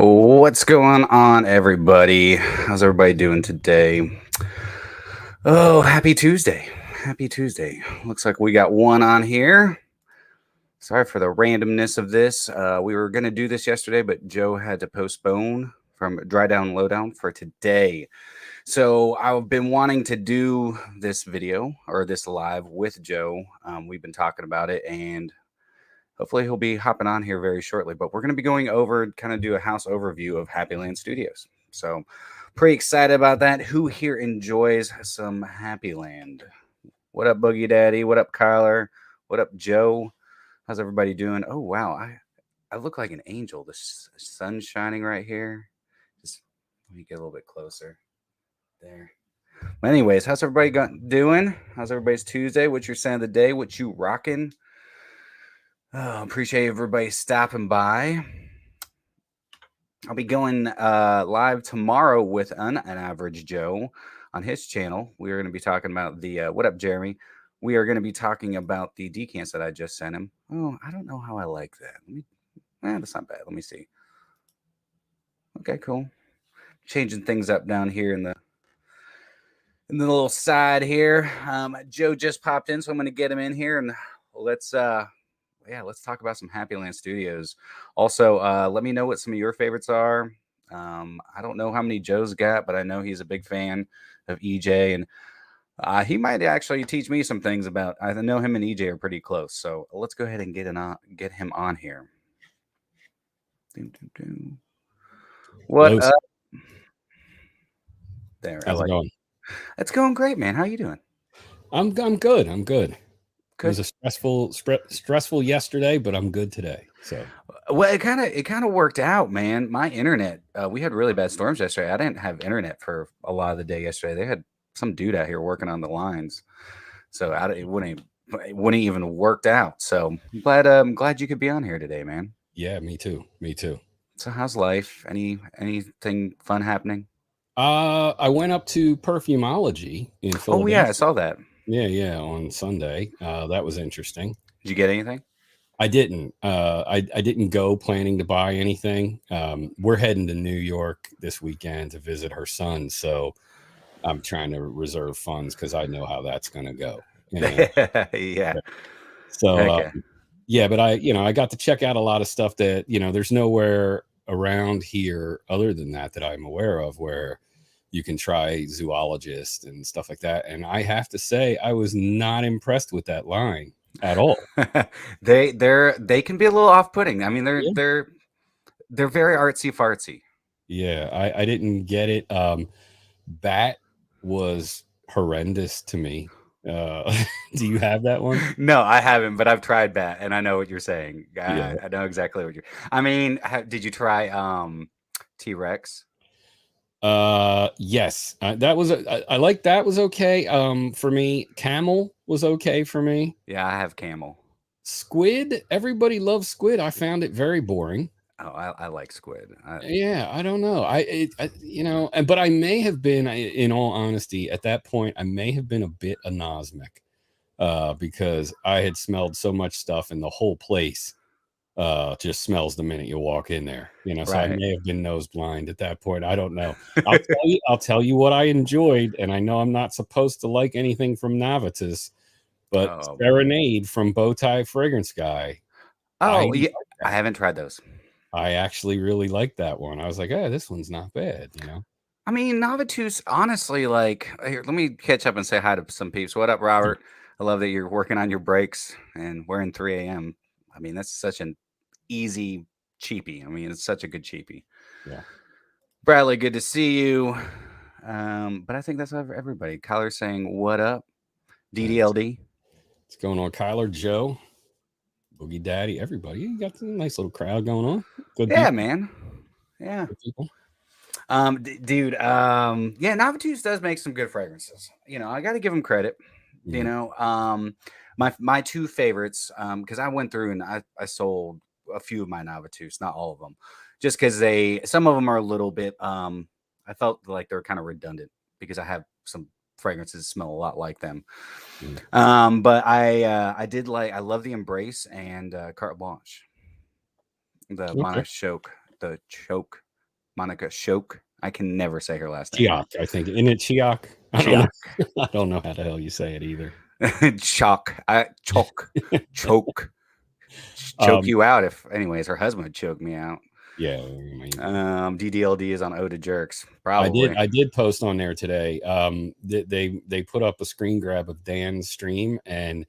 What's going on, everybody? How's everybody doing today? Oh, happy Tuesday. Happy Tuesday. Looks like we got one on here. Sorry for the randomness of this. We were going to do this yesterday, but Joe had to postpone from Dry Down Lowdown for today. So I've been wanting to do this video or this live with Joe. We've been talking about it, and hopefully he'll be hopping on here very shortly. But we're going to be going over, kind of do a house overview of Happyland Studios. So pretty excited about that. Who here enjoys some Happyland? What up, Boogie Daddy? What up, Kyler? What up, Joe? How's everybody doing? Oh, wow. I look like an angel. The sun's shining right here. Just let me get a little bit closer. There. Well, anyways, how's everybody doing? How's everybody's Tuesday? What's your scent of the day? What you rocking? Oh, appreciate everybody stopping by. I'll be going live tomorrow with an average Joe on his channel. We're going to be talking about the what up, Jeremy? We are going to be talking about the decants that I just sent him. Oh, I don't know how I like that. That's not bad. Let me see. Okay, cool. Changing things up down here in the little side here. Joe just popped in, so I'm going to get him in here and let's talk about some Happyland Studios. Also, let me know what some of your favorites are. I don't know how many Joe's got, but I know he's a big fan of EJ, and he might actually teach me some things about. I know him and EJ are pretty close, so let's go ahead and get him on here. What up? There. How's it going? It's going great, man. How you doing? I'm good. I'm good. It was a stressful yesterday, but I'm good today. So, well, it kind of worked out, man. My internet, we had really bad storms yesterday. I didn't have internet for a lot of the day yesterday. They had some dude out here working on the lines, so it wouldn't even worked out. So, but I'm glad you could be on here today, man. Yeah, me too. Me too. So, how's life? Anything fun happening? I went up to Perfumology in Philadelphia. Oh yeah, I saw that. Yeah, on Sunday. That was interesting. Did you get anything? I didn't. I didn't go planning to buy anything. We're heading to New York this weekend to visit her son, so I'm trying to reserve funds because I know how that's going to go. Yeah. So yeah, but I got to check out a lot of stuff that there's nowhere around here other than that I'm aware of where you can try zoologist and stuff like that. And I have to say, I was not impressed with that line at all. They can be a little off-putting. I mean, they're very artsy fartsy. Yeah, I didn't get it. Bat was horrendous to me. Do you have that one? No, I haven't, but I've tried Bat, and I know what you're saying. Yeah. I know exactly what you're. I mean, did you try T-Rex? Yes, that was I like that was okay. For me, camel was okay for me. Yeah, I have camel. Squid, everybody loves squid. I found it very boring. Oh, I like squid. Yeah, I don't know. But I may have been, in all honesty, at that point, I may have been a bit anosmic, because I had smelled so much stuff, and the whole place just smells the minute you walk in there. So I may have been nose blind at that point. I don't know. I'll tell you what I enjoyed, and I know I'm not supposed to like anything from Navitus, but Serenade from Bowtie Fragrance Guy. Oh, yeah, I haven't tried those. I actually really liked that one. I was like, this one's not bad, I mean, Navitus, honestly, like, here, let me catch up and say hi to some peeps. What up, Robert? I love that you're working on your breaks and we're in 3 a.m. I mean, that's such an easy cheapie. I mean, it's such a good cheapie. Yeah. Bradley, good to see you. But I think that's everybody. Kyler's saying, what up? DDLD. What's going on, Kyler, Joe, Boogie Daddy, everybody? You got a nice little crowd going on. Good people. Man. Yeah. Good people. Dude, yeah, Navitus does make some good fragrances. I got to give him credit. My two favorites, because I went through and I sold a few of my Navitus, not all of them, just because some of them are a little bit, I felt like they're kind of redundant because I have some fragrances smell a lot like them. But I love the Embrace and Carte Blanche, the My2Scents, the choke. Monica Shoke. I can never say her last name. Chiak, I think. Isn't it Chiak? I don't know. I don't know how the hell you say it either. Choke, choke you out. If anyways, her husband would choke me out. Yeah. DDLD is on Ode to Jerks. Probably. I did post on there today. They put up a screen grab of Dan's stream, and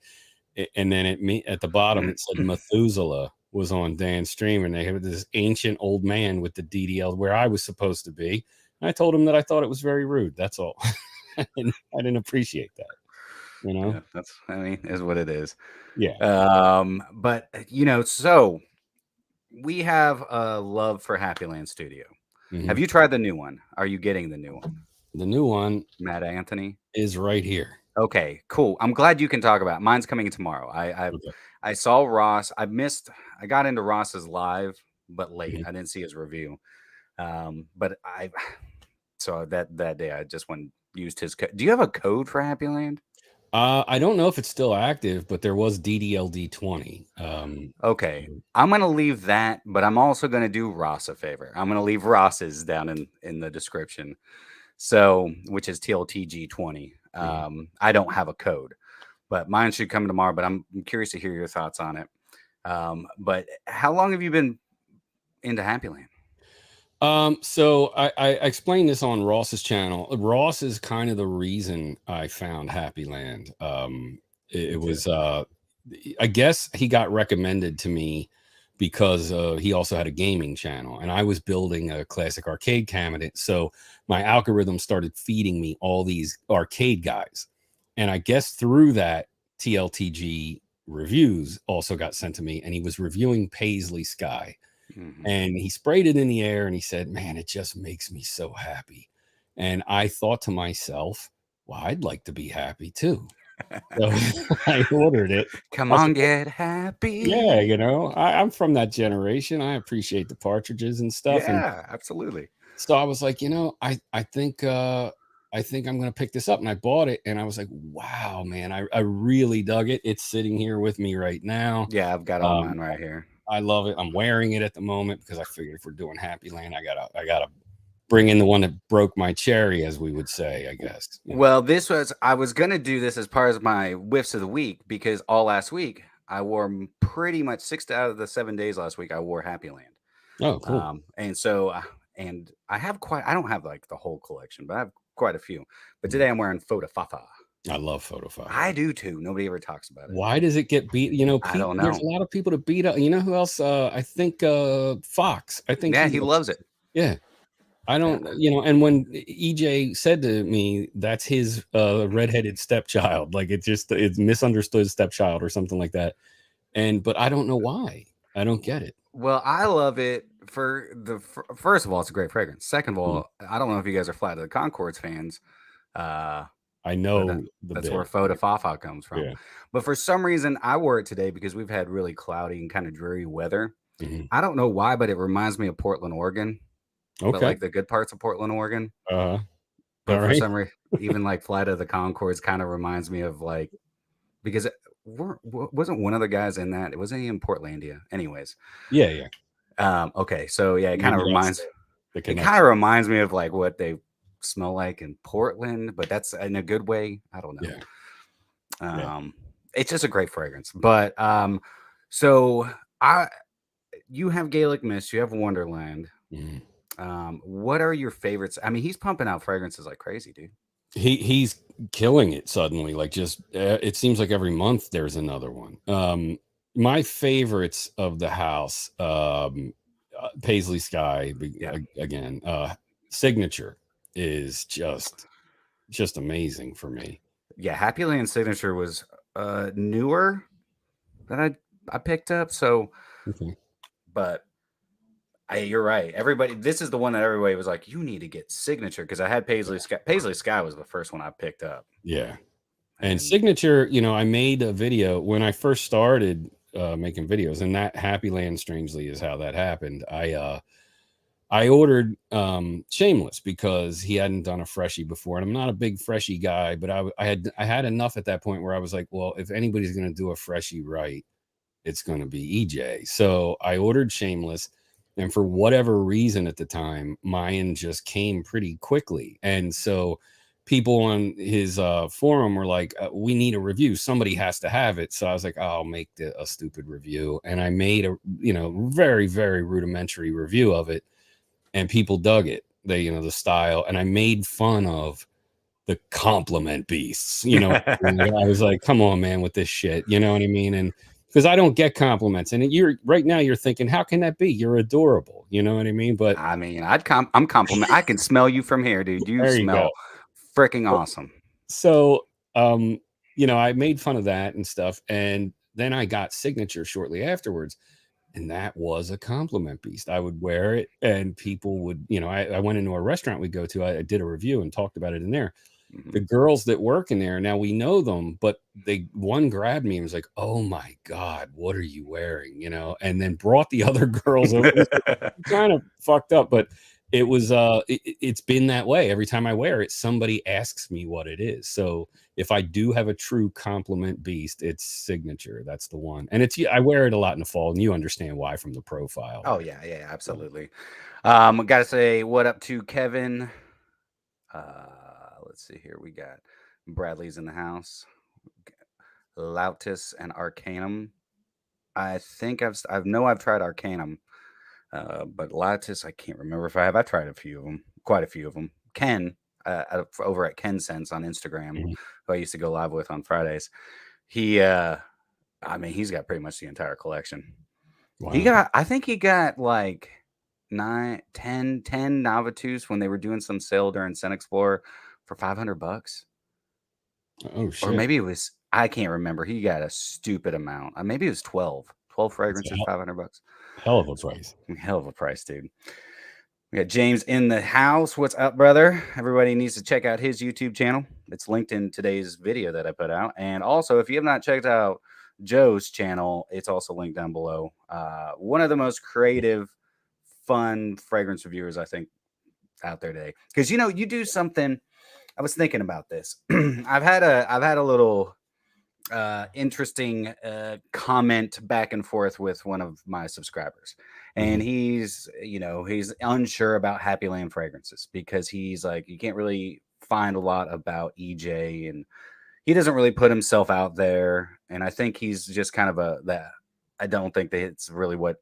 then at the bottom it said Methuselah was on Dan's stream, and they have this ancient old man with the DDL where I was supposed to be. And I told him that I thought it was very rude. That's all. And I didn't appreciate that. Yeah, is what it is. Yeah. But so we have a love for Happyland Studio. Mm-hmm. Have you tried the new one? Are you getting the new one? The new one, Matt Anthony, is right here. Okay, cool. I'm glad you can talk about it. Mine's coming in tomorrow. I saw Ross. I got into Ross's live, but late. Mm-hmm. I didn't see his review. But so that day I just used his code. Do you have a code for Happyland? I don't know if it's still active, but there was DDLD 20. Okay, I'm gonna leave that, but I'm also gonna do Ross a favor. I'm gonna leave Ross's down in the description. So, which is tltg 20. I don't have a code, but mine should come tomorrow. But I'm curious to hear your thoughts on it. But how long have you been into Happyland? So I explained this on Ross's channel. Ross is kind of the reason I found Happyland. It was, I guess he got recommended to me because he also had a gaming channel, and I was building a classic arcade cabinet. So my algorithm started feeding me all these arcade guys. And I guess through that, tltg reviews also got sent to me, and he was reviewing Paisley Sky. Mm-hmm. And he sprayed it in the air and he said, man, it just makes me so happy. And I thought to myself, well, I'd like to be happy too. So I ordered it. Come on, get happy. Yeah, I'm from that generation. I appreciate the partridges and stuff. Yeah, absolutely. So I was like, I think I'm going to pick this up. And I bought it, and I was like, wow, man, I really dug it. It's sitting here with me right now. Yeah, I've got all mine right here. I love it. I'm wearing it at the moment because I figured if we're doing Happyland, I gotta bring in the one that broke my cherry, as we would say, I guess. Well, I was gonna do this as part of my whiffs of the week, because all last week I wore pretty much 6 out of the 7 days last week I wore Happyland. Oh, cool. And so and I don't have like the whole collection, but I have quite a few. But today I'm wearing Fotofafa. I love Fotofafa. I do too. Nobody ever talks about it. Why does it get beat? I don't know. There's a lot of people to beat up. You know who else? I think Fox. I think he loves it. Yeah. I don't, and when EJ said to me, that's his redheaded stepchild, like it's misunderstood stepchild or something like that. But I don't know why. I don't get it. Well, I love it first of all, it's a great fragrance. Second of all, I don't know if you guys are Flight of the Conchords fans. I know that's where Fotofafa comes from. Yeah. But for some reason, I wore it today because we've had really cloudy and kind of dreary weather. Mm-hmm. I don't know why, but it reminds me of Portland, Oregon. Okay. But like the good parts of Portland, Oregon. But for some reason, even like Flight of the Conchords kind of reminds me of because wasn't one of the guys in that? It wasn't he in Portlandia. Anyways. Yeah. Okay. So yeah, it kind of reminds me of like what they smell like in Portland, but that's in a good way. I don't know. Yeah. It's just a great fragrance. But so you have Gaelic Mist, you have Wonderland. Mm-hmm. What are your favorites? I mean, he's pumping out fragrances like crazy, dude. He's killing it suddenly. Like just it seems like every month there's another one. My favorites of the house, Paisley Sky again. Signature is just amazing for me. Yeah, Happyland Signature was newer that I picked up. So, but you're right. This is the one that everybody was like, you need to get Signature, because I had Paisley Sky. Paisley Sky was the first one I picked up. Yeah, and Signature. I made a video when I first started making videos, and that Happyland, strangely, is how that happened. I ordered Shameless because he hadn't done a freshie before, and I'm not a big freshie guy, but I had enough at that point where I was like, well, if anybody's going to do a freshie right, it's going to be EJ. So I ordered Shameless, And for whatever reason at the time, mine just came pretty quickly. And so people on his forum were like, we need a review. Somebody has to have it. So I was like, oh, I'll make a stupid review. And I made a, very, very rudimentary review of it. And people dug it. They, the style. And I made fun of the compliment beasts. I was like, come on, man, with this shit. You know what I mean? And because I don't get compliments, and you're right now, you're thinking, how can that be? You're adorable. You know what I mean? But I mean, I'm compliment. I can smell you from here, dude. You smell freaking awesome. So, I made fun of that and stuff, and then I got Signature shortly afterwards, and that was a compliment beast. I would wear it, and people would, I went into a restaurant we go to. I did a review and talked about it in there. The girls that work in there, now we know them, but one grabbed me and was like, oh my God, what are you wearing? And then brought the other girls over. Kind of fucked up, but it was, it's been that way. Every time I wear it, somebody asks me what it is. So if I do have a true compliment beast, it's Signature. That's the one. And I wear it a lot in the fall, and you understand why from the profile. Oh yeah, absolutely. Gotta say what up to Kevin. Let's see here. We got Bradley's in the house. Lautus and Arcanum. I think I've tried Arcanum, but Lautus I can't remember if I have. I tried quite a few of them. Ken, over at My2Scents on Instagram, who I used to go live with on Fridays. He's got pretty much the entire collection. Wow. I think he got like 10 Navitus when they were doing some sale during Scent Explorer for $500. Oh shit. Or maybe it was, I can't remember. He got a stupid amount. Maybe it was 12 fragrances, $500. Hell of a price. Hell of a price, dude. We got James in the house. What's up, brother? Everybody needs to check out his YouTube channel. It's linked in today's video that I put out. And also, if you have not checked out Joe's channel, it's also linked down below. One of the most creative, fun fragrance reviewers, I think, out there today. Because, you do something. I was thinking about this. I've had a little interesting comment back and forth with one of my subscribers, and he's unsure about Happyland fragrances because he's like, you can't really find a lot about EJ, and he doesn't really put himself out there. And I think he's just kind of I don't think that it's really what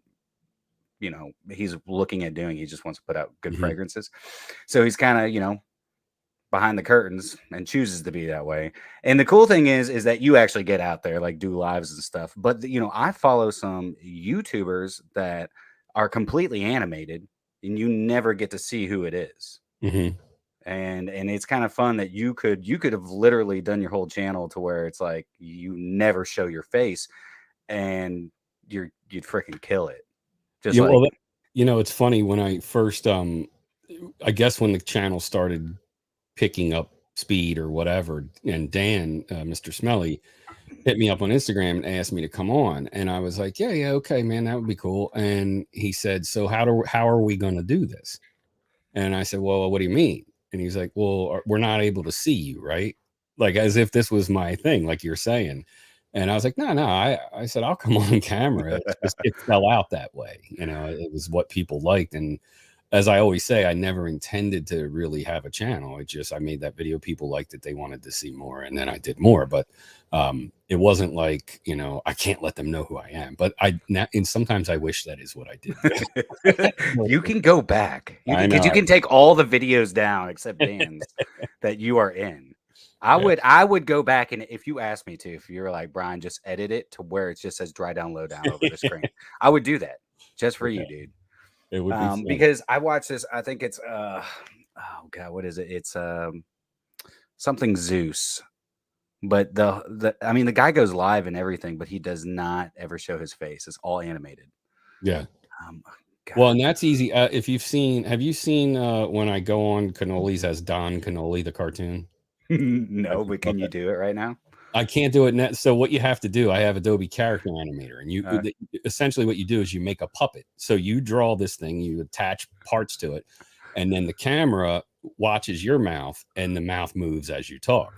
he's looking at doing. He just wants to put out good fragrances, so he's kind of behind the curtains and chooses to be that way. And the cool thing is that you actually get out there, like do lives and stuff. But I follow some YouTubers that are completely animated, and you never get to see who it is. And it's kind of fun that you could have literally done your whole channel to where it's like you never show your face, and you'd freaking kill it. Just it's funny when I first I guess when the channel started picking up speed or whatever, and Dan, Mr. Smelly, hit me up on Instagram and asked me to come on, and I was like, yeah, okay, man, that would be cool. And he said, so how are we going to do this? And I said, well, what do you mean? And he's like, well, we're not able to see you, right? Like as if this was my thing, like you're saying. And I was like, no, I said, I'll come on camera. It fell out that way. It was what people liked. And as I always say, I never intended to really have a channel. I made that video. People liked it. They wanted to see more. And then I did more. But it wasn't like, I can't let them know who I am. But and sometimes I wish that is what I did. You can go back. Because you can take all the videos down except Dan's that you are in. I would go back, and if you asked me to, if you're like, Brian, just edit it to where it just says dry down, low down over the screen. I would do that just for you, dude. It would be because I watched this. I think it's oh god, what is it? It's something Zeus. But the guy goes live and everything, but he does not ever show his face. It's all animated. Yeah. Well, and that's easy. Have you seen when I go on Cannolis as Don Cannoli, the cartoon? No, but can you do it right now? I can't do it. So what you have to do, I have Adobe Character Animator, and essentially what you do is you make a puppet. So you draw this thing, you attach parts to it, and then the camera watches your mouth, and the mouth moves as you talk.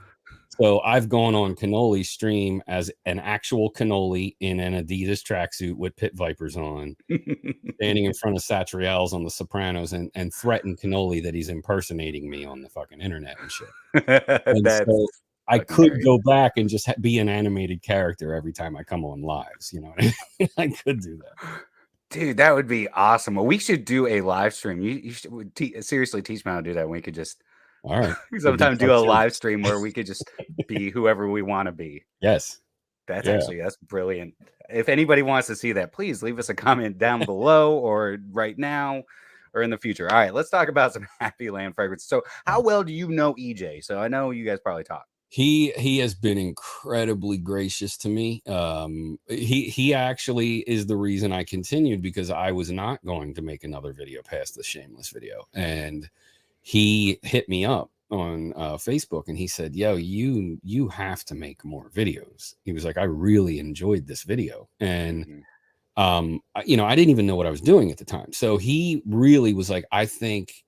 So I've gone on cannoli stream as an actual cannoli in an Adidas tracksuit with pit vipers on, standing in front of Satriel's on The Sopranos and threaten cannoli that he's impersonating me on the fucking internet and shit. And That's so I fucking could great. go back and just be an animated character every time I come on lives. You know what I mean? I could do that. Dude, that would be awesome. Well, we should do a live stream. You should seriously teach me how to do that. We could just All right. sometime do a live stream where we could just be whoever we want to be. Yes. That's Yeah. that's brilliant. If anybody wants to see that, please leave us a comment down below or right now or in the future. All right, let's talk about some Happyland fragrances. So, how well do you know EJ? So, I know you guys probably talk. He has been incredibly gracious to me. He actually is the reason I continued, because I was not going to make another video past the shameless video, and he hit me up on Facebook and he said, yo, you have to make more videos. He was like, I really enjoyed this video. And you know, I didn't even know what I was doing at the time. So he really was like, I think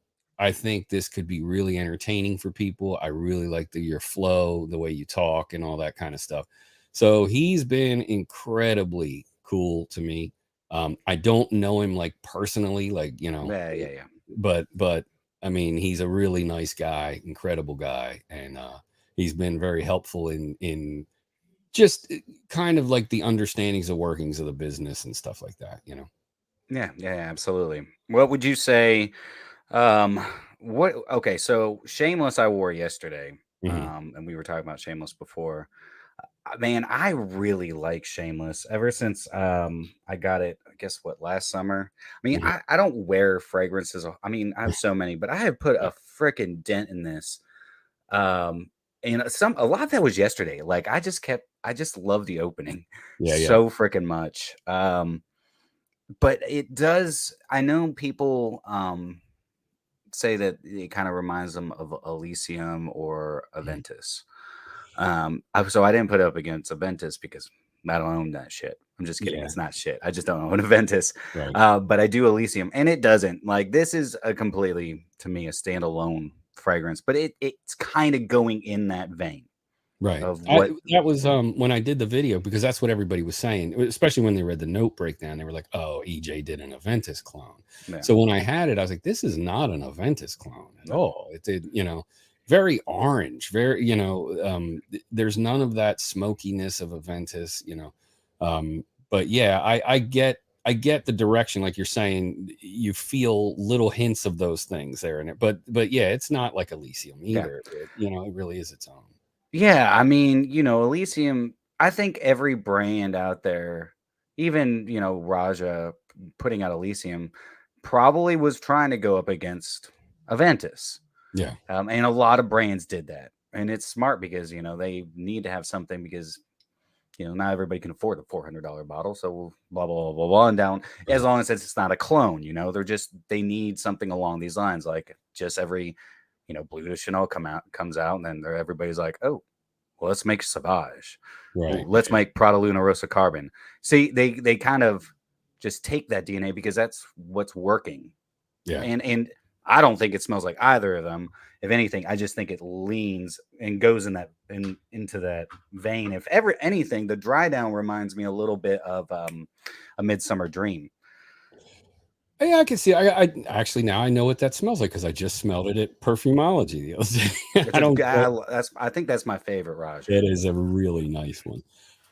this could be really entertaining for people. I really like your flow, the way you talk and all that kind of stuff. So he's been incredibly cool to me. I don't know him like personally, like, you know, Yeah. But I mean, he's a really nice guy, incredible guy. And he's been very helpful in just kind of like the understandings of workings of the business and stuff like that, you know? Yeah, absolutely. What would you say? Okay, so Shameless I wore yesterday. And we were talking about Shameless before. Man, I really like Shameless ever since I got it, I guess what, last summer. I mean, I don't wear fragrances. I mean, I have so many, but I have put a freaking dent in this. And a lot of that was yesterday. Like I just love the opening so freaking much. But it does, I know people say that it kind of reminds them of Elysium or Aventus. So I didn't put it up against Aventus because I don't own that shit. I'm just kidding. It's not shit. I just don't own Aventus. Right. But I do Elysium, and it doesn't. Like this is a completely, to me, a standalone fragrance, but it's kind of going in that vein. Right. Of what that was when I did the video, because that's what everybody was saying, especially when they read the note breakdown. They were like, oh, EJ did an Aventus clone. Yeah. So when I had it, I was like, this is not an Aventus clone at all. It did, you know, very orange, very, you know, there's none of that smokiness of Aventus, you know. But yeah, I get the direction, like you're saying, you feel little hints of those things there in it. But yeah, it's not like Elysium either. You know, it really is its own. Yeah, I mean, you know, Elysium, I think every brand out there, even, you know, Raja putting out Elysium, probably was trying to go up against Aventus. Yeah. And a lot of brands did that. And it's smart because, you know, they need to have something because, you know, not everybody can afford a $400 bottle. So blah, blah, blah, blah, blah, and down. As long as it's not a clone, you know, they need something along these lines. Like just every, you know, Blue de Chanel comes out, and then everybody's like, oh, well, let's make Sauvage. Right. Ooh, let's make Prada Luna Rosa Carbon. See, they kind of just take that DNA because that's what's working. Yeah. And I don't think it smells like either of them. If anything, I just think it leans and goes into that vein. If ever anything, the dry down reminds me a little bit of A Midsummer Dream. Yeah, I can see. I actually, now I know what that smells like because I just smelled it at Perfumology the other day. I think that's my favorite, Raj. It is a really nice one.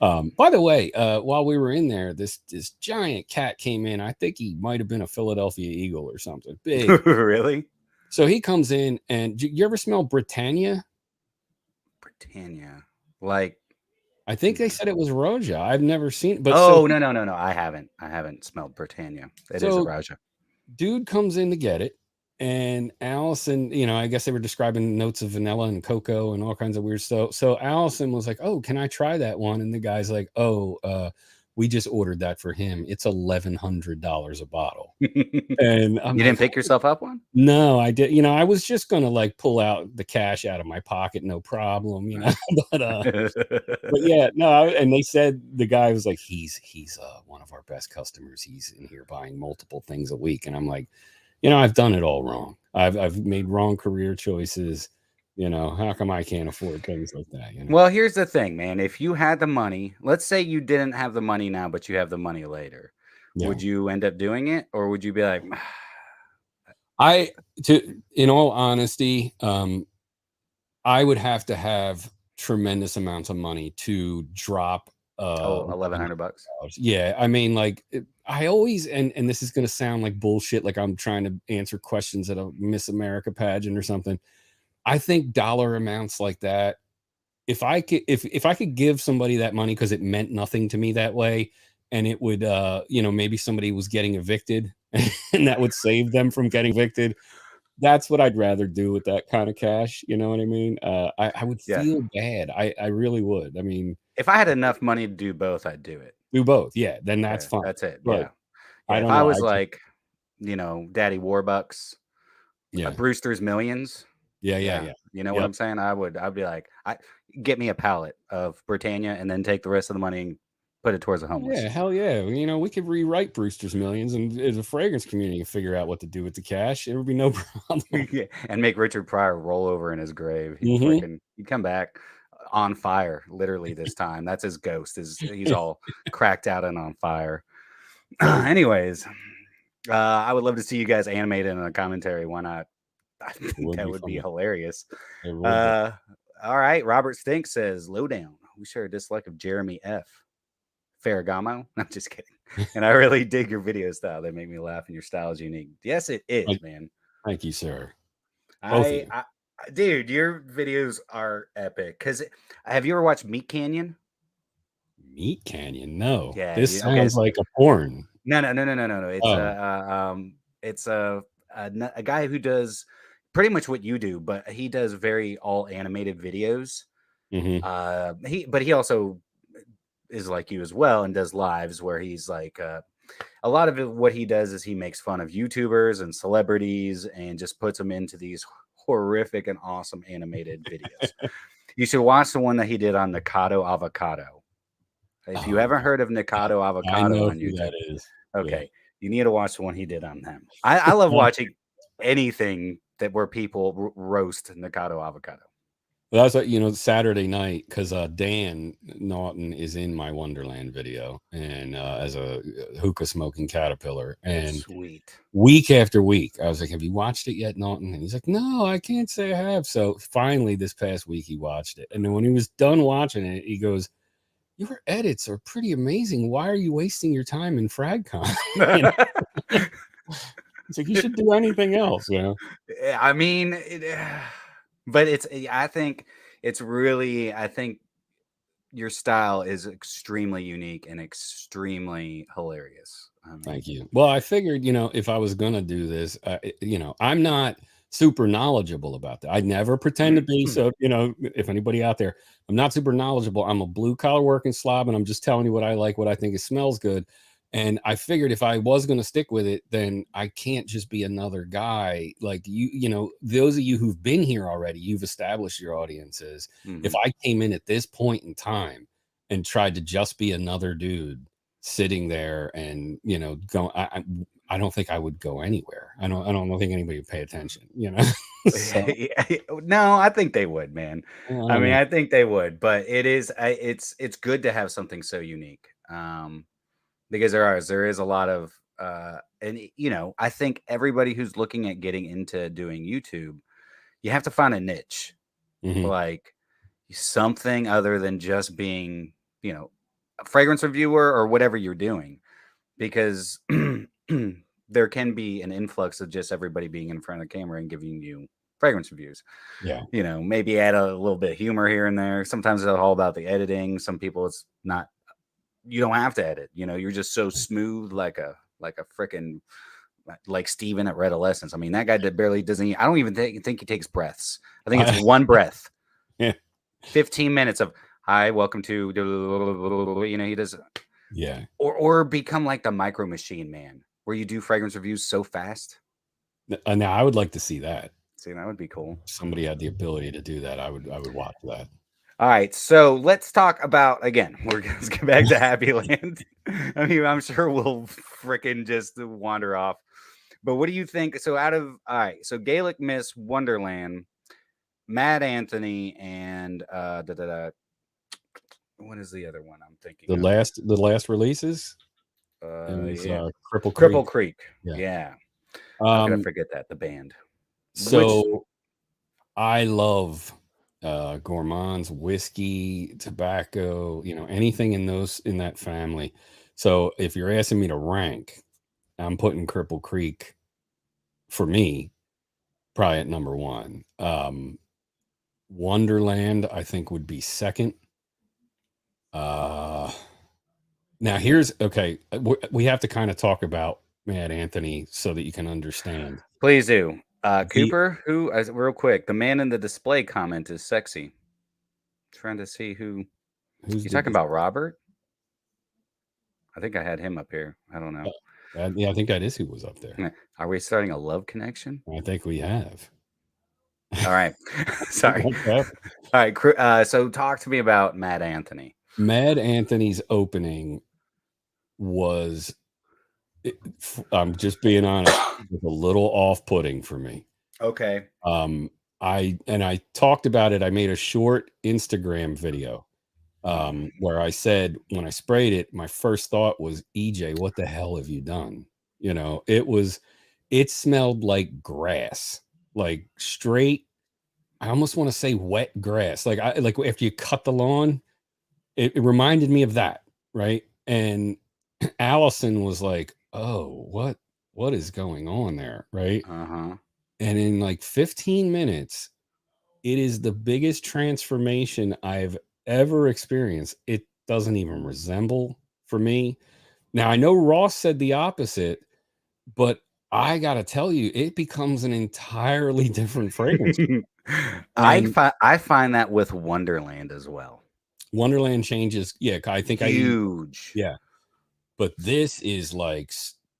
By the way, while we were in there, this giant cat came in. I think he might have been a Philadelphia Eagle or something big. Really? So he comes in, and you ever smell Britannia? Britannia, like. I think they said it was Roja. I've never seen it. But No. I haven't smelled Britannia. It is a Raja. Dude comes in to get it. And Allison, you know, I guess they were describing notes of vanilla and cocoa and all kinds of weird stuff. So Allison was like, oh, can I try that one? And the guy's like, oh, we just ordered that for him. It's $1,100 a bottle. And you didn't pick yourself up one? No, I did. You know, I was just going to like pull out the cash out of my pocket. No problem, you know, but yeah, no. And they said, the guy was like, he's one of our best customers. He's in here buying multiple things a week. And I'm like, you know, I've done it all wrong. I've made wrong career choices. You know, how come I can't afford things like that? You know? Well, here's the thing, man. If you had the money, let's say you didn't have the money now, but you have the money later, Yeah. would you end up doing it, or would you be like, In all honesty, I would have to have tremendous amounts of money to drop oh, $1,100? yeah, I mean, like I always and this is gonna sound like bullshit, like I'm trying to answer questions at a Miss America pageant or something. I think dollar amounts like that, if I could give somebody that money because it meant nothing to me that way, and it would maybe somebody was getting evicted and that would save them from getting evicted, that's what I'd rather do with that kind of cash. You know what I mean? I would Yeah. feel bad. I really would. I mean, If I had enough money to do both, I'd do it. do both. Yeah, then that's Yeah, fine. that's it. But Yeah. I Yeah. If don't I know. was like, Daddy Warbucks, Yeah, Brewster's Millions. yeah, yeah, Yeah. yeah. You know what Yep. I'm saying? I'd be like, get me a pallet of Britannia and then take the rest of the money and put it towards the Oh, yeah, homeless. hell yeah. You know, we could rewrite Brewster's Millions, and as a fragrance community can figure out what to do with the cash. It would be no problem. Yeah, and make Richard Pryor roll over in his grave. Hmm. He'd come back on fire, literally this time. That's his ghost. He's all cracked out and on fire. Anyways, I would love to see you guys animated in a commentary. Why not? I It think would that be would be funny. hilarious. It would be. Uh, all right. Robert Stink says, lowdown. We share a dislike of Jeremy F. Ferragamo. I'm just kidding. And I really dig your video style. They make me laugh, and your style is unique. Yes, it is, man. Thank you, sir. Both of I, you. I dude, your videos are epic. Cause have you ever watched Meat Canyon? Meat Canyon. No, Yeah. this Okay. sounds like a porn. No. It's Oh, it's a guy who does pretty much what you do, but he does very all animated videos. hmm, He also is like you as well and does lives where he's like a lot of what he does is he makes fun of YouTubers and celebrities and just puts them into these horrific and awesome animated videos. You should watch the one that he did on Nikado Avocado. If you oh haven't no, heard of Nikado I Avocado know on who YouTube, that is. Yeah. okay, you need to watch the one he did on them. I love watching anything where people roast Nikado Avocado. Well, that's what, Saturday night, because Dan Naughton is in my Wonderland video, and as a hookah smoking caterpillar. And Sweet. week after week, I was like, "Have you watched it yet, Naughton?" And he's like, "No, I can't say I have." So finally, this past week, he watched it, and then when he was done watching it, he goes, "Your edits are pretty amazing. Why are you wasting your time in FragCon?" You know? It's like you should do anything else, you know? I mean, but I think it's really, I think your style is extremely unique and extremely hilarious. I mean, Thank you. Well, I figured, if I was gonna do this, I'm not super knowledgeable about that. I never pretend to be. So, if anybody out there, I'm not super knowledgeable. I'm a blue collar working slob, and I'm just telling you what I like, what I think it smells good. And I figured if I was gonna stick with it, then I can't just be another guy like you. Those of you who've been here already, you've established your audiences. If I came in at this point in time and tried to just be another dude sitting there and going, I don't think I would go anywhere. I don't think anybody would pay attention. So No, I think they would, man. I I don't mean, know. I think they would, but it's good to have something so unique. Because there is a lot of and I think everybody who's looking at getting into doing YouTube, you have to find a niche, Mhm. like something other than just being, a fragrance reviewer or whatever you're doing, because there can be an influx of just everybody being in front of the camera and giving you fragrance reviews. Yeah. Maybe add a little bit of humor here and there. Sometimes it's all about the editing. Some people it's not, you don't have to edit. You're just so smooth, like a freaking like Steven at Red Essence. I mean, that guy barely doesn't. I don't even think he takes breaths. I think it's I, one breath. yeah. 15 minutes of hi, welcome to. He does, Yeah. or become like the Micro Machine Man, where you do fragrance reviews so fast. Now I would like to see that. See, that would be cool. If somebody had the ability to do that, I would watch that. All right, so let's talk about again. We're gonna get back to Happyland. I mean, I'm sure we'll freaking just wander off. But what do you think? So all right, so Gaelic Mist Wonderland. Mad Anthony and what is the other one I'm thinking The of? last releases. It was Yeah, Cripple Cripple Creek. Creek. Yeah. Yeah. How could I Um, forget that? The band. so I love gourmands, whiskey, tobacco, anything in that family. So if you're asking me to rank, I'm putting Cripple Creek for me probably at number one. Wonderland, I think, would be second. Now here's okay. We have to kind of talk about Mad Anthony so that you can understand. Please do. The Cooper, who, real quick, the man in the display comment is sexy. Trying to see who. who's You the talking about Robert? I think I had him up here. I don't know. yeah, I think that is who was up there. Are we starting a love connection? I think we have. All right. Sorry. All right. So talk to me about Mad Anthony. Mad Anthony's opening was, I'm just being honest, was a little off-putting for me. Okay. I talked about it. I made a short Instagram video where I said when I sprayed it, my first thought was, EJ, what the hell have you done? It smelled like grass, like straight. I almost want to say wet grass. Like if you cut the lawn, it reminded me of that. Right. And Allison was like, oh, what is going on there? Right. Uh-huh. And in like 15 minutes, it is the biggest transformation I've ever experienced. It doesn't even resemble for me. Now, I know Ross said the opposite, but I got to tell you, it becomes an entirely different fragrance. I find that with Wonderland as well. Wonderland changes. Yeah, I think huge. Yeah. But this is like,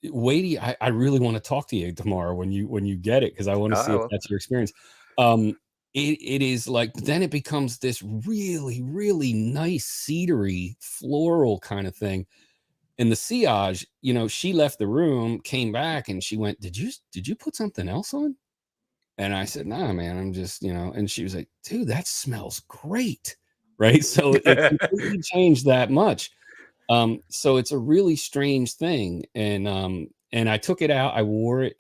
Wadey, I really want to talk to you tomorrow when you get it, because I want to see if that's your experience. It is like, then it becomes this really, really nice cedary floral kind of thing. And the sillage, she left the room, came back, and she went, did you put something else on? And I said, nah, man, I'm just, and she was like, dude, that smells great. Right. So it completely changed that much. So it's a really strange thing. And I took it out. I wore it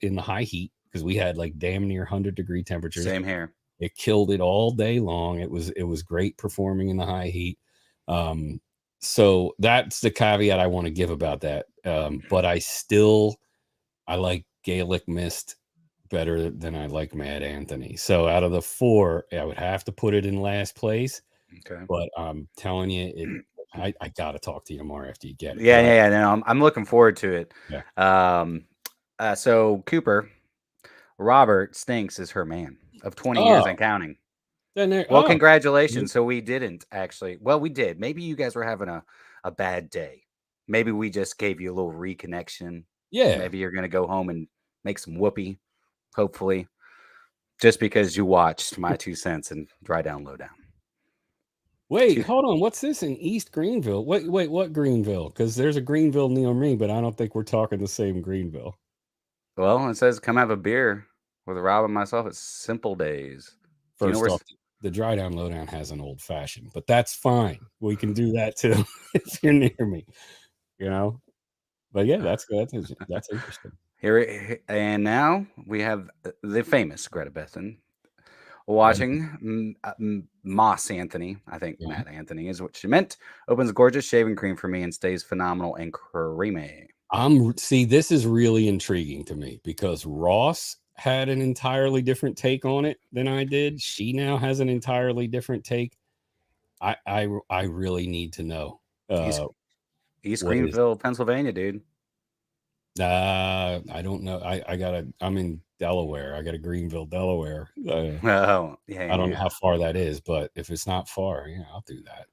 in the high heat because we had like damn near 100-degree temperatures. Same here. It killed it all day long. It was great performing in the high heat. So that's the caveat I want to give about that. But I like Gaelic Mist better than I like Mad Anthony. So out of the four, I would have to put it in last place. Okay. But I'm telling you, I got to talk to you tomorrow after you get it. Yeah. No, I'm looking forward to it. Yeah. So Cooper, Robert Stinks is her man of 20 years and counting. Well, congratulations. So we didn't actually. Well, we did. Maybe you guys were having a bad day. Maybe we just gave you a little reconnection. Yeah. Maybe you're going to go home and make some whoopee, hopefully, just because you watched My2Scents and Dry Down, Low Down. Wait, hold on. What's this in East Greenville? Wait, what Greenville? Because there's a Greenville near me, but I don't think we're talking the same Greenville. Well, it says come have a beer with Rob and myself at Simple Days. First off, the Dry Down Lowdown has an old fashioned, but that's fine. We can do that too if you're near me, But yeah, that's interesting. Here and now we have the famous Greta Bethen watching Moss Anthony. I think Mad Anthony is what she meant. Opens a gorgeous shaving cream for me and stays phenomenal and creamy. See, this is really intriguing to me because Ross had an entirely different take on it than I did. She now has an entirely different take. I really need to know. East Greenville, Pennsylvania, dude. I don't know. I'm in Delaware. I got a Greenville, Delaware. Oh, yeah. I don't know how far that is, but if it's not far, yeah, I'll do that.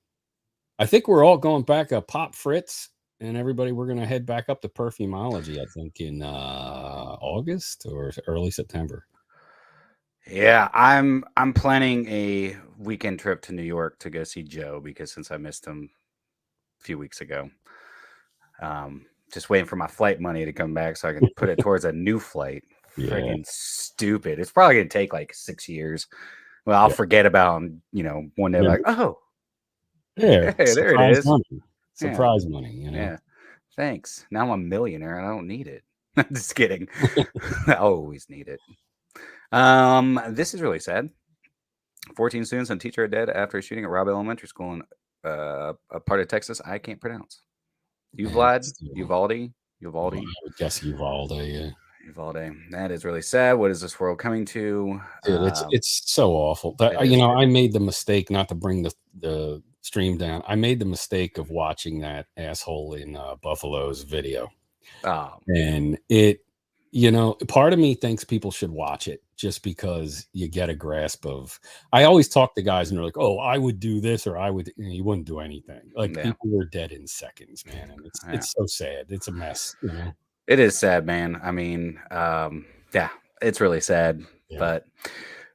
I think we're all going back up Pop Fritz and everybody. We're going to head back up to Perfumology, I think in August or early September. Yeah, I'm planning a weekend trip to New York to go see Joe because since I missed him a few weeks ago, just waiting for my flight money to come back so I can put it towards a new flight. Yeah. friggin' stupid. It's probably gonna take like 6 years. Well, I'll Yeah. forget about them, you know, one day, Yeah. like, oh, Yeah. hey, there it Surprise is. money. Yeah, Surprise money, you know. yeah. Thanks. Now I'm a millionaire. I don't need it. Just kidding. I always need it. This is really sad. 14 students and teacher are dead after a shooting at Robb Elementary School in a part of Texas I can't pronounce. Man, Uvalde, still, Uvalde, I Uvalde, would guess Uvalde, yeah. Uvalde. That is really sad. What is this world coming to? Dude, it's so awful. That It is. I made the mistake not to bring the stream down. I made the mistake of watching that asshole in Buffalo's video. Oh, And part of me thinks people should watch it just because you get a grasp of. I always talk to guys and they're like, "Oh, I would do this," or "I would." You wouldn't do anything. Like yeah. people were dead in seconds, man, and it's so sad. It's a mess, you know. It is sad, man. I mean, yeah, it's really sad. Yeah.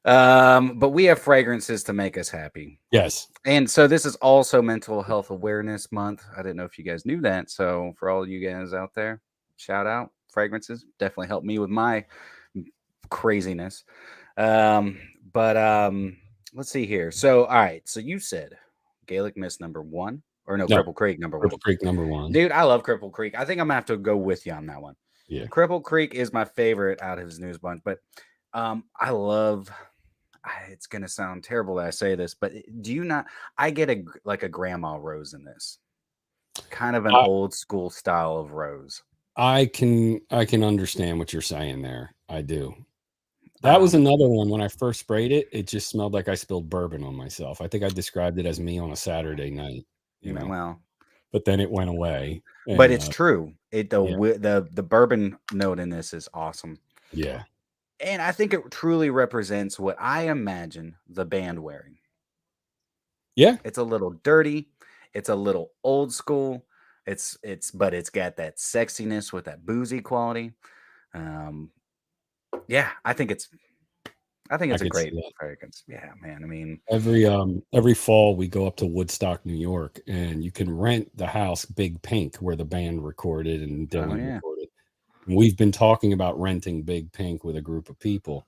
But we have fragrances to make us happy. Yes. And so this is also Mental Health Awareness Month. I didn't know if you guys knew that. So for all you guys out there, shout out. Fragrances definitely helped me with my craziness. But let's see here. So all right. So you said Gaelic Mist #1, or no, No. Cripple Creek #1. Cripple Creek #1. Dude, I love Cripple Creek. I think I'm gonna have to go with you on that one. Yeah. Cripple Creek is my favorite out of his news bunch, but I love. It's gonna sound terrible that I say this, but do you not? I get a grandma rose in this, kind of an I, old school style of rose. I can understand what you're saying there. I do. That was another one. When I first sprayed it, it just smelled like I spilled bourbon on myself. I think I described it as me on a Saturday night. You know, Well, but then it went away. but And, it's true. The bourbon note in this is awesome. yeah. And I think it truly represents what I imagine the band wearing. Yeah. It's a little dirty. It's a little old school. But it's got that sexiness with that boozy quality. Yeah, I think it's a could see great that. fragrance. Yeah, man. I mean, Every fall we go up to Woodstock, New York, and you can rent the house Big Pink where the band recorded and Dylan recorded. And we've been talking about renting Big Pink with a group of people.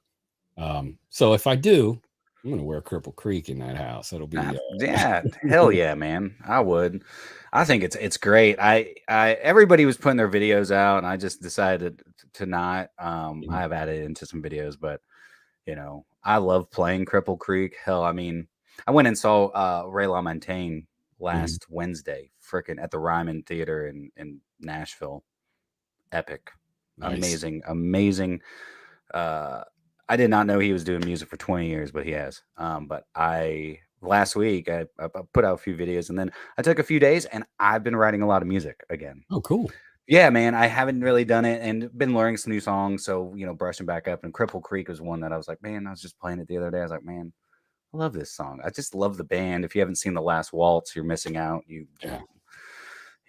So if I do, I'm gonna wear Cripple Creek in that house. That'll be yeah, hell yeah, man. I would. I think it's great. I everybody was putting their videos out, and I just decided to not. I have added into some videos, but I love playing Cripple Creek. Hell, I mean, I went and saw Ray LaMontagne last Wednesday, freaking at the Ryman Theater in Nashville. Epic. Nice. Amazing. I did not know he was doing music for 20 years, but he has. But last week I put out a few videos, and then I took a few days, and I've been writing a lot of music again. Oh, cool. Yeah, man. I haven't really done it and been learning some new songs. So, brushing back up. And Cripple Creek was one that I was like, man, I was just playing it the other day. I was like, man, I love this song. I just love the band. If you haven't seen The Last Waltz, you're missing out.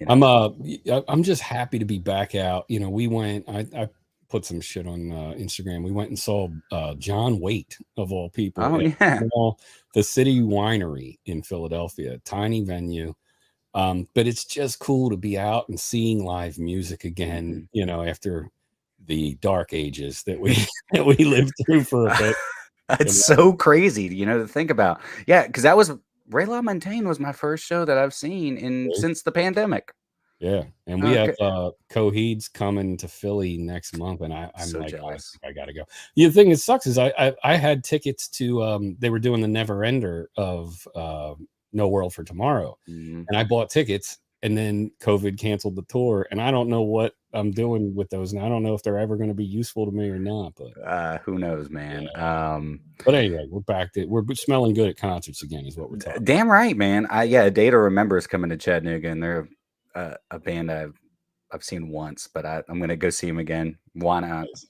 I'm just happy to be back out. We went, I put some shit on Instagram. We went and saw John Waite, of all people. Oh, yeah. The City Winery in Philadelphia, tiny venue. But it's just cool to be out and seeing live music again, after the dark ages that we lived through for a bit. It's so crazy, to think about. Yeah, because that was Ray LaMontagne was my first show that I've seen since the pandemic. Yeah, and we have Coheed's coming to Philly next month, and I'm so like, jealous. I gotta go. The thing that sucks is I had tickets to they were doing the Never Ender of No World for Tomorrow, and I bought tickets, and then COVID canceled the tour, and I don't know what I'm doing with those, and I don't know if they're ever going to be useful to me or not. But who knows, man? Yeah. But anyway, we're smelling good at concerts again, is what we're talking. Damn right, man. A Day to Remember is coming to Chattanooga, and they're a band I've seen once, but I'm gonna go see them again. Why not? Nice.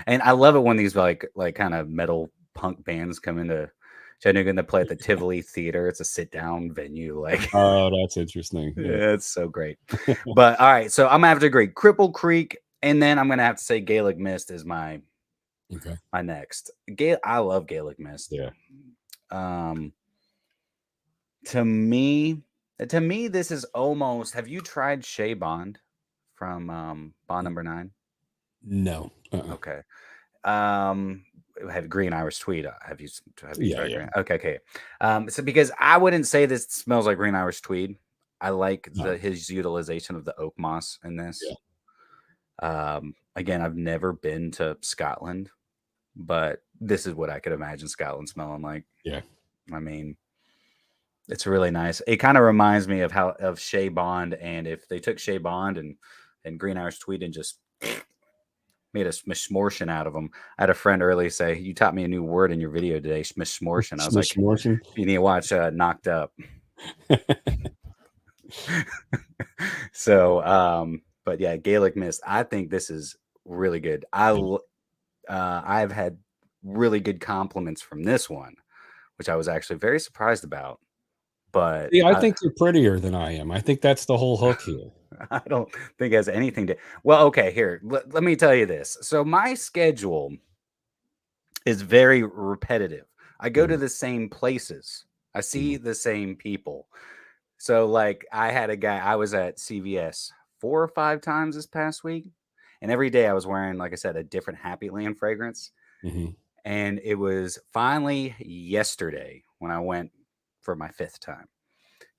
And I love it when these like kind of metal punk bands come into Chattanooga and they play at the Tivoli Theater. It's a sit down venue. Oh, that's interesting. Yeah, it's so great. But all right, so I'm gonna have to agree. Cripple and then I'm gonna have to say Gaelic Mist is my next. I love Gaelic Mist. Yeah. To me, this is almost. Have you tried Shea Bond from Bond No. 9? No. Okay. have green Irish tweed. Have you Yeah, tried yeah. green? Okay. So because I wouldn't say this smells like green Irish tweed. I like No, his utilization of the oak moss in this. yeah. Again, I've never been to Scotland, but this is what I could imagine Scotland smelling like. Yeah. I mean, it's really nice. It kind of reminds me of Shea Bond, and if they took Shea Bond and green Irish tweed and just made a smishmortion out of them. I had a friend earlier say, "You taught me a new word in your video today, smishmortion." I was like, Smortion. "You need to watch Knocked Up." So, but yeah, Gaelic Mist. I think this is really good. I've had really good compliments from this one, which I was actually very surprised about. But Yeah, I think you're prettier than I am. I think that's the whole hook here. I don't think it has anything to. Well, okay, here. Let me tell you this. So my schedule is very repetitive. I go to Mhm, the same places. I see mhm, the same people. So like I had a guy, I was at CVS 4 or 5 times this past week. And every day I was wearing, like I said, a different Happyland fragrance. mhm. And it was finally yesterday when I went for my 5th time.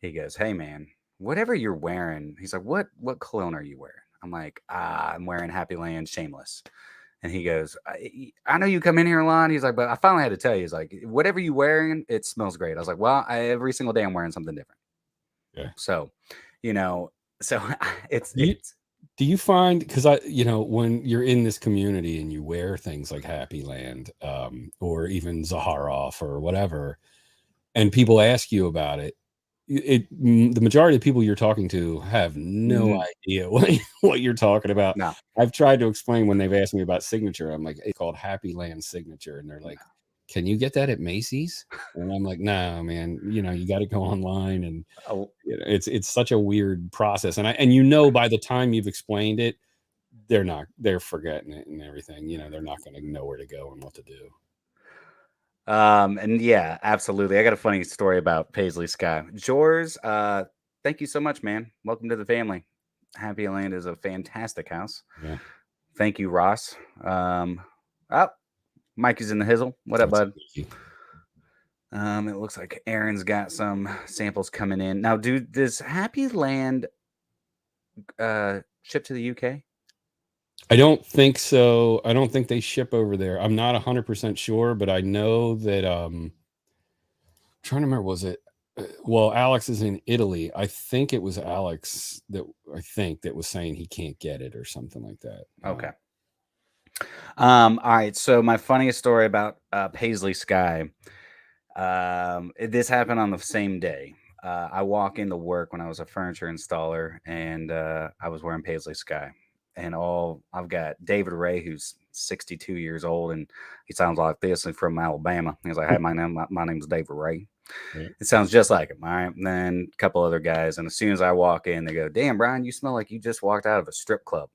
He goes, "Hey man, whatever you're wearing," he's like, "What cologne are you wearing?" I'm like, I'm wearing Happyland Shameless." And he goes, I know you come in here a lot. He's like, "But I finally had to tell you, he's like, whatever you wearing, it smells great." I was like, "Well, every single day I'm wearing something different." Yeah. So, you know, so it's Do you do you find, because when you're in this community and you wear things like Happyland, or even Zaharoff or whatever, and people ask you about it, the majority of people you're talking to have no mm, idea what you're talking about. no, I've tried to explain when they've asked me about signature. I'm like, it's called Happyland Signature, and they're like, "Can you get that at Macy's?" And I'm like, "No, man. You got to go online." And oh, it's such a weird process. And by the time you've explained it, they're forgetting it and everything. They're not going to know where to go and what to do. and yeah, absolutely. I got a funny story about Paisley Sky. Jors, thank you so much, man. Welcome to the family. Happy Land is a fantastic house. Yeah, Thank you, Ross. Oh, Mike is in the hizzle. What up, that's bud? It looks like Aaron's got some samples coming in. Now, dude, does Happy Land ship to the UK? I don't think so. I don't think they ship over there. I'm not 100% sure, but I know that trying to remember, was it well, Alex is in Italy. I think it was Alex that was saying he can't get it or something like that. Okay. All right. So my funniest story about Paisley Sky. This happened on the same day. I walk into work when I was a furniture installer, and I was wearing Paisley Sky. And I've got David Ray, who's 62 years old, and he sounds like this. And from Alabama. He's like, "Hey, my name's David Ray." Right. It sounds just like him. All right. And then a couple other guys, and as soon as I walk in, they go, "Damn, Brian, you smell like you just walked out of a strip club."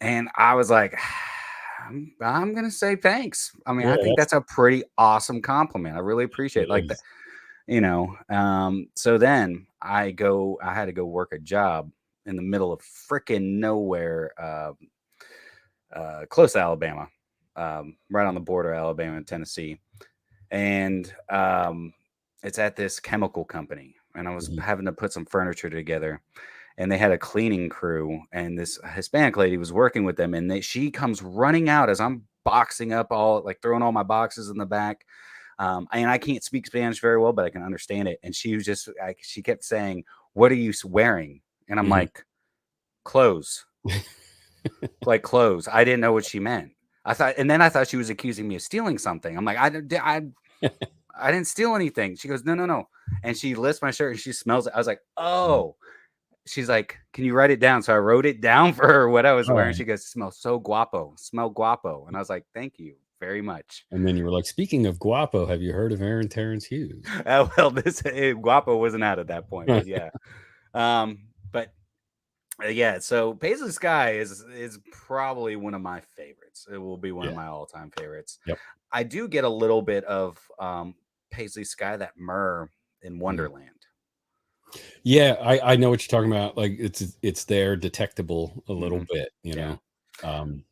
And I was like, I'm gonna say thanks. I mean, Yeah, I think that's a pretty awesome compliment. I really appreciate it it. Like that, is. So then I had to go work a job in the middle of freaking nowhere, close to Alabama, right on the border of Alabama and Tennessee. And it's at this chemical company. And I was Mhm. having to put some furniture together, and they had a cleaning crew, and this Hispanic lady was working with them, and she comes running out as I'm boxing up all, like throwing all my boxes in the back. And I can't speak Spanish very well, but I can understand it. And she was just like, she kept saying, "What are you wearing?" And I'm Mhm. like, "Clothes, like clothes." I didn't know what she meant. And then I thought she was accusing me of stealing something. I'm like, I didn't steal anything. She goes, "No, no, no." And she lifts my shirt and she smells it. I was like, "Oh." She's like, "Can you write it down?" So I wrote it down for her what I was wearing. Alright. She goes, "Smell so guapo, smell guapo." And I was like, "Thank you very much." And then you were like, "Speaking of guapo, have you heard of Aaron Terence Hughes?" Well, guapo wasn't out at that point, but yeah. But yeah, so Paisley Sky is probably one of my favorites. It will be one of Yeah. my all time favorites. Yep. I do get a little bit of Paisley Sky, that myrrh in Mhm. Wonderland. Yeah, I know what you're talking about. Like, it's there, detectable a little Hmm. bit, Yeah. Um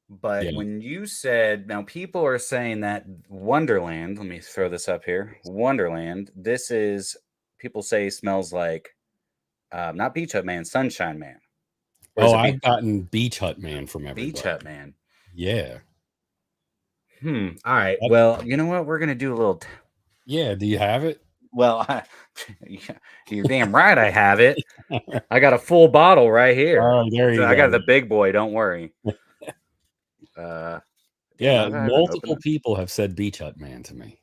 But Yeah. when you said, now people are saying that Wonderland, let me throw this up here. Wonderland, this is, people say smells like, not Beach Hut Man, Sunshine Man. Or is Oh, it I've gotten Beach Hut Man from Beach everybody. Hut Man? Yeah. All right. That- Well, you know what? We're going to do a little. yeah. Do you have it? Well, you're damn right I have it. I got a full bottle right here. Oh, there you I go. got the big boy. Don't worry. Damn, Yeah. how did I even open Multiple it? people have said Beach Hut Man to me.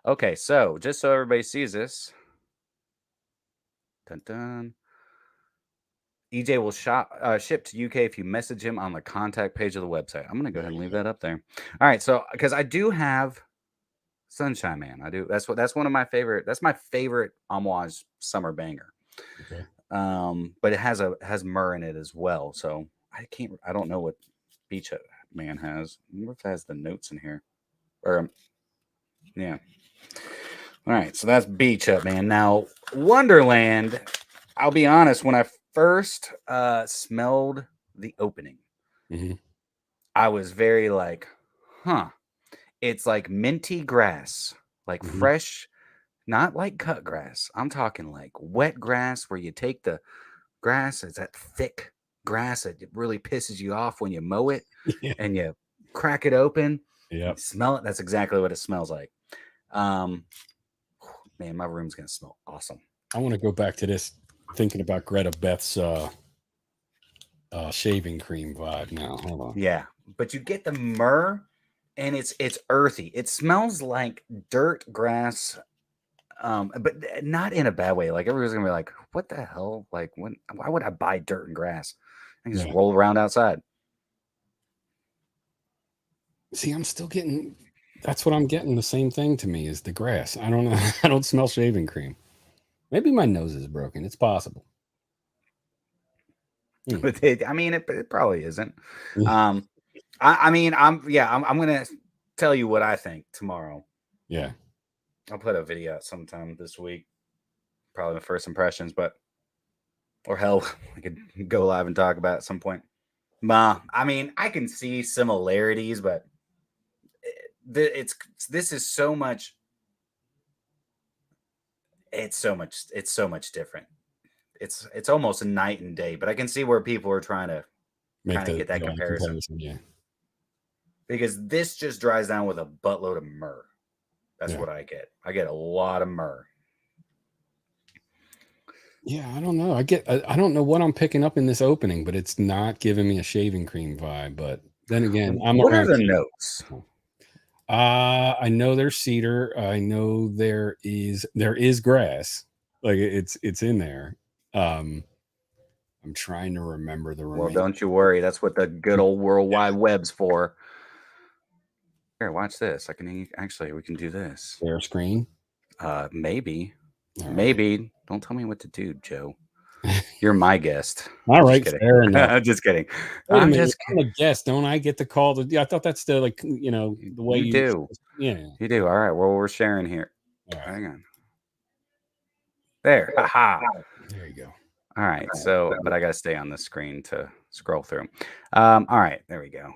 Okay, so just so everybody sees this, dun, dun, EJ will ship to UK if you message him on the contact page of the website. I'm gonna go ahead and leave that up there. All right, so because I do have Sunshine Man, I do. That's one of my favorite. That's my favorite amouage summer banger. Okay. But it has myrrh in it as well. So I don't know what Beach Hut Man has. I wonder if it has the notes in here. Or yeah. All right, so that's Beach Hut Man. Now Wonderland. I'll be honest. When I first smelled the opening, Mm-hmm. I was very like, huh. It's like minty grass, like Mm-hmm. fresh, not like cut grass. I'm talking like wet grass where you take the grass, it's that thick grass that really pisses you off when you mow it Yeah. and you crack it open. Yep. Smell it. That's exactly what it smells like. Man, my room's gonna smell awesome. I want to go back to this thinking about Greta Beth's shaving cream vibe now. Hold on. Yeah, but you get the myrrh and it's earthy. It smells like dirt grass, but not in a bad way. Like everybody's gonna be like, "What the hell? Like, why would I buy dirt and grass? I can just Yeah. roll around outside." See, I'm still getting. That's what I'm getting. The same thing to me is the grass. I don't know. I don't smell shaving cream. Maybe my nose is broken. It's possible. But I mean, it probably isn't. I mean, I'm gonna tell you what I think tomorrow. Yeah. I'll put a video out sometime this week, probably the first impressions, but or hell, I could go live and talk about it at some point. I mean, I can see similarities, but this is so much. It's so much different. It's almost a night and day, but I can see where people are trying to get that comparison. Yeah. Because this just dries down with a buttload of myrrh. That's Yeah. what I get. I get a lot of myrrh. Yeah, I don't know. I don't know what I'm picking up in this opening, but it's not giving me a shaving cream vibe. But then again, What are the notes? I know there's cedar. I know there is grass. Like it's in there. I'm trying to remember the Well, remaining. don't you worry. That's what the good old World Wide Web's for. Here, watch this. We can do this. Share screen. Maybe. All Maybe. right. Don't tell me what to do, Joe. You're my guest. All right, just kidding. fair enough. I'm just kidding. Wait a minute, I'm a guest. Don't I get the call? I thought that's the the way you do. Yeah, you do. All right. Well, we're sharing here. All right. Hang on. There. Haha. There you go. All right. So, but I got to stay on the screen to scroll through. All right. There we go.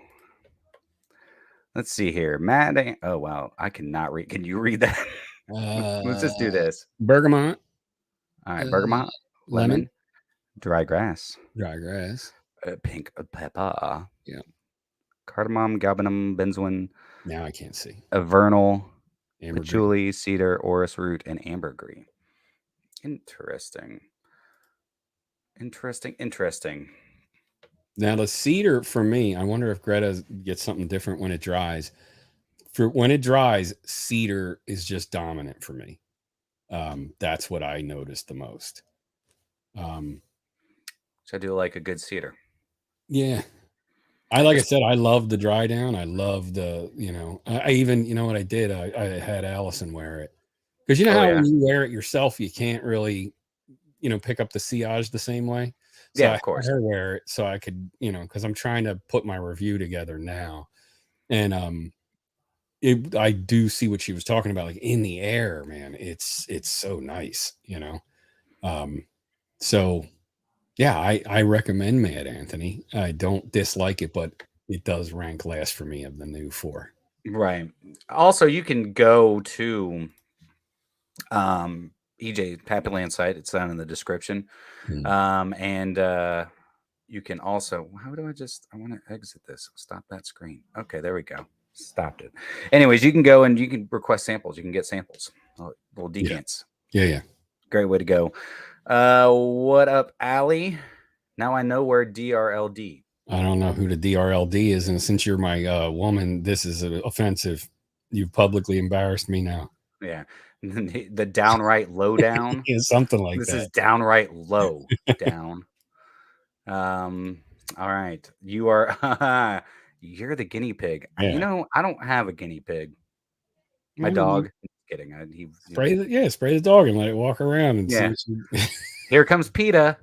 Let's see here. Matt. Oh, wow. I cannot read. Can you read that? Let's just do this. Bergamot. All right. Bergamot. Lemon. Dry grass. Dry grass. Pink pepper. Yeah. Cardamom, galbanum, benzoin. Now I can't see. Vernal. Ambergris. Patchouli, cedar, orris root, and ambergris. Interesting. Now the cedar for me, I wonder if Greta gets something different when it dries. When it dries, cedar is just dominant for me. That's what I noticed the most. So I do like a good cedar. Yeah. I said, I love the dry down. I love the, I even, what I did, I had Allison wear it. Because how when you wear it yourself, you can't really, pick up the sillage the same way. So yeah, of course. I had her wear it so I could, because I'm trying to put my review together now. And I do see what she was talking about, like in the air, man. It's so nice, So yeah, I recommend Mad Anthony. I don't dislike it, but it does rank last for me of the new 4. Right. Also, you can go to EJ Happyland site. It's down in the description. And you can also, how do I want to exit this. Stop that screen. Okay, there we go. Stopped it. Anyways, you can go and you can request samples. You can get samples, little decants. Yeah. Great way to go. What up, Allie? Now I know where DRLD. I don't know who the DRLD is, and since you're my woman, this is offensive. You've publicly embarrassed me now. Yeah, the downright lowdown. Yeah, something like this that. Is downright low down. All right, you are. You're the guinea pig. Yeah. You know, I don't have a guinea pig. My dog. Kidding. Spray the dog and let it walk around and see. Here comes PETA.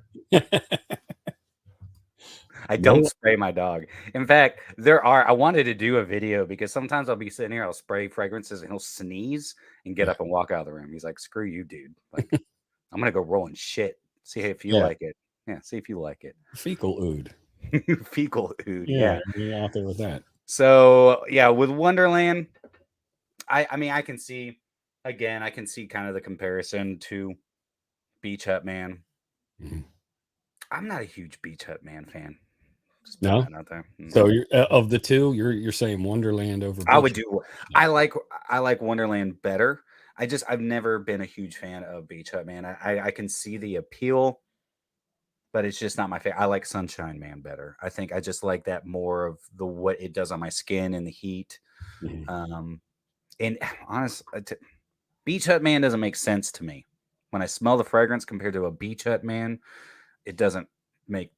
I don't spray my dog. In fact, I wanted to do a video because sometimes I'll be sitting here, I'll spray fragrances and he'll sneeze and get up and walk out of the room. He's like, screw you, dude. Like, I'm going to go rolling shit. See if you like it. Yeah. See if you like it. Fecal oud. Fecal oud. Yeah. You're out there with that. So yeah, with Wonderland, I mean, I can see kind of the comparison to Beach Hut Man. Mm-hmm. I'm not a huge Beach Hut Man fan. No. So you're of the two, you're saying Wonderland over. I would do. I like Wonderland better. I've never been a huge fan of Beach Hut Man. I can see the appeal, but it's just not my favorite. I like Sunshine Man better. I think I just like that more of what it does on my skin and the heat. Mm-hmm. And honestly, Beach Hut Man doesn't make sense to me. When I smell the fragrance compared to a Beach Hut Man, it doesn't make.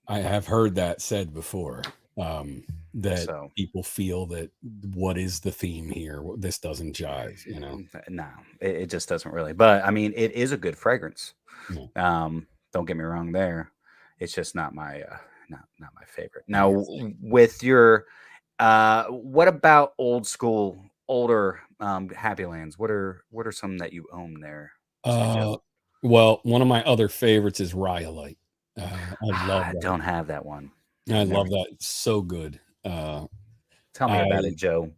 I have heard that said before, that people feel that what is the theme here? This doesn't jive, you know? No, it just doesn't really. But I mean, it is a good fragrance. Yeah. Don't get me wrong there. It's just not my not my favorite. Now, with your what about older Happylands? What are some that you own there? Well, one of my other favorites is Rhyolite. I love that. I don't have that one. I love that. It's so good. Tell me about it, Joe.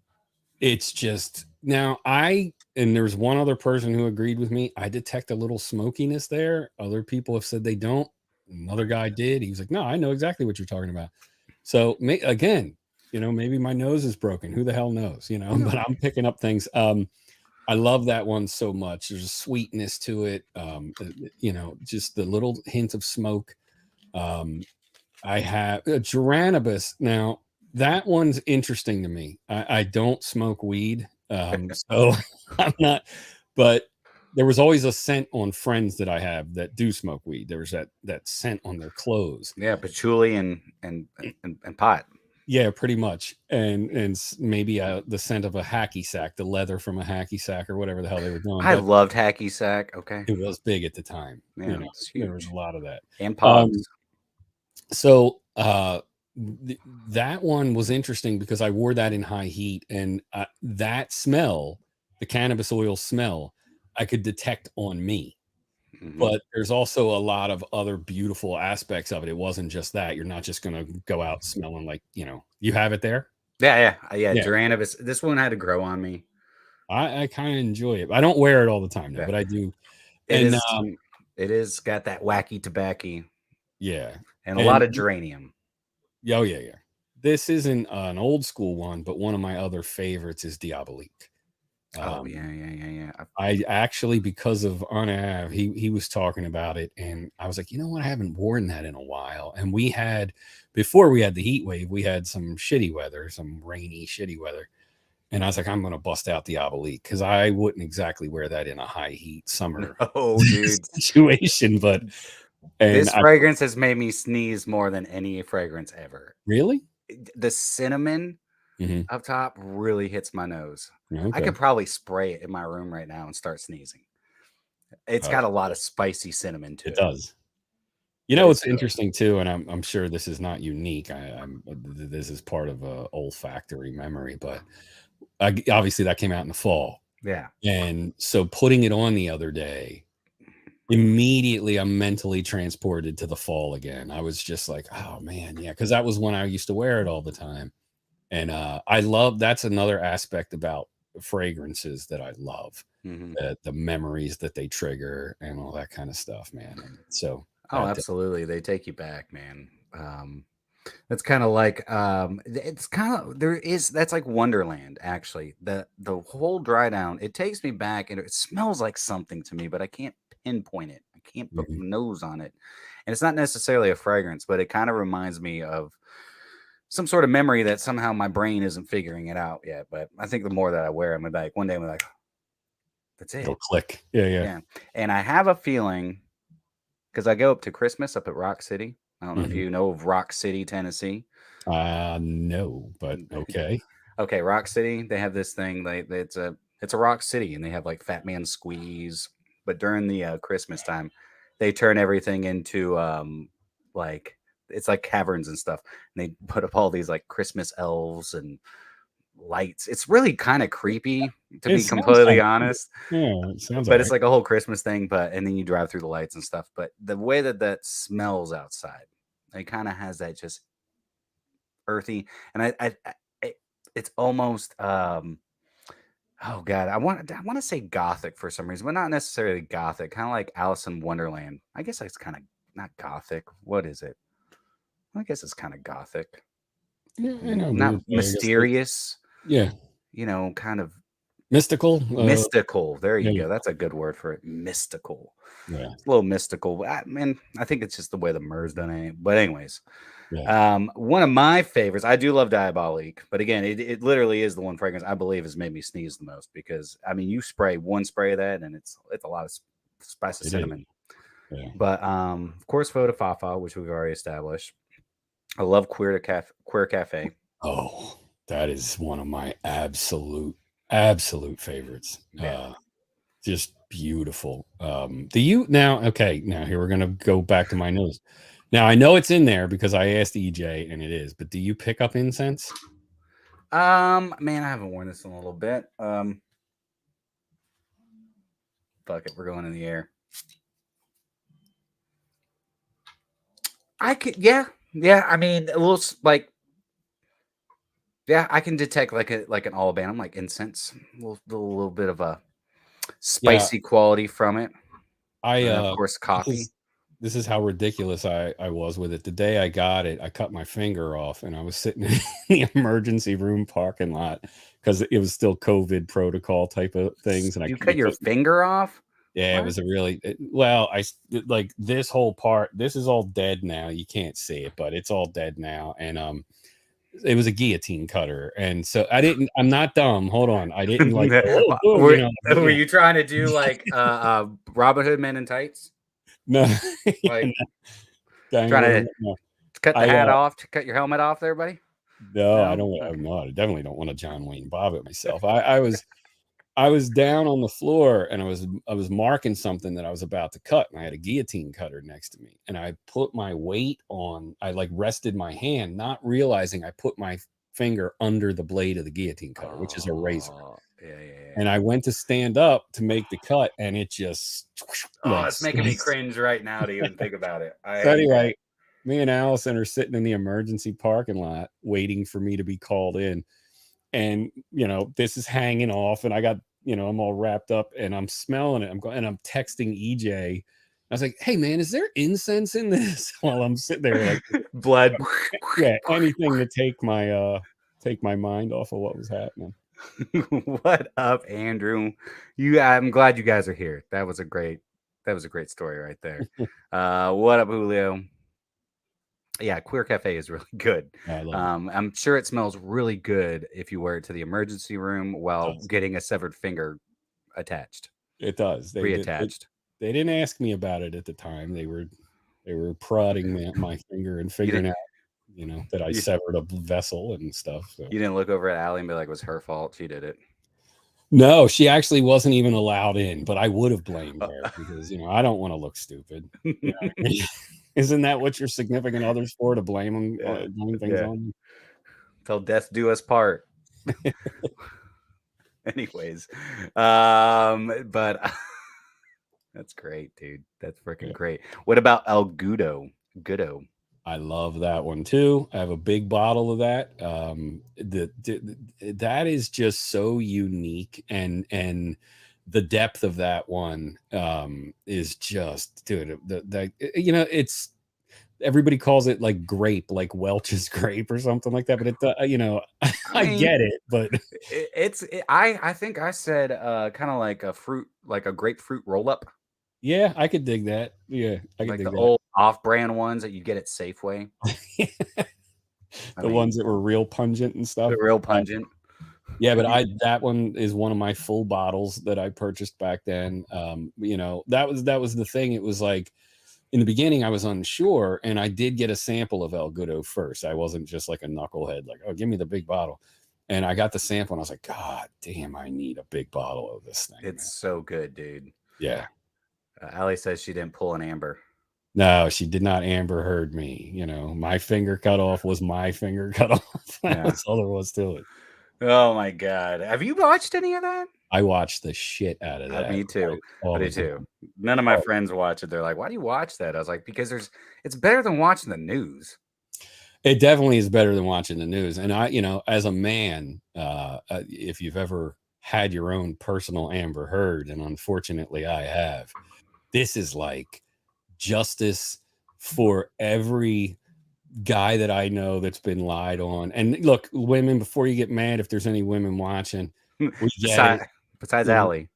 It's just now and there's one other person who agreed with me. I detect a little smokiness there. Other people have said they don't. Another guy did. He was like, no, I know exactly what you're talking about. So again, you know, maybe my nose is broken. Who the hell knows? You know, but I'm picking up things. I love that one so much. There's a sweetness to it. You know, just the little hint of smoke. I have a Geranibus. Now that one's interesting to me. I don't smoke weed. So I'm not, but there was always a scent on friends that I have that do smoke weed. There was that scent on their clothes. Yeah. Patchouli and pot. Yeah, pretty much. And maybe the scent of a hacky sack, the leather from a hacky sack or whatever the hell they were doing. I loved hacky sack. Okay. It was big at the time. Yeah, you know, there was a lot of that. And pogs. So that one was interesting because I wore that in high heat, and that smell, the cannabis oil smell, I could detect on me. Mm-hmm. But there's also a lot of other beautiful aspects of it. It wasn't just that. You're not just going to go out smelling like, you know, you have it there. Yeah. Geranibus. This one had to grow on me. I kind of enjoy it. I don't wear it all the time, though, but I do. It is got that wacky tobacco. Yeah. And a lot of geranium. Oh, yeah. This isn't an old school one, but one of my other favorites is Diabolique. Yeah. I actually, because of Arnav, he was talking about it, and I was like, you know what? I haven't worn that in a while. And before we had the heat wave, we had some shitty weather, some rainy, shitty weather. And I was like, I'm going to bust out Diabolique because I wouldn't exactly wear that in a high heat summer situation. But this fragrance has made me sneeze more than any fragrance ever. Really? The cinnamon up top really hits my nose. Okay. I could probably spray it in my room right now and start sneezing. It's got a lot of spicy cinnamon to it. It does. You know, it's interesting too, and I'm sure this is not unique. This is part of a olfactory memory, but obviously that came out in the fall. Yeah. And so putting it on the other day, immediately I'm mentally transported to the fall again. I was just like, oh man, yeah, because that was when I used to wear it all the time. And I love, that's another aspect about fragrances that I love, the memories that they trigger and all that kind of stuff, man. And so Oh, that absolutely. They take you back, man. It's kind of like it's kind of that's like Wonderland actually. The whole dry down, it takes me back and it smells like something to me, but I can't pinpoint it. I can't put my nose on it. And it's not necessarily a fragrance, but it kind of reminds me of some sort of memory that somehow my brain isn't figuring it out yet. But I think the more that I wear them, like one day I'm like, that's it. it'll click. Yeah. Yeah. And I have a feeling because I go up to Christmas up at Rock City. I don't know if you know of Rock City, Tennessee. No, but okay. Okay, Rock City. They have this thing. It's a Rock City, and they have like Fat Man Squeeze. But during the Christmas time, they turn everything into like it's like caverns and stuff. And they put up all these like Christmas elves and lights. It's really kind of creepy, to be completely honest. Yeah, it sounds. But it's like a whole Christmas thing. And then you drive through the lights and stuff. But the way that smells outside, it kind of has that just earthy, and it's almost oh god, I want to say gothic for some reason, but not necessarily gothic. Kind of like Alice in Wonderland. I guess it's kind of not gothic. What is it? I guess it's kind of gothic. Yeah, I know, not mysterious. Yeah, kind of mystical. Mystical. There you go. That's a good word for it. Mystical. Yeah, it's a little mystical. I think it's just the way the Mer's done it. But anyways. Yeah. One of my favorites, I do love Diabolique, but again, it literally is the one fragrance I believe has made me sneeze the most because you spray one spray of that and it's a lot of spice of cinnamon. Yeah. But of course, Faux de Fafa, which we've already established. I love Queer Cafe. Oh, that is one of my absolute favorites. Yeah. Just beautiful. Do you now? Okay, now here we're gonna go back to my nose. Now I know it's in there because I asked EJ and it is, but do you pick up incense? Man, I haven't worn this in a little bit. Fuck it, we're going in the air. I could, yeah. I mean, a little like, yeah, I can detect like an olibanum, like incense, a little bit of a spicy quality from it. Of course, coffee. This is how ridiculous I was with it. The day I got it, I cut my finger off and I was sitting in the emergency room parking lot because it was still COVID protocol type of things. And you cut your finger off? Yeah, what? It was a really, I like this whole part. This is all dead now. You can't see it, but it's all dead now. And it was a guillotine cutter, and so I'm not dumb. Hold on, I didn't like. Were you trying to do like Robin Hood Men in Tights? No, like trying to cut the hat off, to cut your helmet off, there, buddy. No, I don't. Okay. No, I definitely don't want to John Wayne Bobbitt myself. I was down on the floor and I was marking something that I was about to cut, and I had a guillotine cutter next to me, and I put my weight on. I like rested my hand, not realizing I put my finger under the blade of the guillotine cutter, which is a razor. Yeah. And I went to stand up to make the cut, and it just. It's making me cringe right now to even think about it. So anyway, me and Allison are sitting in the emergency parking lot waiting for me to be called in. And, this is hanging off, and I got, I'm all wrapped up and I'm smelling it. I'm texting EJ. I was like, hey man, is there incense in this? While I'm sitting there like blood. Yeah. Anything to take my mind off of what was happening. What up, Andrew? I'm glad you guys are here. That was a great story right there. What up, Julio? Yeah, Queer Cafe is really good. I'm sure it smells really good if you wear it to the emergency room while getting a severed finger attached. It does. Reattached. They didn't ask me about it at the time. They were prodding my finger and figuring out, that I severed a vessel and stuff. So. You didn't look over at Allie and be like, it was her fault. She did it. No, she actually wasn't even allowed in, but I would have blamed her because, I don't want to look stupid. Isn't that what your significant other's for, to blame them, blame things on them? Till death do us part. Anyways, but That's great, dude. That's Yeah. freaking great. What about El Gudo? Goodo. I love that one too. I have a big bottle of that. That is just so unique, and the depth of that one is just, dude. It's everybody calls it like grape, like Welch's grape or something like that. But I I mean, get it, but I think I said kind of like a fruit, like a grapefruit roll up, yeah, I could dig that. Yeah, I could like the dig old off-brand ones that you get at Safeway. that. I The mean, ones that were real pungent and stuff. they're real pungent. Yeah, but Have you? that one is one of my full bottles that I purchased back then. That was the thing. It was like in the beginning I was unsure, and I did get a sample of El Gudo first. I wasn't just like a knucklehead, like, oh, give me the big bottle. And I got the sample, and I was like, God damn, I need a big bottle of this thing, It's man. so good, dude. Yeah. Allie says she didn't pull an amber. No, she did not Amber Heard me. My finger cut off was my finger cut off. That Yeah. was all there was to it. Oh my god, have you watched any of that? I watched the shit out of that. Me too. All I do the too. time. None of my Oh, friends watch it. They're like, "Why do you watch that?" I was like, "Because it's better than watching the news." it definitely is better than watching the news. And as a man, if you've ever had your own personal Amber Heard, and unfortunately I have, this is like justice for every guy that I know that's been lied on. And look, women, before you get mad, if there's any women watching, we get it. Besides Allie.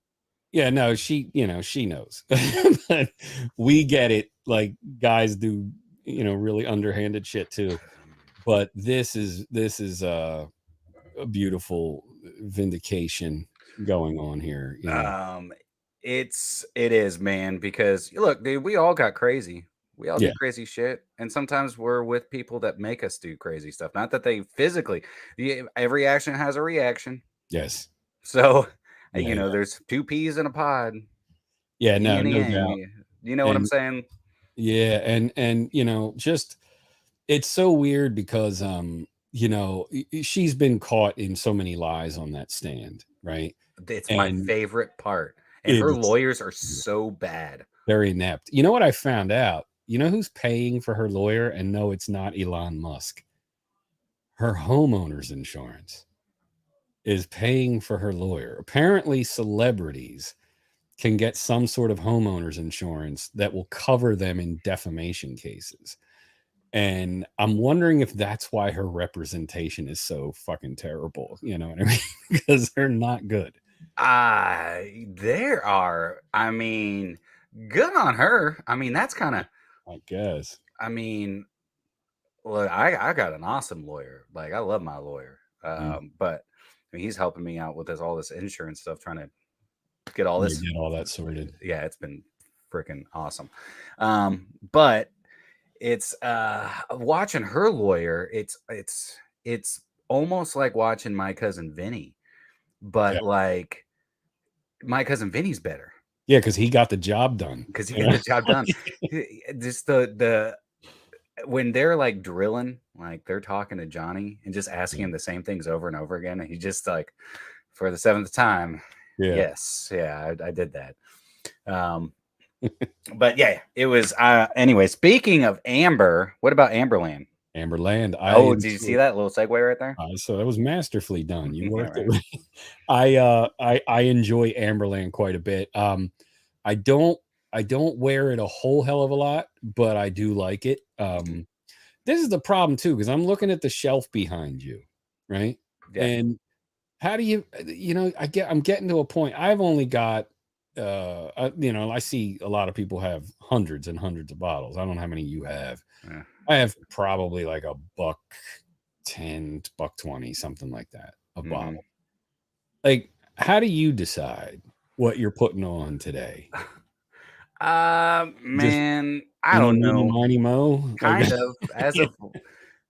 Yeah, no, she knows. But we get it. Like, guys do, really underhanded shit too. But this is a beautiful vindication going on here. It is, man, because look, dude, we all got crazy. We all do Yeah. crazy shit, and sometimes we're with people that make us do crazy stuff. Not that they physically. Every action has a reaction. Yes. So, Yeah. there's two peas in a pod. Yeah. Yin No, and no yang. doubt. You know what I'm And saying? yeah, and just it's so weird because she's been caught in so many lies on that stand, right? It's my And favorite part. And her it's lawyers are so bad. very inept. You know what I found out? You know who's paying for her lawyer? And no, it's not Elon Musk. Her homeowner's insurance is paying for her lawyer. Apparently, celebrities can get some sort of homeowner's insurance that will cover them in defamation cases. And I'm wondering if that's why her representation is so fucking terrible. You know what I mean? Because they're not good. There are. I mean, good on her. I mean, that's kind of. I guess. I mean, look, I got an awesome lawyer. Like, I love my lawyer. But I mean, he's helping me out with all this insurance stuff, trying to get all this. Get all that sorted. Yeah, it's been freaking awesome. But it's watching her lawyer. It's almost like watching my cousin Vinny, but Yeah. like my cousin Vinny's better. Yeah, because he got the job done. Because he got the job done. Just the when they're like drilling, like they're talking to Johnny and just asking him the same things over and over again, and he just like, for the 7th time, Yeah. yes, yeah, I did that. But yeah, it was. Anyway, speaking of Amber, what about Amberland? Amberland. Did you see that little segue right there? So that was masterfully done. You worked right. it. I enjoy Amberland quite a bit. I don't wear it a whole hell of a lot, but I do like it. This is the problem too, because I'm looking at the shelf behind you, right? Yeah. And how do you I'm getting to a point. I've only got I see a lot of people have hundreds and hundreds of bottles. I don't know how many you have. Yeah. I have probably like $1.10, $1.20, something like that, a bottle. Like, how do you decide what you're putting on today? Man, I don't know. Money mo? Kind of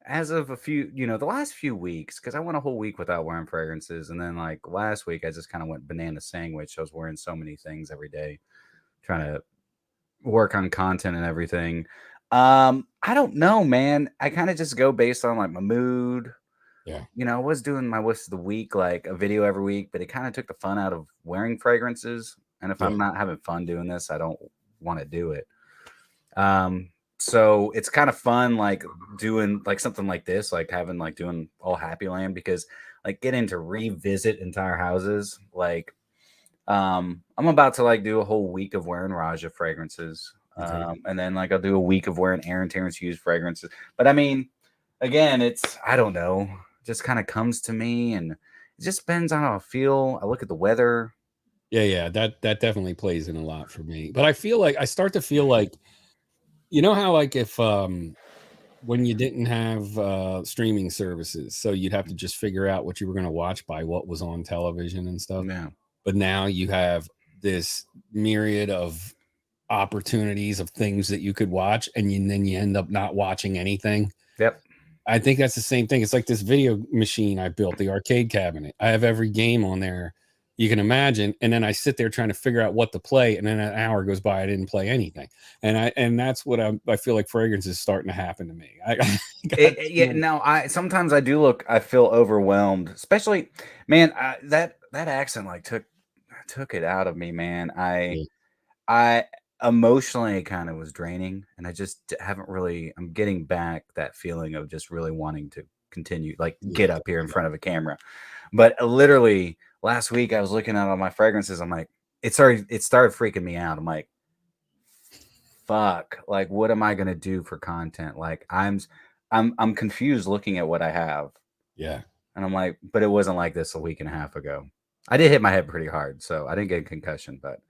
as of a few, the last few weeks, because I went a whole week without wearing fragrances, and then like last week I just kind of went banana sandwich. I was wearing so many things every day, trying to work on content and everything. I don't know, man. I kind of just go based on like my mood. Yeah. I was doing my list of the week, like a video every week, but it kind of took the fun out of wearing fragrances. and if Yeah. I'm not having fun doing this, I don't want to do it. So it's kind of fun, like doing like something like this, like having like doing all Happyland, because like getting to revisit entire houses. Like, I'm about to like do a whole week of wearing Raja fragrances, Okay. and then like I'll do a week of wearing Aaron Terence Hughes fragrances. But I mean, again, it's I don't know, just kind of comes to me, and it just depends on how I feel. I look at the weather. Yeah, that definitely plays in a lot for me. But I feel like I start to feel like, you know how like if when you didn't have streaming services, so you'd have to just figure out what you were going to watch by what was on television and stuff. Yeah. But now you have this myriad of opportunities of things that you could watch, and then you end up not watching anything. Yep. I think that's the same thing. It's like this video machine I built, the arcade cabinet. I have every game on there you can imagine, and then I sit there trying to figure out what to play, and then an hour goes by, I didn't play anything. And that's what I feel like fragrance is starting to happen to me. Yeah, no, sometimes I do I feel overwhelmed, especially, man, that accent like took it out of me, man. I emotionally kind of was draining, and I just haven't really. I'm getting back that feeling of just really wanting to continue, like get up here in front of a camera. But literally last week, I was looking at all my fragrances. I'm like, it started freaking me out. I'm like, fuck, like, what am I gonna do for content? Like, I'm confused looking at what I have. Yeah. And I'm like, but it wasn't like this a week and a half ago. I did hit my head pretty hard, so I didn't get a concussion, but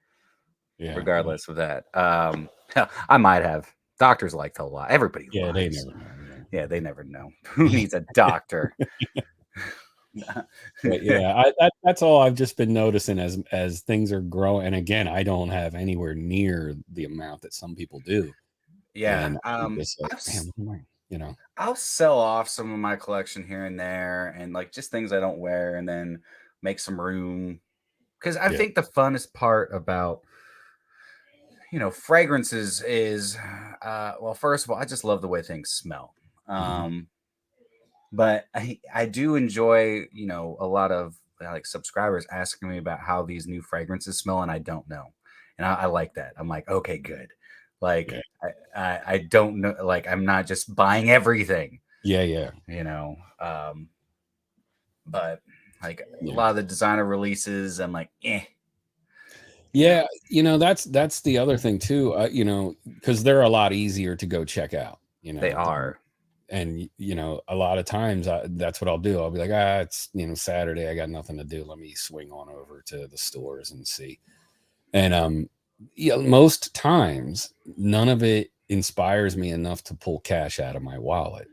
Yeah. regardless of that, I might have. Doctors like to lie. Everybody lies. They never know. Yeah, they never know. Who needs a doctor? But yeah, that's all I've just been noticing as things are growing. And again, I don't have anywhere near the amount that some people do. Yeah. And just like, damn, you know, I'll sell off some of my collection here and there, and like just things I don't wear, and then make some room. Because I think the funnest part about fragrances is, well, first of all, I just love the way things smell. But I do enjoy, a lot of like subscribers asking me about how these new fragrances smell, and I don't know. And I like that. I'm like, okay, good. Like, I don't know, like, I'm not just buying everything. Yeah. But like a lot of the designer releases, I'm like, eh. Yeah, that's the other thing too. Because they're a lot easier to go check out. They are. And a lot of times that's what I'll do. I'll be like, it's Saturday, I got nothing to do. Let me swing on over to the stores and see. And most times none of it inspires me enough to pull cash out of my wallet.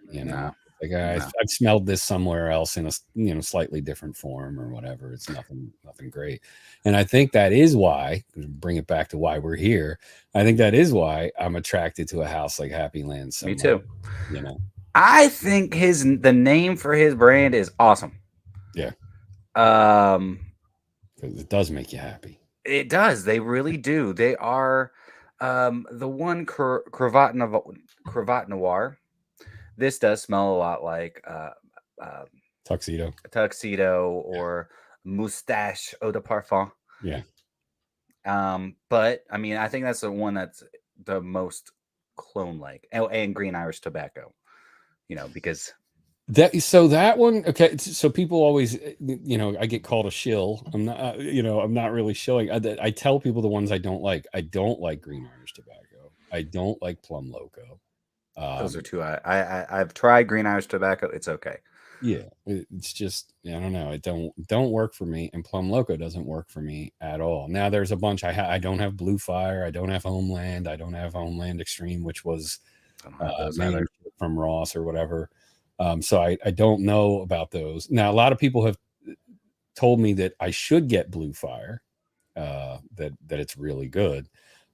Like I've smelled this somewhere else in a slightly different form or whatever. It's nothing great. And I think that is why, bring it back to why we're here. I think that is why I'm attracted to a house like Happyland. So me too. I think the name for his brand is awesome. Yeah. It does make you happy. It does. They really do. They are the one cravat noir. This does smell a lot like tuxedo or moustache eau de parfum. Yeah. But I mean, I think that's the one that's the most clone like. Oh, and green Irish tobacco. Because that one, okay. So people always, I get called a shill. I'm not, I'm not really shilling. I tell people the ones I don't like. I don't like green Irish tobacco. I don't like plum loco. Those are two. I've tried green Irish tobacco. It's okay. Yeah, it's just, I don't know. It don't work for me, and plum loco doesn't work for me at all. Now there's a bunch. I don't have Blue Fire. I don't have Homeland. I don't have Homeland Extreme, which was from Ross or whatever. So I don't know about those. Now a lot of people have told me that I should get Blue Fire, that it's really good.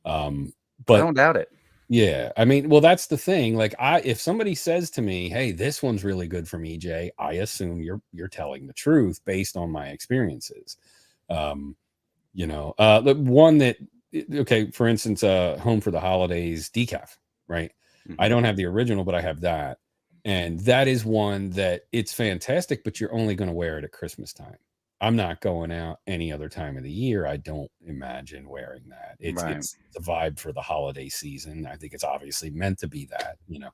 But I don't doubt it. Yeah, I mean, well, that's the thing. Like, if somebody says to me, "Hey, this one's really good from EJ," I assume you're telling the truth based on my experiences. The one that, okay, for instance, Home for the Holidays decaf, right? Mm-hmm. I don't have the original, but I have that, and that is one that it's fantastic, but you're only going to wear it at Christmas time. I'm not going out any other time of the year. I don't imagine wearing that. Right. It's the vibe for the holiday season. I think it's obviously meant to be that, you know.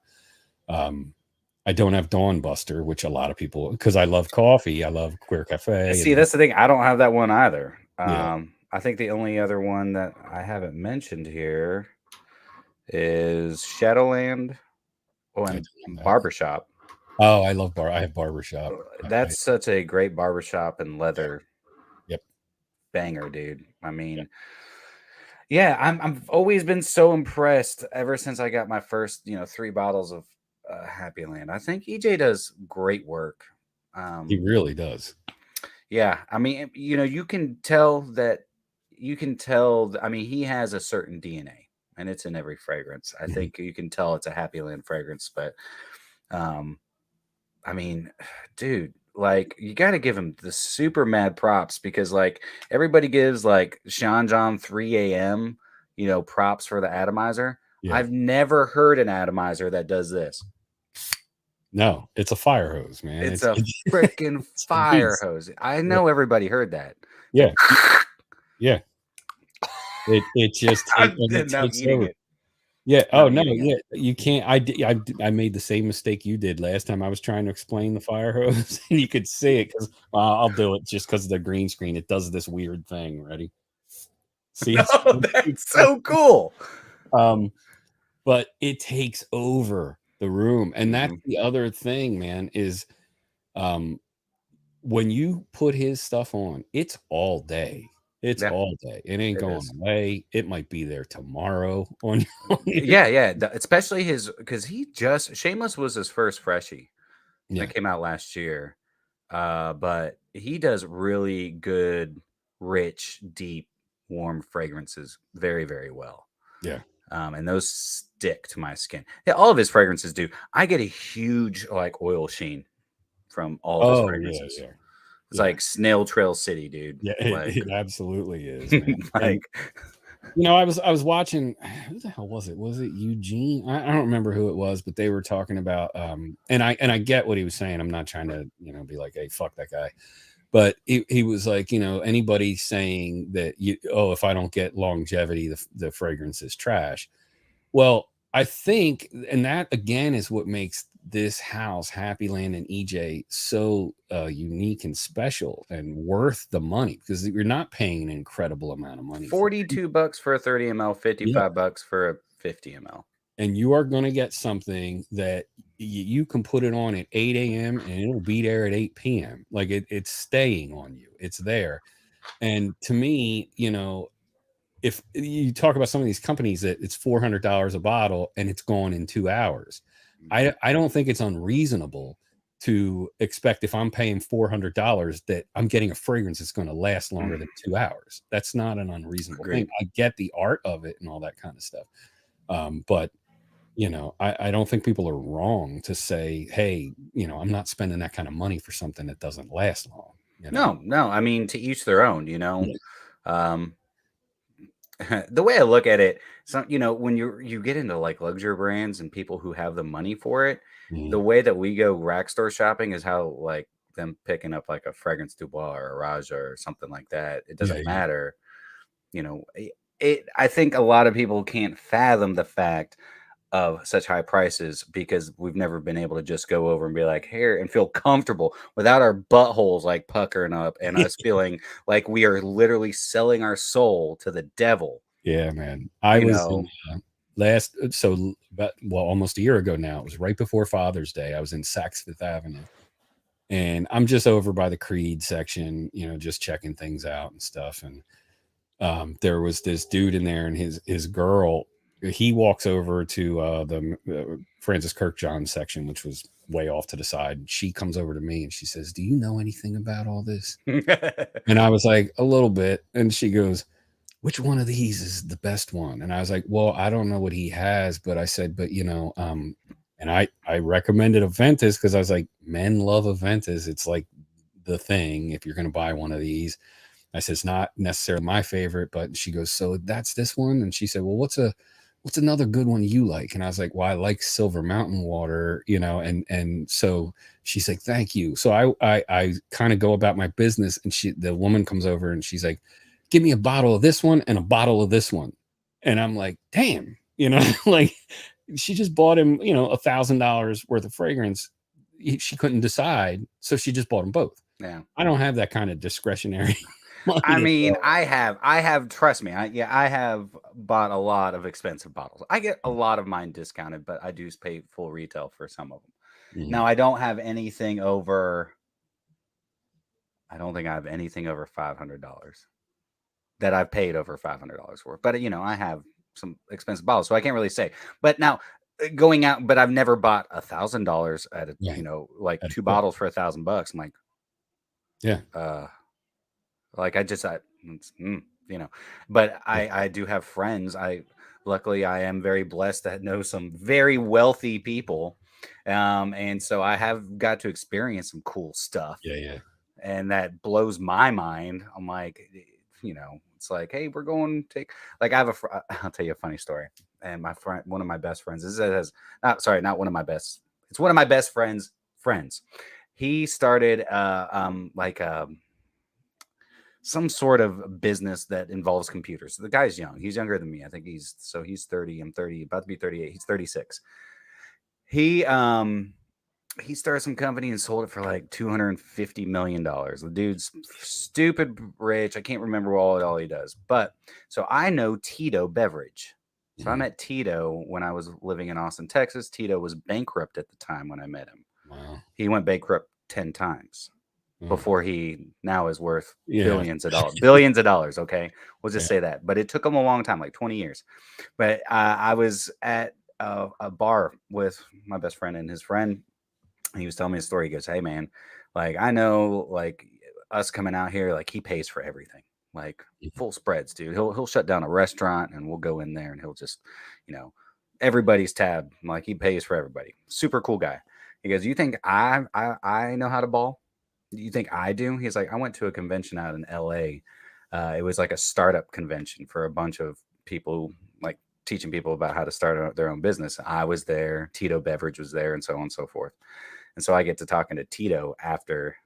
I don't have Dawn Buster, which a lot of people, because I love coffee. I love Queer Cafe. See, that's the thing. I don't have that one either. Yeah. I think the only other one that I haven't mentioned here is Shadowland and Barbershop. Oh, I love I have Barbershop. That's such a great barbershop and leather Yep. banger, dude. I mean, yeah, I've always been so impressed ever since I got my first, 3 bottles of Happyland. I think EJ does great work. He really does. Yeah, I mean, you can tell that. I mean, he has a certain DNA, and it's in every fragrance. I think you can tell it's a Happyland fragrance, but, I mean, dude, like, you got to give him the super mad props because, like, everybody gives like Sean John 3 a.m. Props for the atomizer. Yeah. I've never heard an atomizer that does this. No, it's a fire hose, man. It's a freaking fire hose. I know everybody heard that. Yeah. Yeah. It just takes over. It. Yeah. Oh no. Yeah. You can't. I made the same mistake you did last time. I was trying to explain the fire hose, and you could see it because I'll do it just because of the green screen. It does this weird thing. Ready? See? That's so cool. But it takes over the room, and that's the other thing, man. Is when you put his stuff on, it's all day. It's all day. It ain't going away. It might be there tomorrow. Yeah. Especially because Shameless was his first freshie. That came out last year. But he does really good, rich, deep, warm fragrances very, very well. Yeah. And those stick to my skin. Yeah, all of his fragrances do. I get a huge like oil sheen from all of his fragrances. Yeah. It's like Snail Trail City, dude. Yeah, it absolutely is, man. I was watching. Who the hell was it? Was it Eugene? I don't remember who it was, but they were talking about. And I get what he was saying. I'm not trying to be like, hey, fuck that guy. But he was like, anybody saying that if I don't get longevity, the fragrance is trash. Well, I think, and that again is what makes this house, Happyland and EJ, so unique and special and worth the money because you're not paying an incredible amount of money. $42 for a 30 ml, $55 for a 50 ml. And you are going to get something that you can put it on at 8 a.m. and it'll be there at 8 p.m. Like it's staying on you. It's there. And to me, if you talk about some of these companies that it's $400 a bottle and it's gone in 2 hours, I don't think it's unreasonable to expect if I'm paying $400 that I'm getting a fragrance that's going to last longer than 2 hours. That's not an unreasonable thing. I get the art of it and all that kind of stuff. But I don't think people are wrong to say, hey, I'm not spending that kind of money for something that doesn't last long. No. I mean, to each their own, the way I look at it, so when you get into like luxury brands and people who have the money for it, the way that we go rack store shopping is how like them picking up like a Fragrance Dubois or a Raja or something like that. It doesn't matter. I think a lot of people can't fathom the fact of such high prices because we've never been able to just go over and be like here and feel comfortable without our buttholes like puckering up and us feeling like we are literally selling our soul to the devil. Yeah, man. I was almost a year ago now. It was right before Father's Day. I was in Saks Fifth Avenue and I'm just over by the Creed section, just checking things out and stuff. And there was this dude in there and his girl. He walks over to the Francis Kirkjohn section, which was way off to the side. And she comes over to me and she says, do you know anything about all this? And I was like, a little bit. And she goes, which one of these is the best one? And I was like, well, I don't know what he has, but I said, but and I recommended Aventus because I was like, men love Aventus. It's like the thing if you're going to buy one of these. I said, it's not necessarily my favorite, but she goes, so that's this one? And she said, well, what's a what's another good one you like? And I was like, well, I like Silver Mountain water, you know, and so she's like, thank you. So I kind of go about my business, and the woman comes over and she's like, give me a bottle of this one and a bottle of this one. And I'm like, damn, you know, like she just bought him, you know, $1,000 worth of fragrance. She couldn't decide, so she just bought them both. Yeah. I don't have that kind of discretionary money. I mean, I have, trust me, I have bought a lot of expensive bottles. I get a lot of mine discounted, but I do pay full retail for some of them. Now, I don't have anything over, I don't think I have anything over $500 that I've paid over $500 for. But, you know, I have some expensive bottles, so I can't really say. But now going out, but I've never bought $1,000 at a, you know, like two bottles for $1,000. I'm like, yeah. Like you know, but I do have friends. Luckily I am very blessed to know some very wealthy people. And so I have got to experience some cool stuff. Yeah. And that blows my mind. I'm like, you know, it's like, hey, we're going to take, like, I'll tell you a funny story. And my friend, one of my best friends, not one of my best, it's one of my best friends. He started some sort of business that involves computers. The guy's young. He's younger than me. I think he's 30. I'm 30, about to be 38. He's 36. He started some company and sold it for like $250 million. The dude's stupid rich. I can't remember all he does. But so I know Tito Beverage. So I met Tito when I was living in Austin, Texas. Tito was bankrupt at the time when I met him. Wow. He went bankrupt 10 times before he now is worth billions of dollars. Okay. We'll just say that. But it took him a long time, like 20 years. But I was at a bar with my best friend and his friend. He was telling me a story. He goes, hey man, like, I know, like, us coming out here, like, he pays for everything, like full spreads, dude. He'll shut down a restaurant and we'll go in there and he'll just, you know, everybody's tab. Like, he pays for everybody. Super cool guy. He goes, you think I know how to ball? You think I do? He's like, I went to a convention out in LA. It was like a startup convention for a bunch of people, like teaching people about how to start their own business. I was there. Tito Beverage was there, and so on and so forth. And so I get to talking to Tito after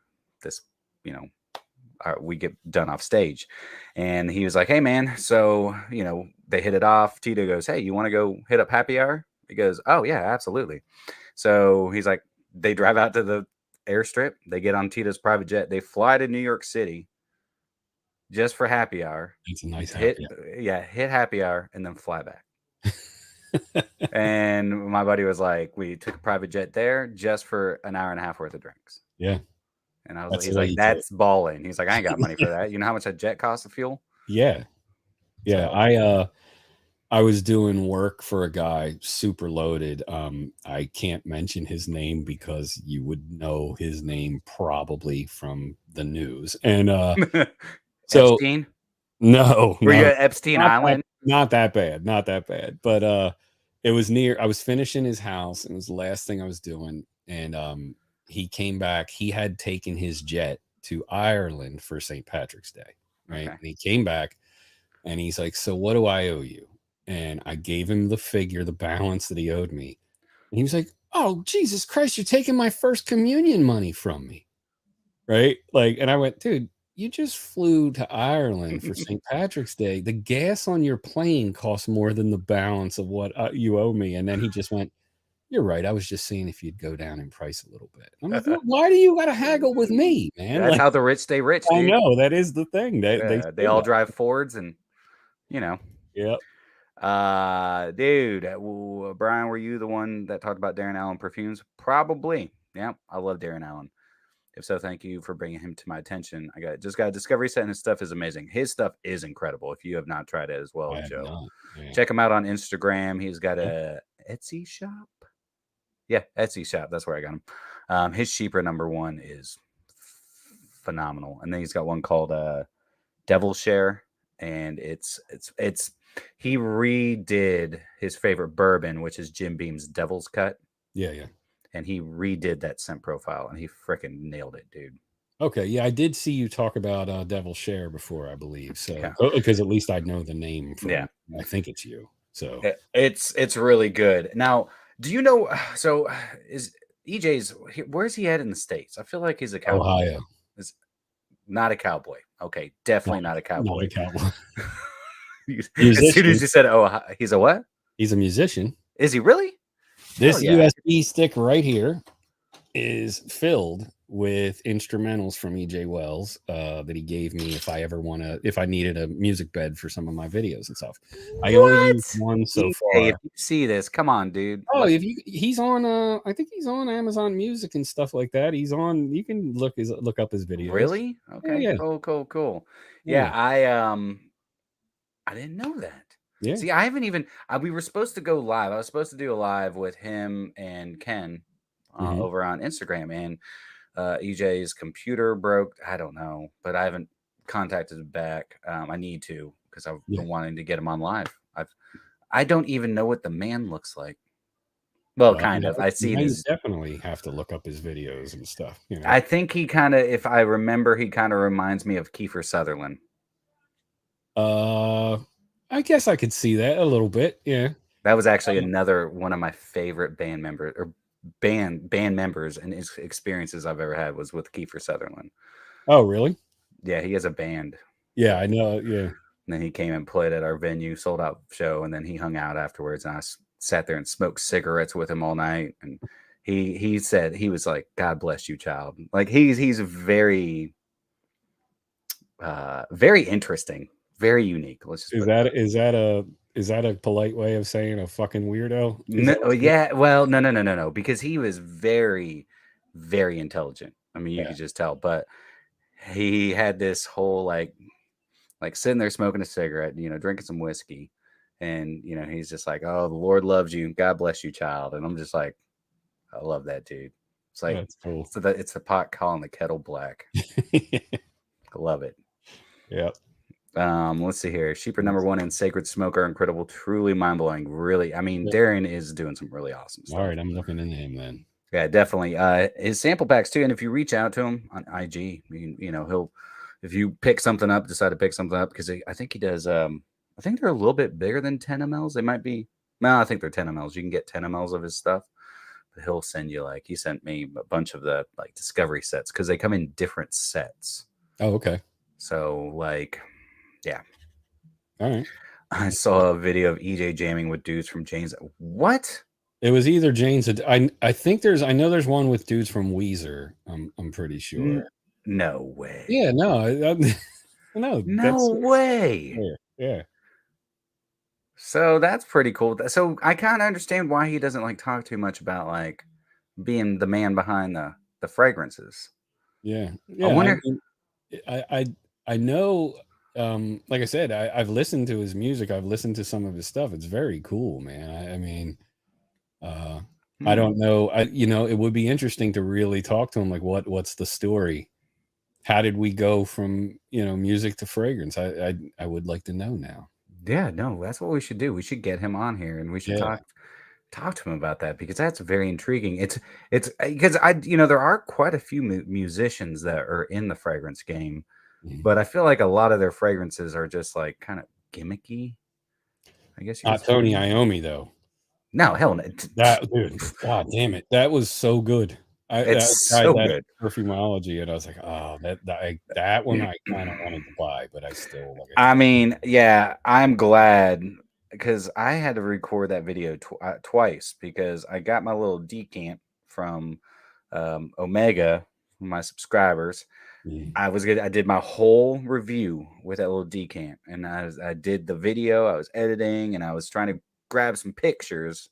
this, you know, we get done off stage. And he was like, hey man, so, you know, they hit it off. Tito goes, hey, you want to go hit up happy hour? He goes, oh yeah, absolutely. So he's like, they drive out to the airstrip. They get on Tito's private jet. They fly to New York City just for happy hour. It's a nice hit happy hour and then fly back. And my buddy was like, we took a private jet there just for an hour and a half worth of drinks. Yeah. And I was like, that's balling. He's like, I ain't got money for that. You know how much that jet costs of fuel? Yeah. Yeah. So, I was doing work for a guy super loaded. I can't mention his name because you would know his name probably from the news. And so Epstein? No. Were you at Epstein Island? Not that bad. But it was near. I was finishing his house, and it was the last thing I was doing. And he came back. He had taken his jet to Ireland for St. Patrick's Day. Right. Okay. And he came back and he's like, so what do I owe you? And I gave him the figure, the balance that he owed me. And he was like, oh, Jesus Christ, you're taking my first communion money from me. Right. Like, and I went, dude, you just flew to Ireland for St. Patrick's Day. The gas on your plane costs more than the balance of what you owe me. And then he just went, you're right. I was just seeing if you'd go down in price a little bit. I'm like, well, why do you got to haggle with me, man? That's like, how the rich stay rich, dude. I know. That is the thing. They all drive Fords and, you know. Yep. Dude, Brian, were you the one that talked about Darren Allen perfumes? Probably. Yeah, I love Darren Allen. If so, thank you for bringing him to my attention. I just got a discovery set, and his stuff is amazing. His stuff is incredible. If you have not tried it as well, Joe, check him out on Instagram. He's got a Etsy shop. Yeah, Etsy shop. That's where I got him. His Sheeper #1 is phenomenal, and then he's got one called Devil Share, and it's he redid his favorite bourbon, which is Jim Beam's Devil's Cut. Yeah. And he redid that scent profile, and he freaking nailed it, dude. Okay, yeah, I did see you talk about Devil Share before, I believe. So, because at least I know the name. From, I think it's you. So It's really good. Now, do you know? So is EJ's? Where's he at in the States? I feel like he's a cowboy. Ohio, Is not a cowboy. Okay, definitely not a not cowboy. a cowboy. As soon as Musician. you said, "Oh, he's a what?" He's a musician. Is he really? This Hell yeah. USB stick right here is filled with instrumentals from EJ Wells that he gave me if I needed a music bed for some of my videos and stuff. I only used one so far. If you see this, come on, dude. Oh, he's on I think he's on Amazon Music and stuff like that. He's on, you can look up his videos. Really? Okay. Yeah. Cool. Yeah. I didn't know that. Yeah. See, I haven't even we were supposed to go live. I was supposed to do a live with him and Ken over on Instagram, and EJ's computer broke. I don't know, but I haven't contacted him back. I need to, because I've been wanting to get him on live. I don't even know what the man looks like. Well, kind of. I see you this. Definitely have to look up his videos and stuff. You know? I think he kind of, if I remember, he kind of reminds me of Kiefer Sutherland. I guess I could see that a little bit. Yeah. That was actually another one of my favorite band members and his experiences I've ever had was with Kiefer Sutherland. Oh, really? Yeah, he has a band. Yeah, I know. Yeah. And then he came and played at our venue, sold out show, and then he hung out afterwards. And I sat there and smoked cigarettes with him all night. And he said, he was like, "God bless you, child." Like he's very, very interesting, very unique. Let's just is that a polite way of saying a fucking weirdo? No, yeah. Well, no. Because he was very, very intelligent. I mean, you could just tell. But he had this whole like sitting there smoking a cigarette, drinking some whiskey, and he's just like, "Oh, the Lord loves you. God bless you, child." And I'm just like, I love that dude. It's like, that's cool. So that it's the pot calling the kettle black. I love it. Yeah. Let's see here. Sheeper #1 and Sacred Smoker, incredible, truly mind-blowing. Really, I mean, Darian is doing some really awesome stuff. All right, I'm looking into him then. Yeah, definitely. His sample packs too, and if you reach out to him on IG, he'll, if you decide to pick something up, because I think he does. I think they're a little bit bigger than 10 mLs. They might be. No, I think they're 10 mLs. You can get 10 mLs of his stuff. But he'll send you he sent me a bunch of the discovery sets, because they come in different sets. Oh, okay. So yeah. All right. I saw a video of EJ jamming with dudes from Jane's. What? It was either Jane's. I think I know there's one with dudes from Weezer. I'm pretty sure. No way. Yeah, no, no way. Yeah. So that's pretty cool. So I kind of understand why he doesn't talk too much about being the man behind the fragrances. Yeah. I wonder. I know. Like I said, I've listened to his music. I've listened to some of his stuff. It's very cool, man. I mean, I don't know. It would be interesting to really talk to him. Like, what's the story? How did we go from music to fragrance? I would like to know now. Yeah, no, that's what we should do. We should get him on here, and we should talk to him about that, because that's very intriguing. It's because there are quite a few musicians that are in the fragrance game. But I feel like a lot of their fragrances are just kind of gimmicky. I guess not Tony Iommi though. No, hell no. That dude, God damn it, that was so good. It's so good. Perfumology, and I was like, oh, that one I kind of wanted to buy, but I still. I mean, yeah, I'm glad, because I had to record that video twice, because I got my little decant from Omega, my subscribers. I did my whole review with that little decant, and I did the video. I was editing, and I was trying to grab some pictures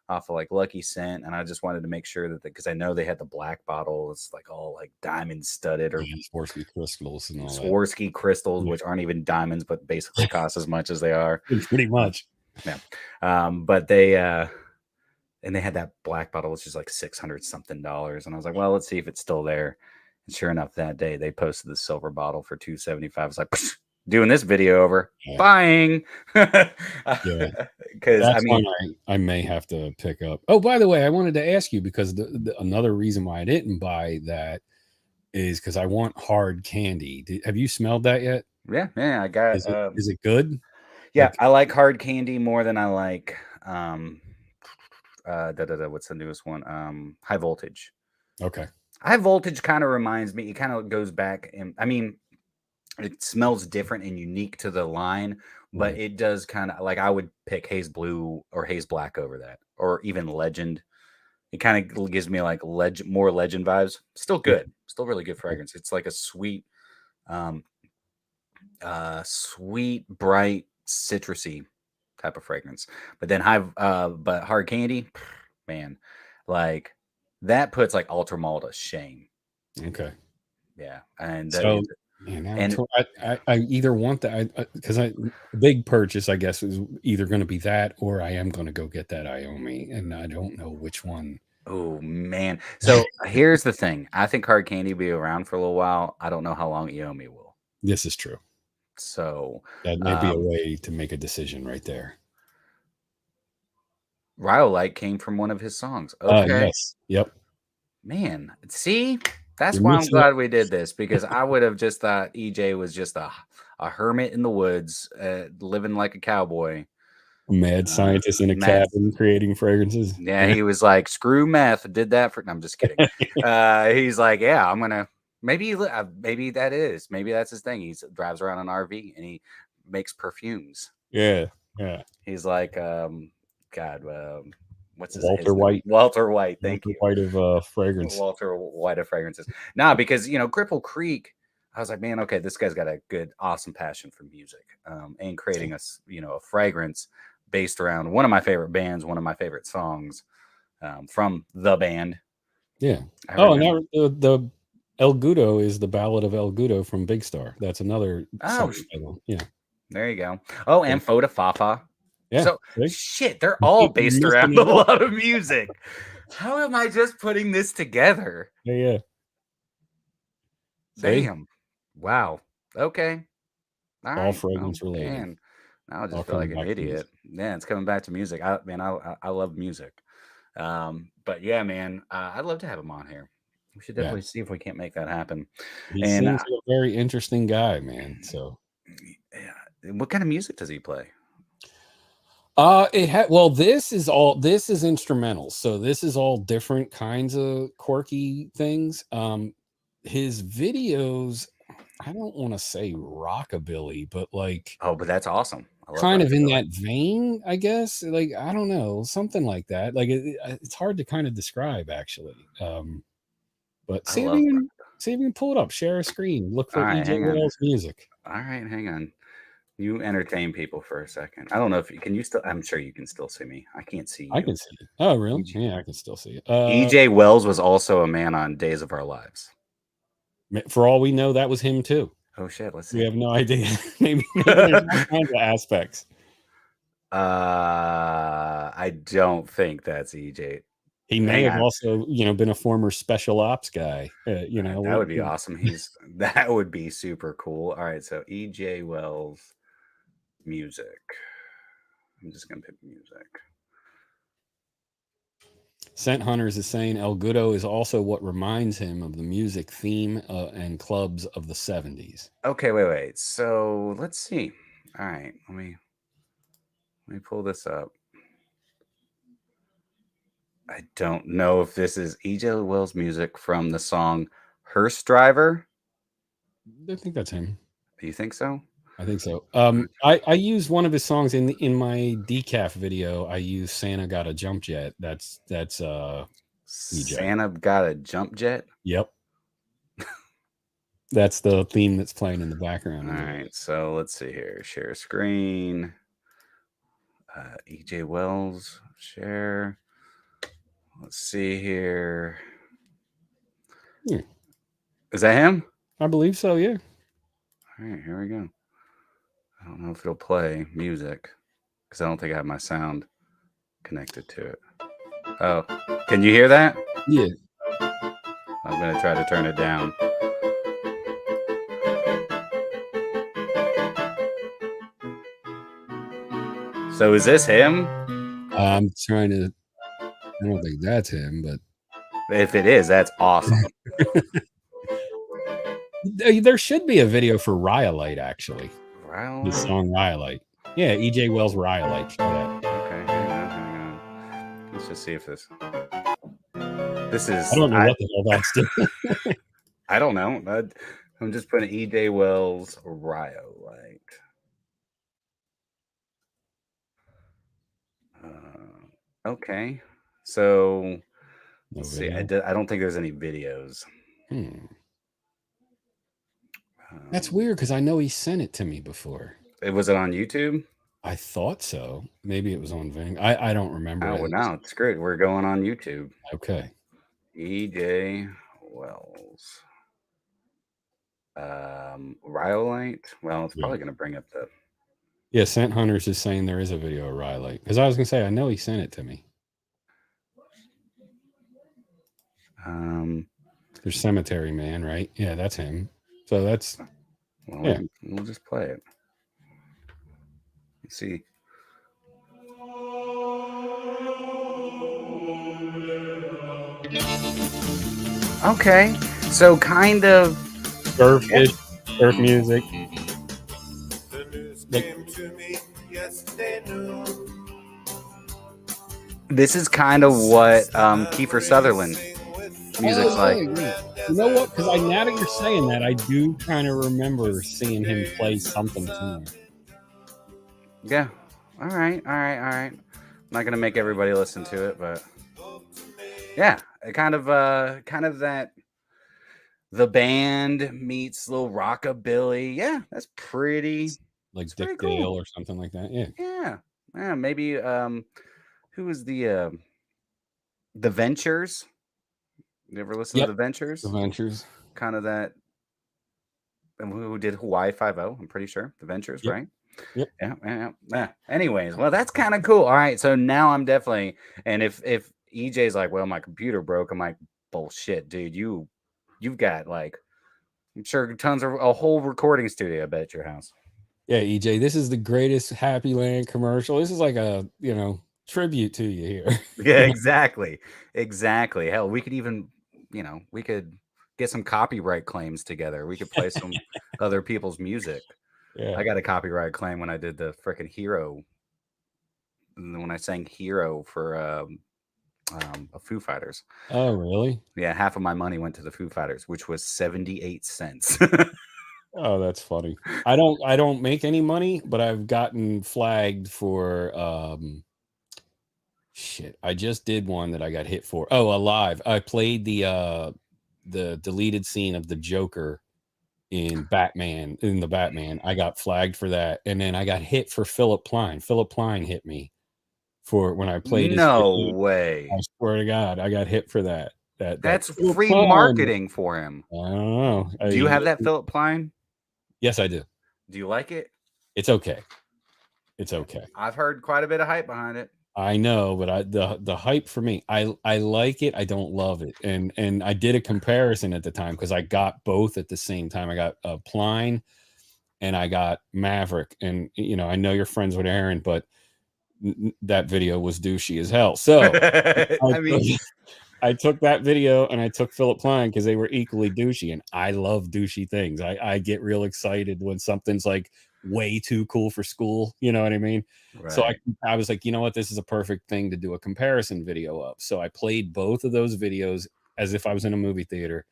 off of Lucky Scent, and I just wanted to make sure that because I know they had the black bottle, it's all diamond studded or Swarovski crystals and all Swarovski crystals, which aren't even diamonds, but basically cost as much as they are. Pretty much. Yeah. But they and they had that black bottle, which is $600 something, and I was like, well, let's see if it's still there. And sure enough, that day they posted the silver bottle for $275. I was like, doing this video over, buying. Because I may have to pick up. Oh, by the way, I wanted to ask you, because another reason why I didn't buy that is because I want hard candy. Have you smelled that yet? Yeah, I got. Is it good? Yeah, Like, I like hard candy more than I like what's the newest one? High voltage. okay. High voltage kind of reminds me, it kind of goes back and I mean, it smells different and unique to the line, but Right. it does kind of like I would pick Haze Blue or Haze Black over that, or even Legend. It kind of gives me like more Legend vibes. Still Yeah. good, still really good fragrance. It's like a sweet, um, sweet, bright, citrusy type of fragrance. But then but hard candy, man, like that puts like Ultra Mall to shame. Okay. Yeah, and So, man, now and I either want that because I big purchase, I guess, is either going to be that or I am going to go get that Iomi, and I don't know which one. oh man, so here's the thing. I think hard candy will be around for a little while. I don't know how long Iomi will. This is true. So That may be a way to make a decision right there. Rhyolite came from one of his songs. Okay. Yes. Yep. Man, see, that's You're why I'm missing it. glad we did this because I would have just thought EJ was just a hermit in the woods, living like a cowboy. Mad scientist in a Mad, cabin creating fragrances. yeah, he was like, screw meth. Did that for? No, I'm just kidding. He's like, yeah, I'm gonna maybe maybe that's his thing. He drives around an RV and he makes perfumes. Yeah. Yeah. He's like, God, what's his Walter name? White. Walter White. Thank Walter you. White of fragrance. Walter White of fragrances. Nah, because Cripple Creek. I was like, man, okay, this guy's got a good, awesome passion for music, and creating a fragrance based around one of my favorite bands, one of my favorite songs, from the band. Yeah. And the El Gudo is the Ballad of El Gudo from Big Star. That's another song. Yeah. There you go. Oh, and Foda Fafa. Yeah. So see? shit, they're all based around a lot of music. How am I just putting this together? Yeah. Damn. Wow. Okay. All fragrance related. Man. Now I just feel like an idiot. Yeah, it's coming back to music. I love music. But yeah, man, I'd love to have him on here. We should definitely see if we can't make that happen. He seems like a very interesting guy, man. So, yeah. What kind of music does he play? This is instrumental. So this is all different kinds of quirky things. His videos, I don't want to say rockabilly, but like, but that's awesome. Kind of in that vein, I guess. Like, I don't know, something like that. Like, it's hard to kind of describe, actually. But see if you can pull it up, share a screen, look for EJ Wells music. All right, hang on. You entertain people for a second. I don't know if you can. I'm sure you can still see me. I can't see you. I can see you. Oh, really? Yeah, I can still see it. EJ Wells was also a man on Days of Our Lives. For all we know, that was him too. Oh shit! Let's see. We have no idea. maybe there's all kinds of aspects. I don't think that's EJ. He may have also, been a former special ops guy. That would be awesome. That would be super cool. All right, so EJ Wells music. I'm just gonna pick music. Scent Hunters is saying El Gudo is also what reminds him of the music theme and clubs of the 70s. Okay, wait. So let's see. All right, let me pull this up. I don't know if this is EJ Wells music from the song Hearse Driver. I think that's him. Do you think so? I think so. I used one of his songs in my decaf video. I used Santa Got a Jump Jet. That's EJ. Santa Got a Jump Jet? Yep. That's the theme that's playing in the background. All right, so let's see here. Share screen. EJ Wells, share. Let's see here. Is that him? I believe so, yeah. All right, here we go. I don't know if it'll play music because I don't think I have my sound connected to it. Oh, can you hear that? Yeah. I'm going to try to turn it down. So is this him? I'm trying to... I don't think that's him, but... If it is, that's awesome. There should be a video for Rhyolite, actually. Rhyolite? The song Rhyolite. Yeah, EJ Wells Rhyolite. Try that. Okay, hang on. Let's just see if this. This is. I don't know what the hell that's doing. I don't know. I'm just putting EJ Wells Rhyolite. Okay, so No let's see. I video. don't think there's any videos. That's weird because I know he sent it to me before. Was it on YouTube? I thought so. Maybe it was on Ving. I don't remember. Oh, no, it's great. We're going on YouTube. Okay. EJ Wells. Rhyolite. Well, it's probably going to bring up the. Yeah, Scent Hunters is saying there is a video of Rhyolite. Because I was going to say, I know he sent it to me. There's Cemetery Man, right? Yeah, that's him. So that's. Well, yeah. We'll just play it. Let's see. Okay, so kind of surf music. This is kind of what Kiefer Sutherland music's like. You know what? Because now that you're saying that, I do kind of remember seeing him play something to me. Yeah. All right. I'm not gonna make everybody listen to it, but yeah, kind of that. The band meets little rockabilly. Yeah, that's pretty. Like Dick Dale or something like that. Yeah. Yeah. Maybe. Who was the Ventures? You ever listen to the Ventures? The Ventures. Kind of that. And who did Hawaii 5-0? I'm pretty sure the Ventures, right? Yep. Yeah. Anyways, well, that's kind of cool. All right, so now I'm definitely. And if EJ's like, well, my computer broke, I'm like, bullshit, dude. You've got like, I'm sure tons of a whole recording studio, I bet, at your house. Yeah, EJ, this is the greatest Happyland commercial. This is like a tribute to you here. Yeah, exactly. Hell, we could even, we could get some copyright claims together. We could play some other people's music. Yeah. I got a copyright claim when I did the frickin' Hero. When I sang Hero for a Foo Fighters. Oh, really? Yeah, half of my money went to the Foo Fighters, which was 78 cents. Oh, that's funny. I don't make any money, but I've gotten flagged for shit. I just did one that I got hit for. Oh, Alive. I played the deleted scene of the Joker in the Batman. I got flagged for that, and then I got hit for Philip Plein. Philip Plein hit me for when I played his No way. I swear to God, I got hit for that. That's free marketing for him. I don't know. Do you have that Philip Plein? Yes, I do. Do you like it? It's okay. It's okay. I've heard quite a bit of hype behind it. I know, but the hype for me, I like it. I don't love it. And I did a comparison at the time because I got both at the same time. I got Plein and I got Maverick. And I know you're friends with Aaron, but that video was douchey as hell. So I took that video and I took Philip Plein because they were equally douchey, and I love douchey things. I get real excited when something's like way too cool for school. You know what I mean? Right. So I was like, you know what? This is a perfect thing to do a comparison video of. So I played both of those videos as if I was in a movie theater.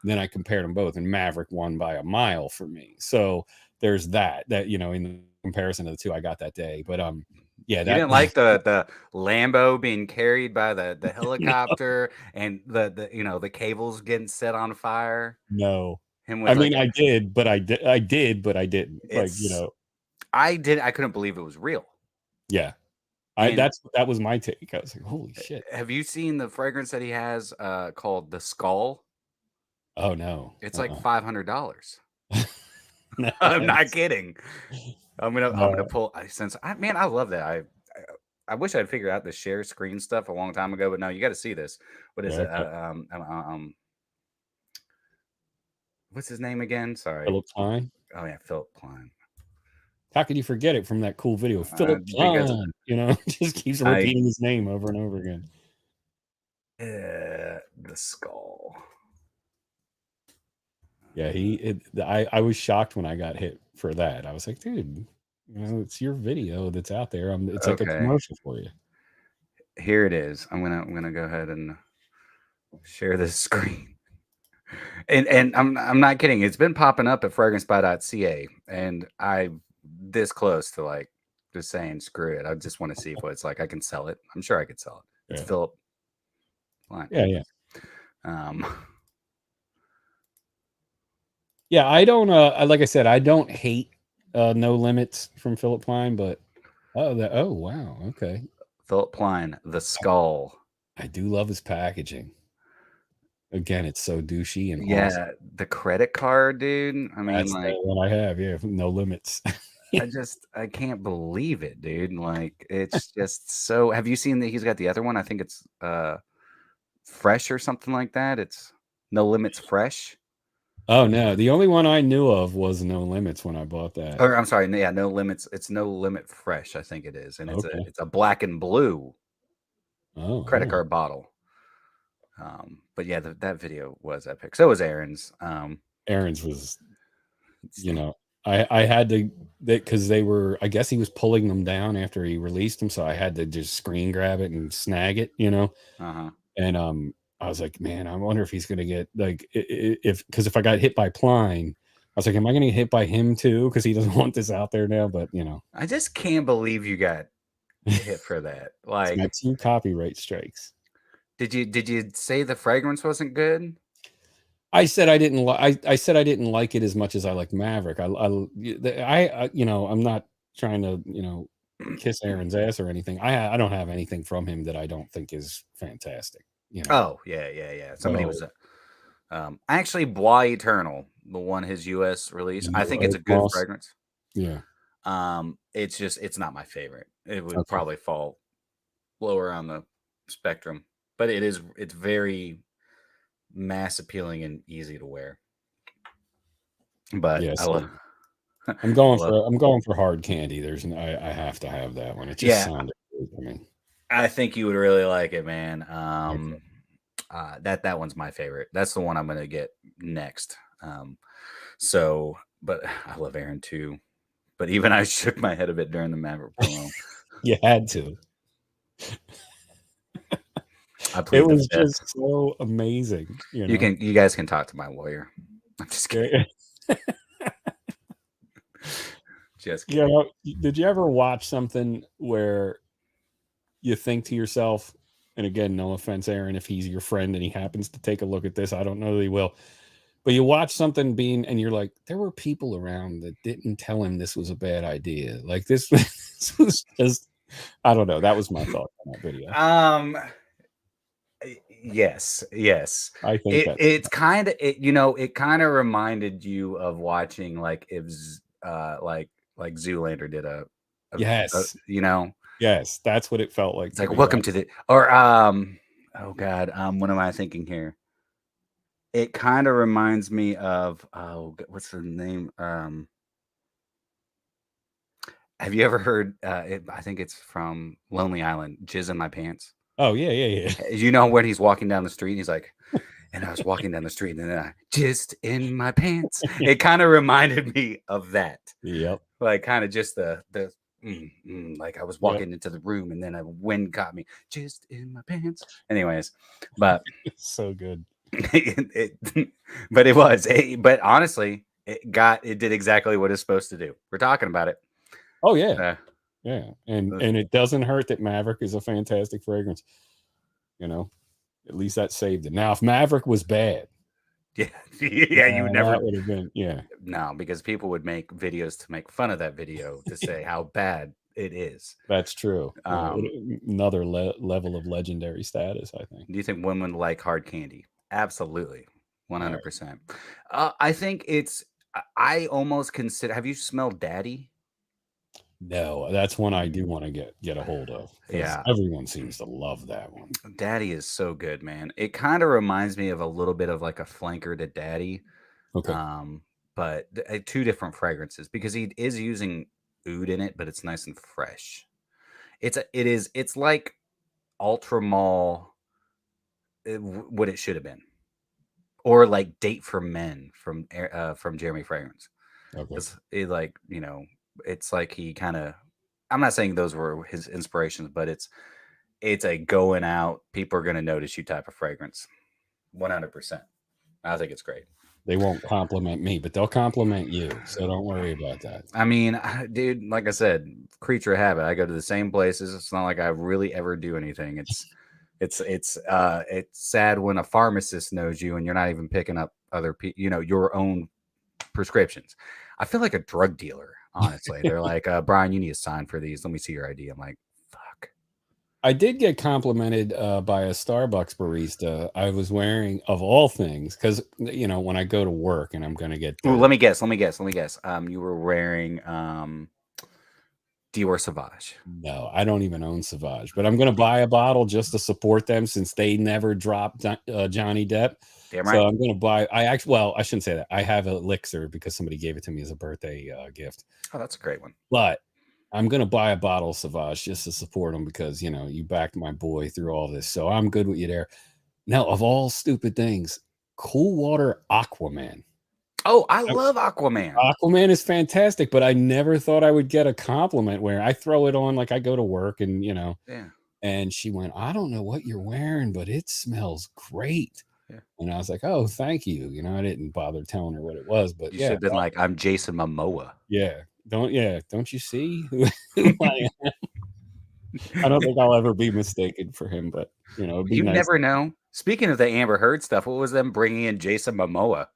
Then I compared them both, and Maverick won by a mile for me. So there's that in the comparison of the two I got that day. But yeah, you didn't like the Lambo being carried by the helicopter and the cables getting set on fire. No, I did, but I didn't. I did. I couldn't believe it was real. Yeah, that was my take. I was like, holy shit. Have you seen the fragrance that he has called the Skull? Oh no, it's like $500. No, I'm not kidding. I'm gonna pull I love that. I wish I'd figured out the share screen stuff a long time ago, but no, you got to see this. What is it? What's his name again? Sorry, Philip Plein. Oh yeah, Philip Plein. How could you forget it from that cool video? Philip Plein, just keeps repeating his name over and over again. The Skull. Yeah, I was shocked when I got hit for that. I was like, dude, it's your video that's out there. It's like a Okay, commercial for you. here it is. I'm gonna go ahead and share this screen. And I'm not kidding. It's been popping up at fragrancebuy.ca, and I'm this close to like just saying screw it. I just want to see what it's like. I can sell it. I'm sure I could sell it. It's Yeah. Philip Line. Yeah. Um, Yeah, I don't like I said, I don't hate No Limits from Philip Klein, but oh wow, okay. Philip Klein, the skull. I do love his packaging. Again, it's so douchey and Yeah, awesome. the credit card, dude. I mean, That's like, the one I have, yeah, No Limits. I can't believe it, dude. Like, it's just so. Have you seen that he's got the other one? I think it's Fresh or something like that. It's No Limits Fresh. Oh no, the only one I knew of was No Limits when I bought that. Or I'm sorry, yeah, No Limits. It's No Limit Fresh, I think it is, and Okay. it's a black and blue credit Oh. card bottle. But yeah, that video was epic. So was Aaron's. Aaron's was, you know, I had to, because they were, I guess he was pulling them down after he released them, so I had to just screen grab it and snag it, you know. And I was like, man, I wonder if he's gonna get like, because if I got hit by Pline, I was like, am I gonna get hit by him too? Because he doesn't want this out there now. But you know, I just can't believe you got hit for that. Like, got 2 copyright strikes. did you say the fragrance wasn't good? I said I didn't like. I said I didn't like it as much as I liked Maverick. I you know, I'm not trying to, you know, kiss Aaron's ass or anything. I don't have anything from him that I don't think is fantastic. You know. Oh yeah. Somebody was actually Bois Eternal, the one his US release. I think it's a good fragrance. Yeah. It's not my favorite. It would probably fall lower on the spectrum, but it's very mass appealing and easy to wear. But yeah, so I'm going for hard candy. I have to have that one. It just sounded good to me. I think you would really like it, man. That one's my favorite. That's the one I'm gonna get next. But I love Aaron too. But even I shook my head a bit during the Maverick promo. You had to. It was just so amazing. You know? You guys can talk to my lawyer. I'm just kidding. Just kidding. You know, did you ever watch something where you think to yourself, and again, no offense, Aaron, if he's your friend and he happens to take a look at this, I don't know that he will, but you watch something and you're like, there were people around that didn't tell him this was a bad idea. Like this was just, I don't know. That was my thought on that video. Yes. I think it's kind of it kind of reminded you of watching like if like Zoolander did a yes, you know. Yes, that's what it felt like. It's like welcome to the oh god, what am I thinking here? It kind of reminds me of what's the name? Have you ever heard I think it's from Lonely Island, Jizz in My Pants? Oh yeah. You know when he's walking down the street and he's like, and I was walking down the street and then I jizzed in my pants. It kind of reminded me of that. Yep. Like kind of just the like I was walking into the room and then a wind caught me just in my pants. Anyways, but it's so good. But honestly, it did exactly what it's supposed to do. We're talking about it. Oh yeah. Yeah. And it doesn't hurt that Maverick is a fantastic fragrance. You know, at least that saved it. Now, if Maverick was bad, you would never would have been, no, because people would make videos to make fun of that video to say how bad it is. That's true. Another level of legendary status, I think. Do you think women like hard candy? Absolutely, 100%. I think I almost consider. Have you smelled Daddy? No, that's one I do want to get a hold of. Yeah, everyone seems to love that one. Daddy is so good, man. It kind of reminds me of a little bit of like a flanker to Daddy. Okay. But two different fragrances because he is using oud in it, but it's nice and fresh. It's like Ultra Mall, what it should have been, or like Date for Men from Jeremy Fragrance. Okay. It like it's like he kind of. I'm not saying those were his inspirations, but it's a going out. People are going to notice you type of fragrance. 100%. I think it's great. They won't compliment me, but they'll compliment you. So don't worry about that. I mean, dude, like I said, creature of habit. I go to the same places. It's not like I really ever do anything. It's sad when a pharmacist knows you and you're not even picking up other people, your own prescriptions. I feel like a drug dealer, honestly. They're like, Brian, you need a sign for these. Let me see your ID. I'm like, fuck. I did get complimented by a Starbucks barista. I was wearing, of all things, because when I go to work and I'm going to get. Ooh, let me guess. You were wearing Dior Sauvage. No, I don't even own Sauvage, but I'm going to buy a bottle just to support them since they never dropped Johnny Depp. Damn right. So I'm going to buy. I shouldn't say that. I have an elixir because somebody gave it to me as a birthday gift. Oh, that's a great one. But I'm going to buy a bottle of Sauvage just to support him because, you backed my boy through all this. So I'm good with you there. Now, of all stupid things, Cool Water Aquaman. Oh, I love Aquaman. Aquaman is fantastic, but I never thought I would get a compliment where I throw it on like I go to work and, Yeah. And she went, I don't know what you're wearing, but it smells great. Yeah. And I was like, oh, thank you. I didn't bother telling her what it was, but you should have been like, I'm Jason Momoa. Yeah. Don't you see who I am? I don't think I'll ever be mistaken for him, but you nice. Never know. Speaking of the Amber Heard stuff, what was them bringing in Jason Momoa?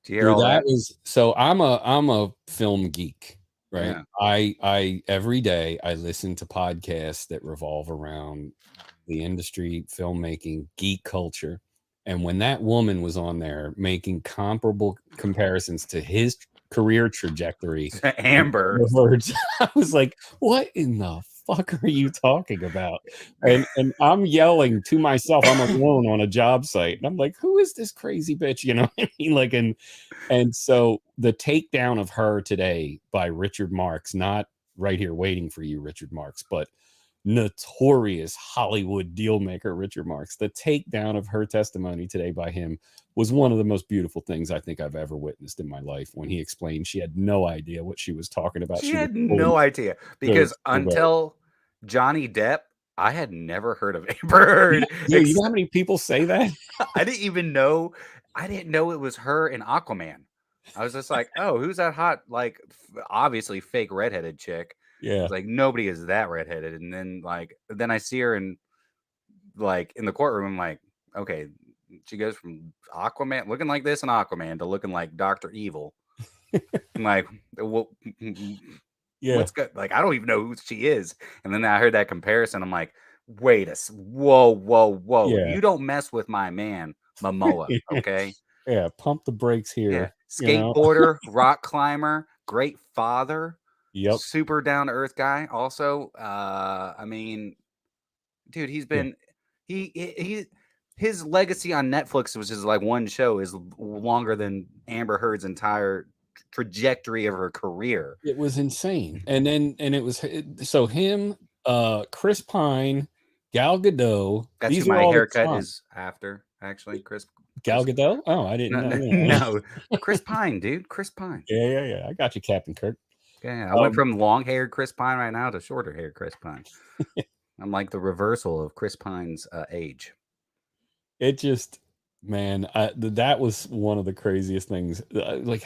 Do you hear all that? So I'm a film geek, right? Yeah. I every day I listen to podcasts that revolve around the industry, filmmaking, geek culture. And when that woman was on there making comparable comparisons to his career trajectory, Amber, I was like, what in the fuck are you talking about? And I'm yelling to myself. I'm alone on a job site, and I'm like, who is this crazy bitch? You know what I mean? Like, and so the takedown of her today by Richard Marx, not Right Here Waiting for You, Richard Marx, but notorious Hollywood deal maker Richard Marx. The takedown of her testimony today by him was one of the most beautiful things I think I've ever witnessed in my life. When he explained she had no idea what she was talking about. She had no idea because until Johnny Depp, I had never heard of Amber Heard. Dude, you know how many people say that? I didn't know it was her in Aquaman. I was just like, oh, who's that hot, like obviously fake redheaded chick? Yeah. Like nobody is that redheaded. And then I see her in the courtroom. I'm like, okay, she goes from Aquaman looking like this in Aquaman to looking like Dr. Evil. I'm like, well, yeah, what's good? Like, I don't even know who she is. And then I heard that comparison. I'm like, whoa. Yeah. You don't mess with my man, Momoa. Okay. Yeah. Pump the brakes here. Yeah. Skateboarder, rock climber, great father. Yep. Super down to earth guy. Also, I mean, dude, he's been his legacy on Netflix, which is like one show, is longer than Amber Heard's entire trajectory of her career. It was insane. And it was so him, Chris Pine, Gal Gadot. That's who my haircut is after, actually. Gal Gadot? Oh, I didn't know. No, Chris Pine, dude. Chris Pine. Yeah. I got you, Captain Kirk. Yeah, I went from long-haired Chris Pine right now to shorter-haired Chris Pine. I'm like the reversal of Chris Pine's age. It just, man, that was one of the craziest things. Like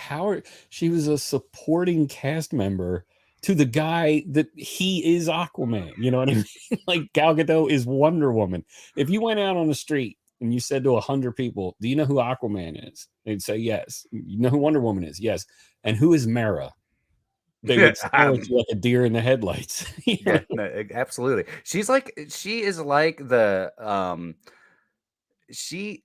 she was a supporting cast member to the guy that he is Aquaman. You know what I mean? Like Gal Gadot is Wonder Woman. If you went out on the street and you said to 100 people, do you know who Aquaman is? They'd say yes. You know who Wonder Woman is? Yes. And who is Mara? They would stare at you like a deer in the headlights. Yeah, no, absolutely. She is like the she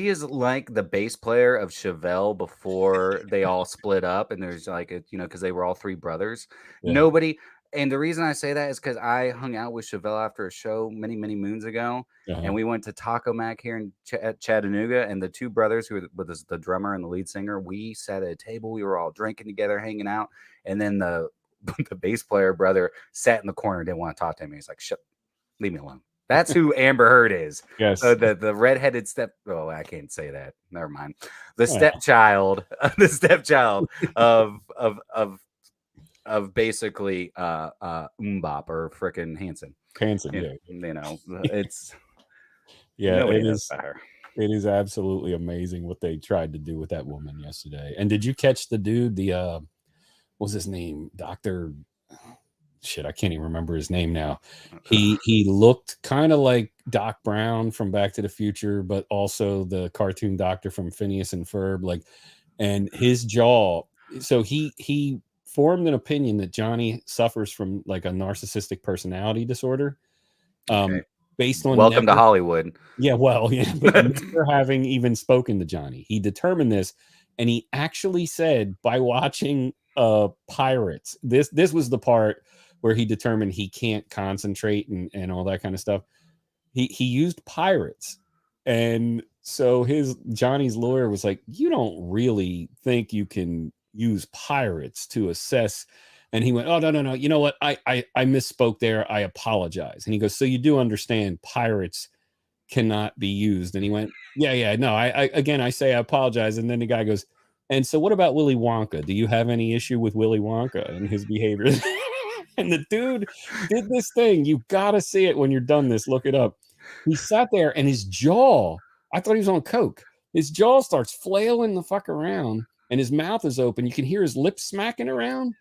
is like the bass player of Chevelle before they all split up, and there's like because they were all three brothers. Yeah. Nobody. And the reason I say that is because I hung out with Chevelle after a show many moons ago, and we went to Taco Mac here in Chattanooga, and the two brothers who were with us, the drummer and the lead singer, we sat at a table. We were all drinking together, hanging out, and then the bass player brother sat in the corner, didn't want to talk to me. He's like, "Shut, leave me alone." That's who Amber Heard is. Yes, the redheaded Oh, I can't say that. Never mind. The stepchild, of of basically Mbop or frickin' Hanson. Hanson, yeah. You know, it's Yeah, nobody knows better. it is absolutely amazing what they tried to do with that woman yesterday. And did you catch the dude, what was his name? Dr. Shit, I can't even remember his name now. He looked kind of like Doc Brown from Back to the Future, but also the cartoon doctor from Phineas and Ferb. Like, and his jaw. So he formed an opinion that Johnny suffers from like a narcissistic personality disorder. Okay. Based on Welcome to Hollywood. Yeah, well, yeah, but never having even spoken to Johnny, he determined this, and he actually said by watching Pirates, this was the part where he determined he can't concentrate and all that kind of stuff. He used Pirates, and so Johnny's lawyer was like, "You don't really think you can use Pirates to assess?" And he went, "Oh, no. You know what? I misspoke there. I apologize." And he goes, "So you do understand Pirates cannot be used?" And he went, yeah, no, I say I apologize. And then the guy goes, "And so what about Willy Wonka? Do you have any issue with Willy Wonka and his behavior?" And the dude did this thing. You gotta see it when you're done this. Look it up. He sat there and his jaw, I thought he was on coke. His jaw starts flailing the fuck around and his mouth is open. You can hear his lips smacking around.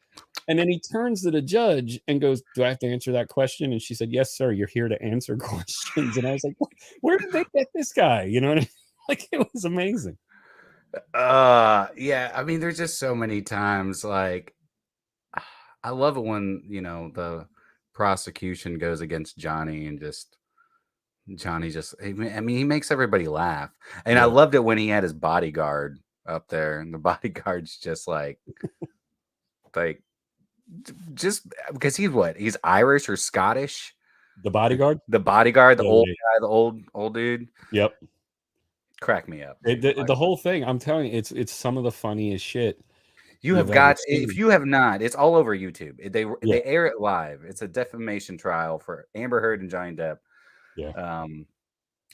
And then he turns to the judge and goes, "Do I have to answer that question?" And she said, "Yes, sir. You're here to answer questions." And I was like, where did they get this guy? You know what I mean? Like, it was amazing. Yeah. I mean, there's just so many times. Like, I love it when the prosecution goes against Johnny and Johnny just. I mean, he makes everybody laugh, and I loved it when he had his bodyguard up there, and the bodyguard's just like just because he's Irish or Scottish. The bodyguard, the old guy, the old dude. Yep, crack me up. The whole thing, I'm telling you, it's some of the funniest shit. You have got, if you have not, it's all over YouTube. They air it live. It's a defamation trial for Amber Heard and Johnny Depp. Yeah.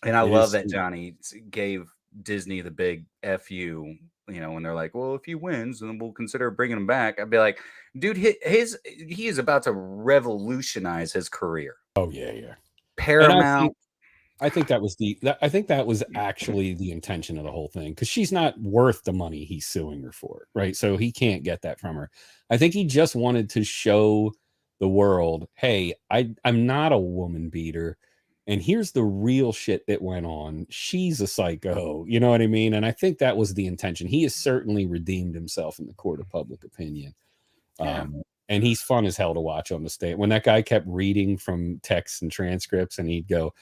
And I love that Johnny gave Disney the big FU. When they're like, "Well, if he wins, then we'll consider bringing him back." I'd be like, "Dude, he is about to revolutionize his career." Oh yeah. Paramount. I think that was actually the intention of the whole thing, because she's not worth the money he's suing her for, right? So he can't get that from her. I think he just wanted to show the world, "Hey, I'm not a woman beater. And here's the real shit that went on. She's a psycho." You know what I mean? And I think that was the intention. He has certainly redeemed himself in the court of public opinion. Yeah. And he's fun as hell to watch on the stage. When that guy kept reading from texts and transcripts and he'd go,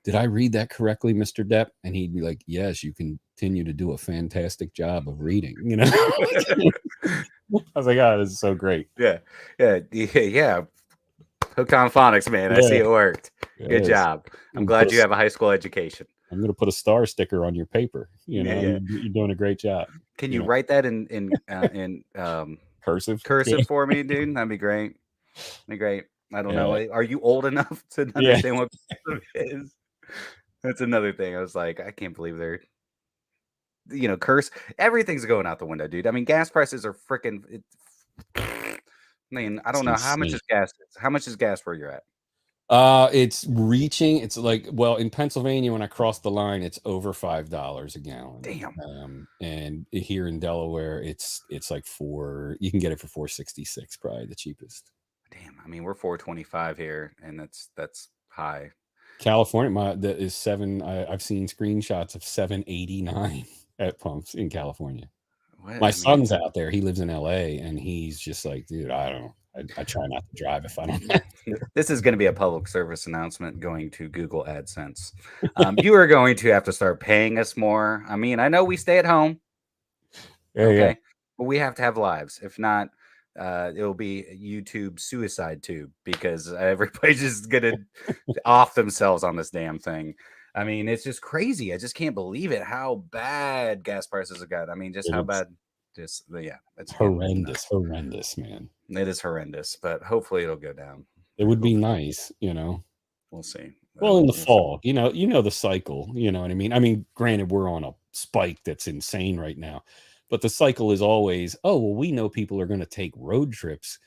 "Did I read that correctly, Mr. Depp?" And he'd be like, "Yes, you continue to do a fantastic job of reading." I was like, "Oh, this is so great." Yeah. Hooked on phonics, man. I see it worked. Good job. I'm glad you have a high school education. I'm going to put a star sticker on your paper. You're doing a great job. Can you write that in cursive for me, dude? That'd be great. I don't know. Are you old enough to understand what cursive is? That's another thing. I was like, I can't believe they're curse. Everything's going out the window, dude. I mean, gas prices are freaking. I mean, I don't know how much is gas. How much is gas where you're at? It's like, well, in Pennsylvania, when I crossed the line, it's over $5 a gallon. Damn. And here in Delaware, it's like you can get it for $4.66, probably the cheapest. Damn. I mean, we're $4.25 here, and that's high. California, that is I've seen screenshots of $7.89 at pumps in California. My son's out there. He lives in LA, and he's just like, "Dude, I don't know. I try not to drive if I don't have to." This is going to be a public service announcement going to Google AdSense. You are going to have to start paying us more. I mean, I know we stay at home. Okay. But we have to have lives. If not, it'll be YouTube suicide tube, because everybody's just going to off themselves on this damn thing. I mean, it's just crazy. I just can't believe it, how bad gas prices have got. I mean, how bad. It's horrendous, man. It is horrendous, but hopefully it'll go down. It would be nice, We'll see. Well, in the fall, you know the cycle, you know what I mean? I mean, granted, we're on a spike that's insane right now, but the cycle is always, "Oh, well, we know people are going to take road trips.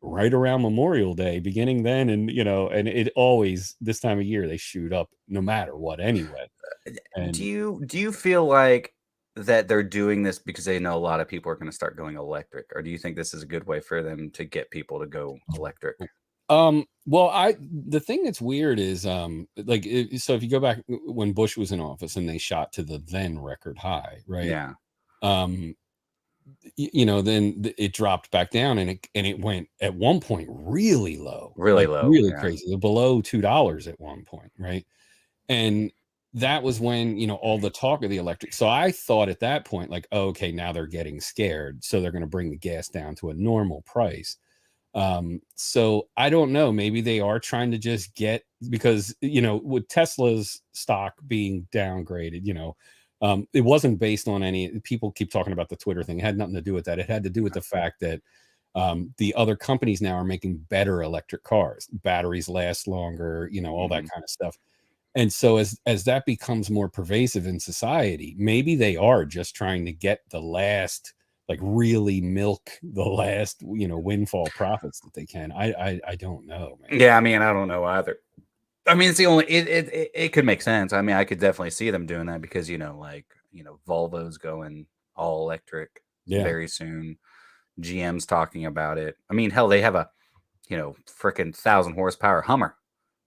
right around Memorial Day, beginning then, and and it always this time of year they shoot up no matter what anyway. And Do you feel like that they're doing this because they know a lot of people are going to start going electric, or do you think this is a good way for them to get people to go electric? well, the thing that's weird is like so if you go back when Bush was in office and they shot to the then record high, right? Yeah, um then it dropped back down, and it went at one point really low, really like low. really Yeah, crazy, below $2 at one point, right? And that was when all the talk of the electric. So I thought at that point, like, oh, okay, now they're getting scared, so they're going to bring the gas down to a normal price. So I don't know, maybe they are trying to just get, because with Tesla's stock being downgraded, it wasn't based on any, people keep talking about the Twitter thing. It had nothing to do with that. It had to do with the fact that the other companies now are making better electric cars, batteries last longer, all that kind of stuff. And so as that becomes more pervasive in society, maybe they are just trying to get the last, like really milk the last windfall profits that they can. I don't know, man. yeah. I mean, I don't know either. I mean, it's the only it could make sense. I mean, I could definitely see them doing that because Volvo's going all electric Yeah, very soon. GM's talking about it. I mean, hell, they have a freaking 1,000 horsepower Hummer.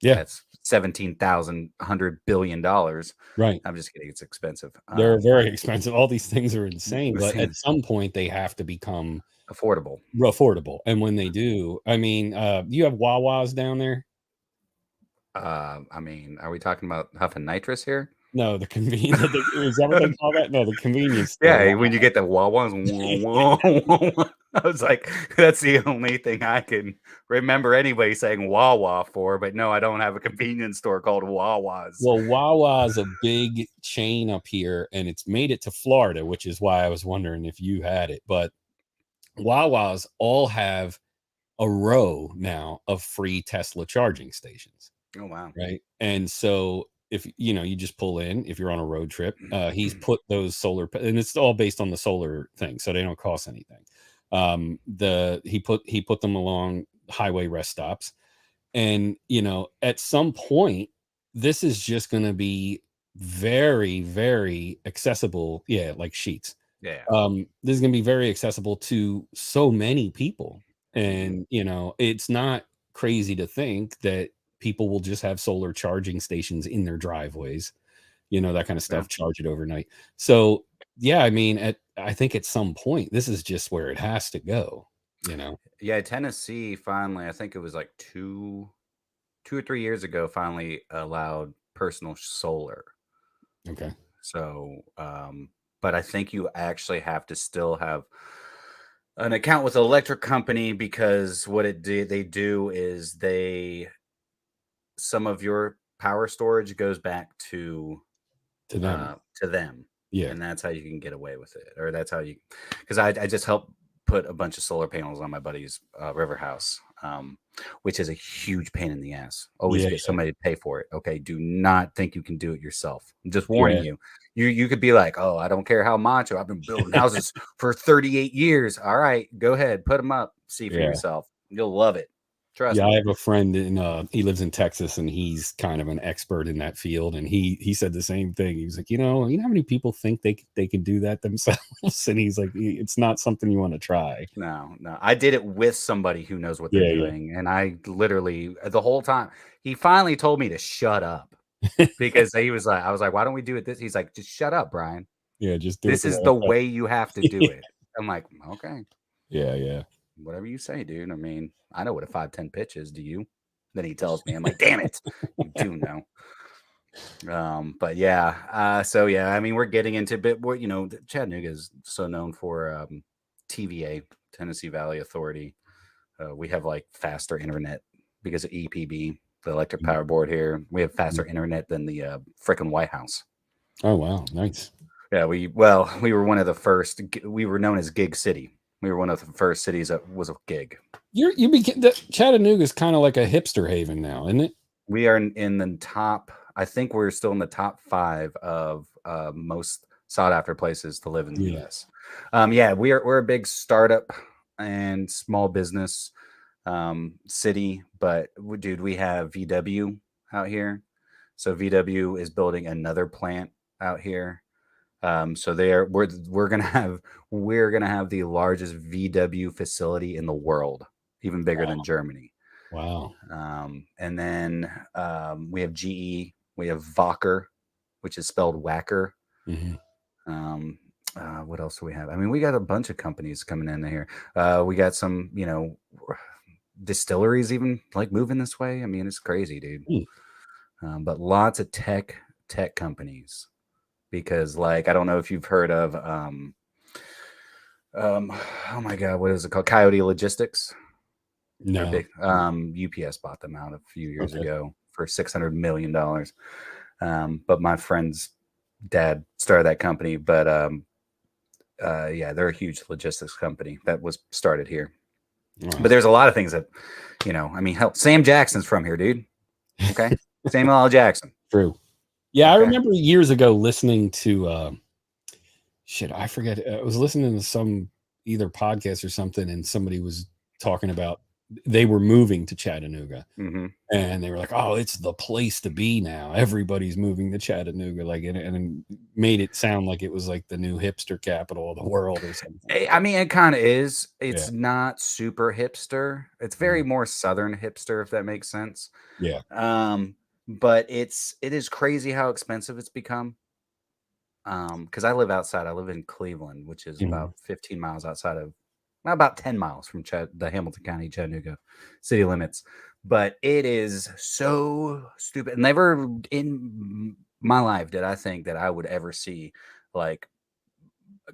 yeah, That's $17,100 billion. right. I'm just kidding. It's expensive. They're very expensive. All these things are insane, but Insane. at some point they have to become Affordable. affordable. And when they do, I mean, you have Wawas down there? I mean, are we talking about huffing nitrous here? No, the convenience. Is that what they call that? No, the convenience store. Yeah, when you get the Wawas, I was like, that's the only thing I can remember anybody saying Wawa for. But no, I don't have a convenience store called Wawas. Well, Wawa is a big chain up here, and it's made it to Florida, which is why I was wondering if you had it. But Wawas all have a row now of free Tesla charging stations. Oh, wow. Right. And so if you just pull in, if you're on a road trip, he's put those solar, and it's all based on the solar thing, so they don't cost anything. He put them along highway rest stops, and at some point this is just going to be very, very accessible. Yeah, like Sheets. Yeah. This is going to be very accessible to so many people, and it's not crazy to think that people will just have solar charging stations in their driveways, that kind of stuff, charge it overnight. So yeah, I mean, I think at some point this is just where it has to go. Yeah, Tennessee finally, I think it was like 2 or 3 years ago, finally allowed personal solar. Okay. So, but I think you actually have to still have an account with an electric company, because what they do is some of your power storage goes back to them. Yeah. And that's how you can get away with it, or that's how because I just helped put a bunch of solar panels on my buddy's river house, which is a huge pain in the ass. Always get somebody to pay for it. Okay, do not think you can do it yourself. I'm just warning you. You could be like, oh, I don't care how macho, I've been building houses for 38 years. All right, go ahead, put them up, see for yourself. You'll love it. Trust me. I have a friend he lives in Texas, and he's kind of an expert in that field, and he said the same thing. He was like, you know how many people think they can do that themselves? And he's like, it's not something you want to try. No, I did it with somebody who knows what they're doing. And I literally, the whole time, he finally told me to shut up, because I was like, why don't we do it this? He's like, just shut up, Brian. Yeah, just do this it is the way you have to do it. I'm like, okay. Yeah. Whatever you say, dude. I mean, I know what a 5-10 pitch is. Do you? Then he tells me, I'm like, damn it, you do know. But yeah, so yeah, I mean, we're getting into a bit more, Chattanooga is so known for TVA, Tennessee Valley Authority. We have like faster internet because of EPB, the electric power board here. We have faster internet than the frickin' White House. Oh, wow. Nice. Yeah, we were one of the first. We were known as Gig City. We were one of the first cities that was a gig. Chattanooga is kind of like a hipster haven now, isn't it? We are in the top. I think we're still in the top 5 of most sought after places to live in the U.S. Yeah, we're a big startup and small business city, but dude, we have VW out here. So VW is building another plant out here. So we're gonna have the largest VW facility in the world, even bigger than Germany. Wow. And then we have GE, we have Wacker, which is spelled Whacker. What else do we have? I mean, we got a bunch of companies coming in here. We got some, distilleries even like moving this way. I mean, it's crazy, dude. But lots of tech companies, because like, I don't know if you've heard of oh my god, what is it called? Coyote Logistics. No. Big, UPS bought them out a few years ago for $600 million. But my friend's dad started that company. But yeah, they're a huge logistics company that was started here. Wow. But there's a lot of things that, I mean, hell, Sam Jackson's from here, dude. Okay. Samuel L. Jackson. True. Yeah. Okay. I remember years ago listening to, I forget. I was listening to some either podcast or something, and somebody was talking about they were moving to Chattanooga, and they were like, "Oh, it's the place to be now. Everybody's moving to Chattanooga." Like, and made it sound like it was like the new hipster capital of the world or something. I mean, it kind of is. It's not super hipster. It's very more Southern hipster, if that makes sense. Yeah. But it is crazy how expensive it's become. Because I live outside. I live in Cleveland, which is about 15 miles outside of. About 10 miles from the Hamilton County, Chattanooga city limits. But it is so stupid. Never in my life did I think that I would ever see like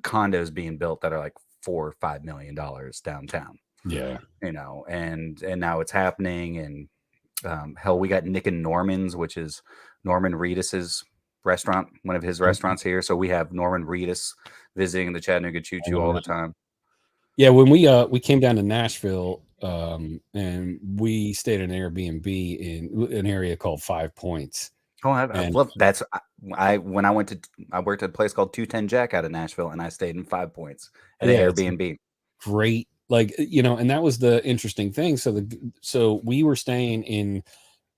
condos being built that are like $4 or $5 million downtown. Yeah. And now it's happening. And hell, we got Nick and Norman's, which is Norman Reedus's restaurant, one of his restaurants here. So we have Norman Reedus visiting the Chattanooga Choo Choo all the time. Yeah, when we came down to Nashville, and we stayed in an Airbnb in an area called 5 Points. Oh, I love that's I worked at a place called 210 Jack out of Nashville, and I stayed in 5 Points at an Airbnb. Great, like and that was the interesting thing. So we were staying in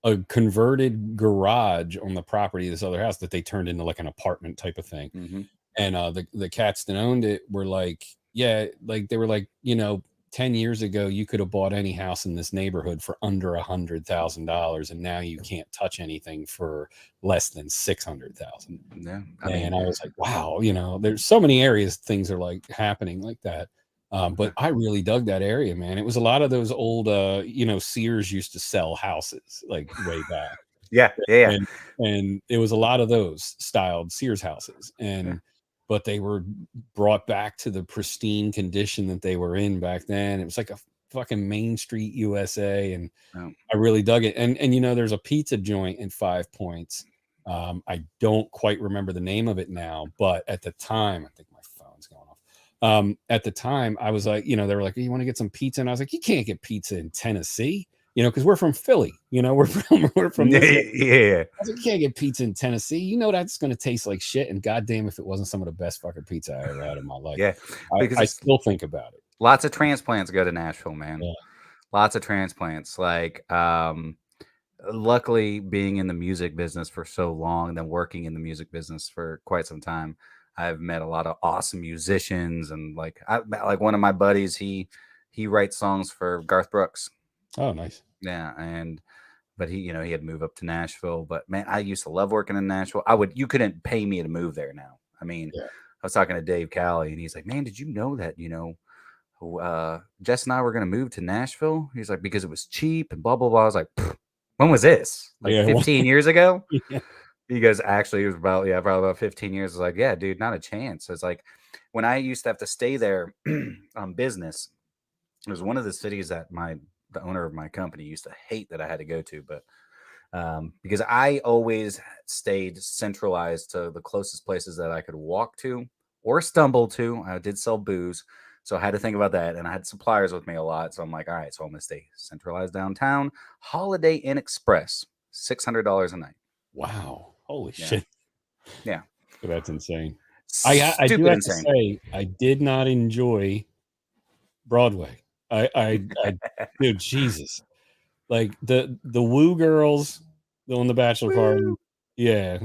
a converted garage on the property of this other house that they turned into like an apartment type of thing, and the cats that owned it were like. Yeah, like they were like, 10 years ago, you could have bought any house in this neighborhood for under $100,000, and now you can't touch anything for less than $600,000. Yeah, I was like, wow, there's so many areas things are like happening like that. But I really dug that area, man. It was a lot of those old, Sears used to sell houses like way back. Yeah. And it was a lot of those styled Sears houses, but they were brought back to the pristine condition that they were in back then. It was like a fucking Main Street USA, and I really dug it. And there's a pizza joint in 5 Points. I don't quite remember the name of it now, but at the time, I think my phone's going off. At the time, I was like, they were like, "You want to get some pizza?" And I was like, "You can't get pizza in Tennessee." Because we're from Philly, we're from this. Yeah. I was like, you can't get pizza in Tennessee. That's going to taste like shit. And goddamn, if it wasn't some of the best fucking pizza I ever had in my life. Yeah, because I still think about it. Lots of transplants go to Nashville, man. Yeah. Lots of transplants. Like, luckily, being in the music business for so long, then working in the music business for quite some time, I've met a lot of awesome musicians. And like one of my buddies, he writes songs for Garth Brooks. Oh, nice. Yeah, but he had moved up to Nashville. But man, I used to love working in Nashville. You couldn't pay me to move there now. I mean, I was talking to Dave Calley, and he's like, "Man, did you know that Jess and I were going to move to Nashville?" He's like, "Because it was cheap and blah blah blah." I was like, "When was this? Like 15 years ago?" Yeah. He goes, "Actually, it was probably about 15 years." I was like, "Yeah, dude, not a chance." It's like when I used to have to stay there on business. It was one of the cities that the owner of my company used to hate that I had to go to, but because I always stayed centralized to the closest places that I could walk to or stumble to. I did sell booze, so I had to think about that, and I had suppliers with me a lot. So I'm like, all right, so I'm gonna stay centralized downtown. Holiday Inn Express, $600 a night. Wow, holy shit! Yeah, that's insane. I do have to say, I did not enjoy Broadway. Dude, Jesus. Like the woo girls on the bachelor party. Yeah.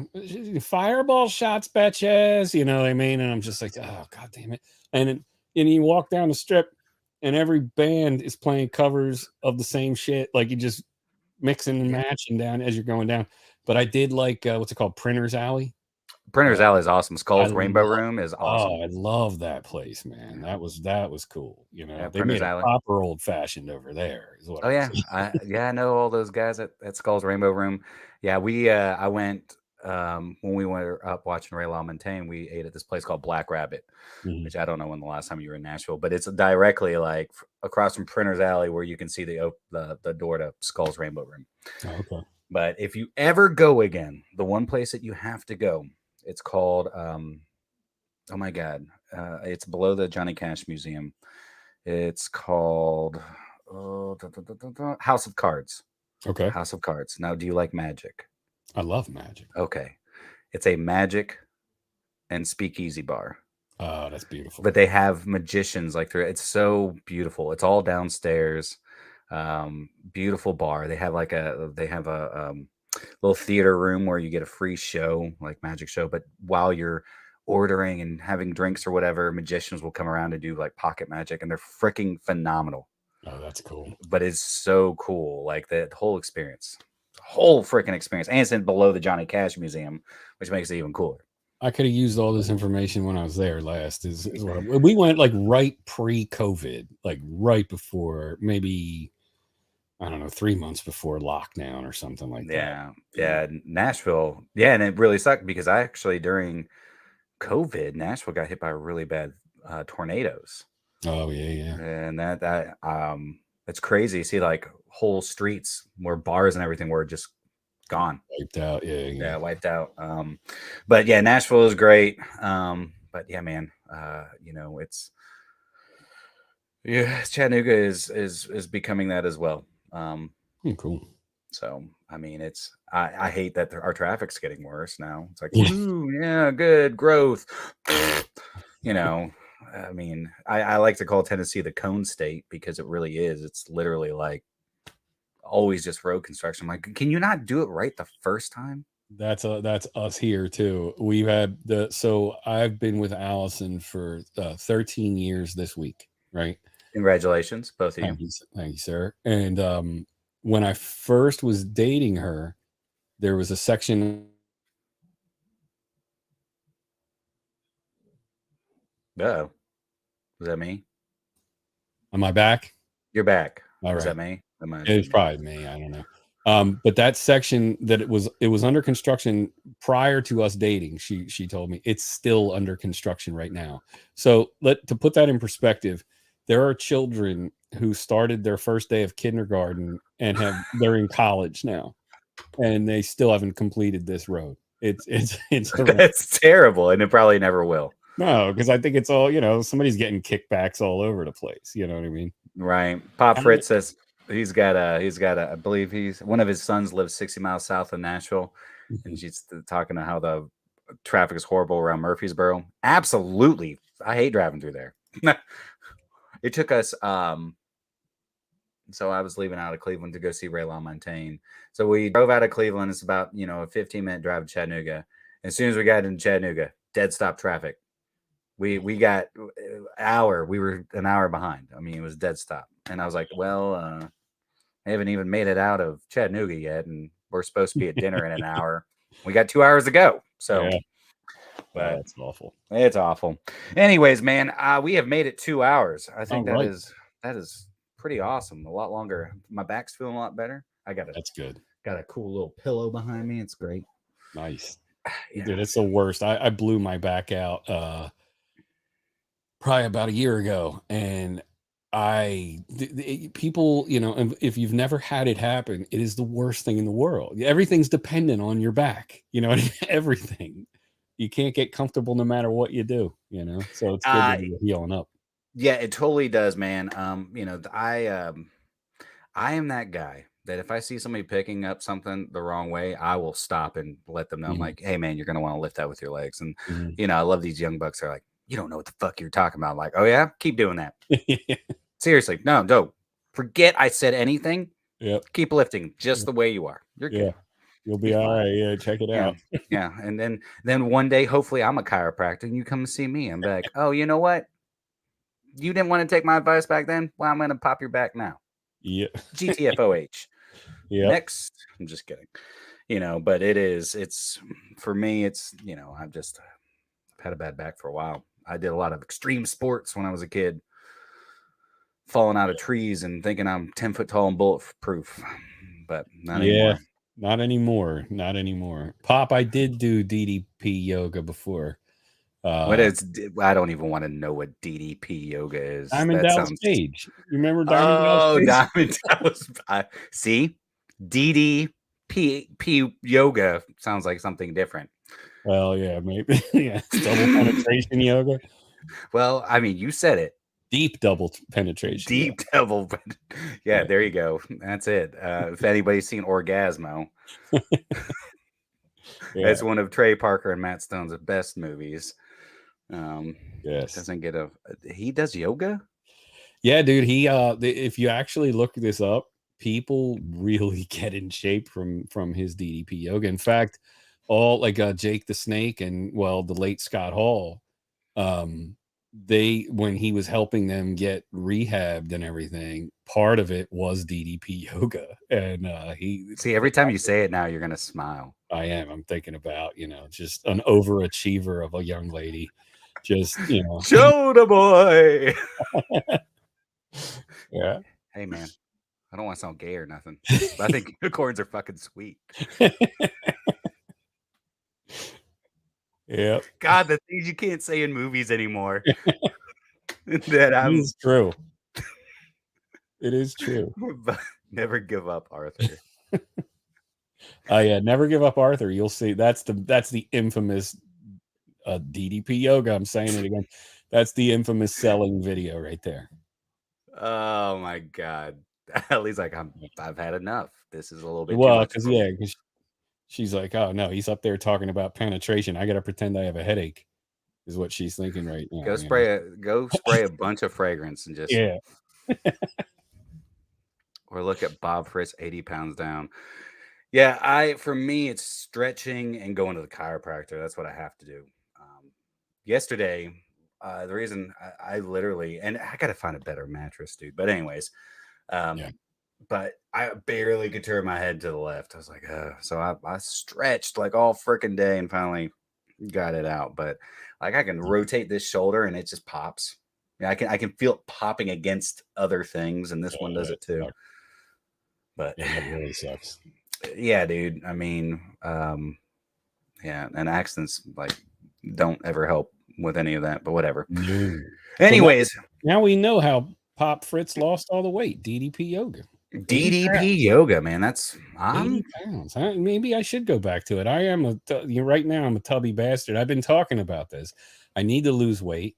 Fireball shots, bitches. You know what I mean? And I'm just like, oh, God damn it. And you walk down the strip and every band is playing covers of the same shit. Like you just mixing and matching down as you're going down. But I did like, what's it called? Printer's Alley. Printer's Alley is awesome. Skull's I Rainbow love, Room is awesome. I love that place, man. That was cool. You know, Yeah, they Printer's made it Alley. proper old fashioned over there. Is what Oh I'm yeah, saying. I know all those guys at Skull's Rainbow Room. Yeah, I went when we were up watching Ray LaMontagne. We ate at this place called Black Rabbit, Mhm. which I don't know when the last time you were in Nashville, but it's directly like across from Printer's Alley where you can see the door to Skull's Rainbow Room. Oh, okay. But if you ever go again, the one place that you have to go, it's called oh my God, it's below the Johnny Cash Museum. It's called House of Cards. Okay. House of Cards. Now, do you like magic? I love magic. Okay. It's a magic and speakeasy bar. Oh, that's beautiful. But they have magicians like through it. It's so beautiful. It's all downstairs. Beautiful bar. They have a little theater room where you get a free show, like magic show. But while you're ordering and having drinks or whatever, magicians will come around and do like pocket magic, and they're freaking phenomenal. Oh, that's cool. But it's so cool, like the whole experience, whole freaking experience, and it's in below the Johnny Cash Museum, which makes it even cooler. I could have used all this information when I was there last. We went like right pre-COVID, like right before, maybe I don't know, 3 months before lockdown or something like that. Yeah, Nashville. Yeah, and it really sucked because I actually during COVID, Nashville got hit by really bad tornadoes. Oh yeah. And that it's crazy to see like whole streets where bars and everything were just gone, wiped out. Yeah, wiped out. But yeah, Nashville is great. But yeah, man, it's Chattanooga is becoming that as well. Cool. So I mean, I hate that our traffic's getting worse now. It's like, ooh, yeah, good growth. I mean, I like to call Tennessee the cone state because it really is. It's literally like always just road construction. I'm like, can you not do it right the first time? That's us here too. We've had so I've been with Allison for 13 years this week, right? Congratulations, both of you. Thank you, sir. And when I first was dating her, there was a section. Uh-oh. Was that me? Am I back? You're back. All was right. that me? It was probably me. I don't know. But that section that it was under construction prior to us dating. She told me it's still under construction right now. So to put that in perspective, there are children who started their first day of kindergarten and they're in college now, and they still haven't completed this road. It's terrible, and it probably never will. No, because I think it's all, somebody's getting kickbacks all over the place. You know what I mean? Right. Pop Fritz says he's got I believe one of his sons lives 60 miles south of Nashville, and she's talking to how the traffic is horrible around Murfreesboro. Absolutely. I hate driving through there. It took us, so I was leaving out of Cleveland to go see Ray LaMontagne. So we drove out of Cleveland. It's about, a 15-minute drive to Chattanooga. As soon as we got into Chattanooga, dead stop traffic. We got we were an hour behind. I mean, it was dead stop. And I was like, well, I haven't even made it out of Chattanooga yet. And we're supposed to be at dinner in an hour. We got 2 hours to go. So, but that's awful. It's awful. Anyways, man, we have made it 2 hours. I think that is pretty awesome. A lot longer. My back's feeling a lot better. That's good. Got a cool little pillow behind me. It's great. Nice. Yeah. Dude, it's the worst. I blew my back out probably about a year ago, and people, if you've never had it happen, it is the worst thing in the world. Everything's dependent on your back, everything. You can't get comfortable no matter what you do, so it's good that you're healing up. Yeah, it totally does, man. I am that guy that if I see somebody picking up something the wrong way, I will stop and let them know. I'm like, hey man, you're going to want to lift that with your legs. And, I love these young bucks. They're like, you don't know what the fuck you're talking about. I'm like, oh yeah, keep doing that. Seriously, no. Forget I said anything. Yep. Keep lifting just the way you are. You're Yeah. good. You'll be You're all fine. right. Yeah, check it out. Yeah. And then one day, hopefully, I'm a chiropractor and you come see me and be like, oh, you know what? You didn't want to take my advice back then. Well, I'm gonna pop your back now. Yeah. GTFOH. Yeah. Next, I'm just kidding. But it's for me. It's I've had a bad back for a while. I did a lot of extreme sports when I was a kid, falling out of trees and thinking I'm 10 foot tall and bulletproof, but not anymore. Not anymore. Not anymore. Pop, I did do DDP yoga before. What is? I don't even want to know what DDP yoga is. Diamond Dallas Page. You remember Diamond Dallas Page? Diamond Dallas. See, DDP yoga sounds like something different. Well, yeah, maybe. Yeah, double penetration yoga. Well, I mean, you said it. Deep double penetration. Deep double. Yeah, there you go. That's it. If anybody's seen Orgasmo, it's one of Trey Parker and Matt Stone's best movies. Yes. Doesn't get he does yoga? Yeah, dude. He if you actually look this up, people really get in shape from his DDP yoga. In fact, all like Jake the Snake and the late Scott Hall, when he was helping them get rehabbed and everything, part of it was DDP yoga. And every time you say it now, you're gonna smile. I'm thinking about just an overachiever of a young lady. Just Shoulder boy. Yeah. Hey man, I don't want to sound gay or nothing, but I think the chords are fucking sweet. Yeah. God, the things you can't say in movies anymore. It is true. It is true. But never give up, Arthur. Yeah, never give up, Arthur. You'll see. That's the infamous DDP yoga. I'm saying it again. That's the infamous selling video right there. Oh my God. At least I've had enough. This is a little bit because she's like, oh no, he's up there talking about penetration. I gotta pretend I have a headache, is what she's thinking right now. Go spray a bunch of fragrance and just or look at Bob Fritz 80 pounds down. Yeah, for me it's stretching and going to the chiropractor. That's what I have to do. Yesterday, the reason I literally, and I gotta find a better mattress, dude. But anyways, but I barely could turn my head to the left. I was like, so I stretched like all freaking day and finally got it out. But like I can rotate this shoulder and it just pops. Yeah, I can feel it popping against other things, and this one does it too. Sucks. But it really sucks. Yeah, dude. I mean, yeah, and accidents like don't ever help with any of that, but whatever. No. Anyways, so now we know how Pop Fritz lost all the weight. DDP yoga. DDP yoga, man. That's 80 pounds. Maybe I should go back to it. I am right now. I'm a tubby bastard. I've been talking about this. I need to lose weight,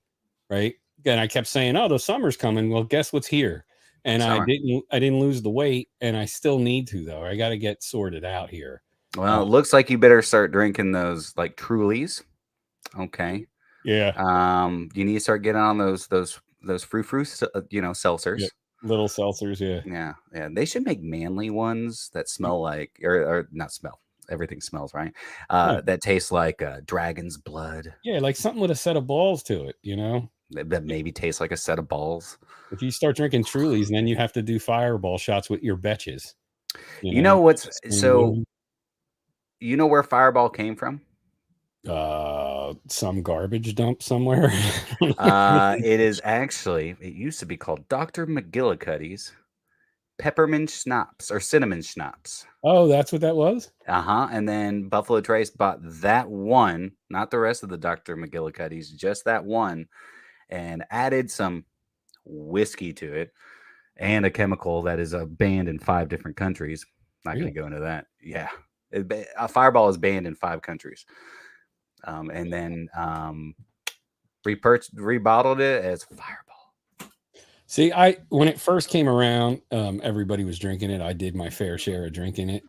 right? And I kept saying, "Oh, the summer's coming." Well, guess what's here? And I didn't lose the weight, and I still need to though. I got to get sorted out here. Well, it looks like you better start drinking those like Trulies. Okay. Yeah. You need to start getting on those frou seltzers. Yep. Little seltzers, yeah. They should make manly ones that smell like, or not smell. Everything smells right. That tastes like dragon's blood. Yeah, like something with a set of balls to it. That maybe tastes like a set of balls. If you start drinking Trulies, then you have to do fireball shots with your betches. You know what's so? You know where Fireball came from? Some garbage dump somewhere. It is actually. It used to be called Dr. McGillicuddy's peppermint schnapps or cinnamon schnapps. Oh, that's what that was? And then Buffalo Trace bought that one, not the rest of the Dr. McGillicuddy's, just that one, and added some whiskey to it and a chemical that is banned in 5 different countries. Not going to go into that. Yeah. A Fireball is banned in 5 countries. And then rebottled it as Fireball. See, when it first came around, everybody was drinking it. I did my fair share of drinking it.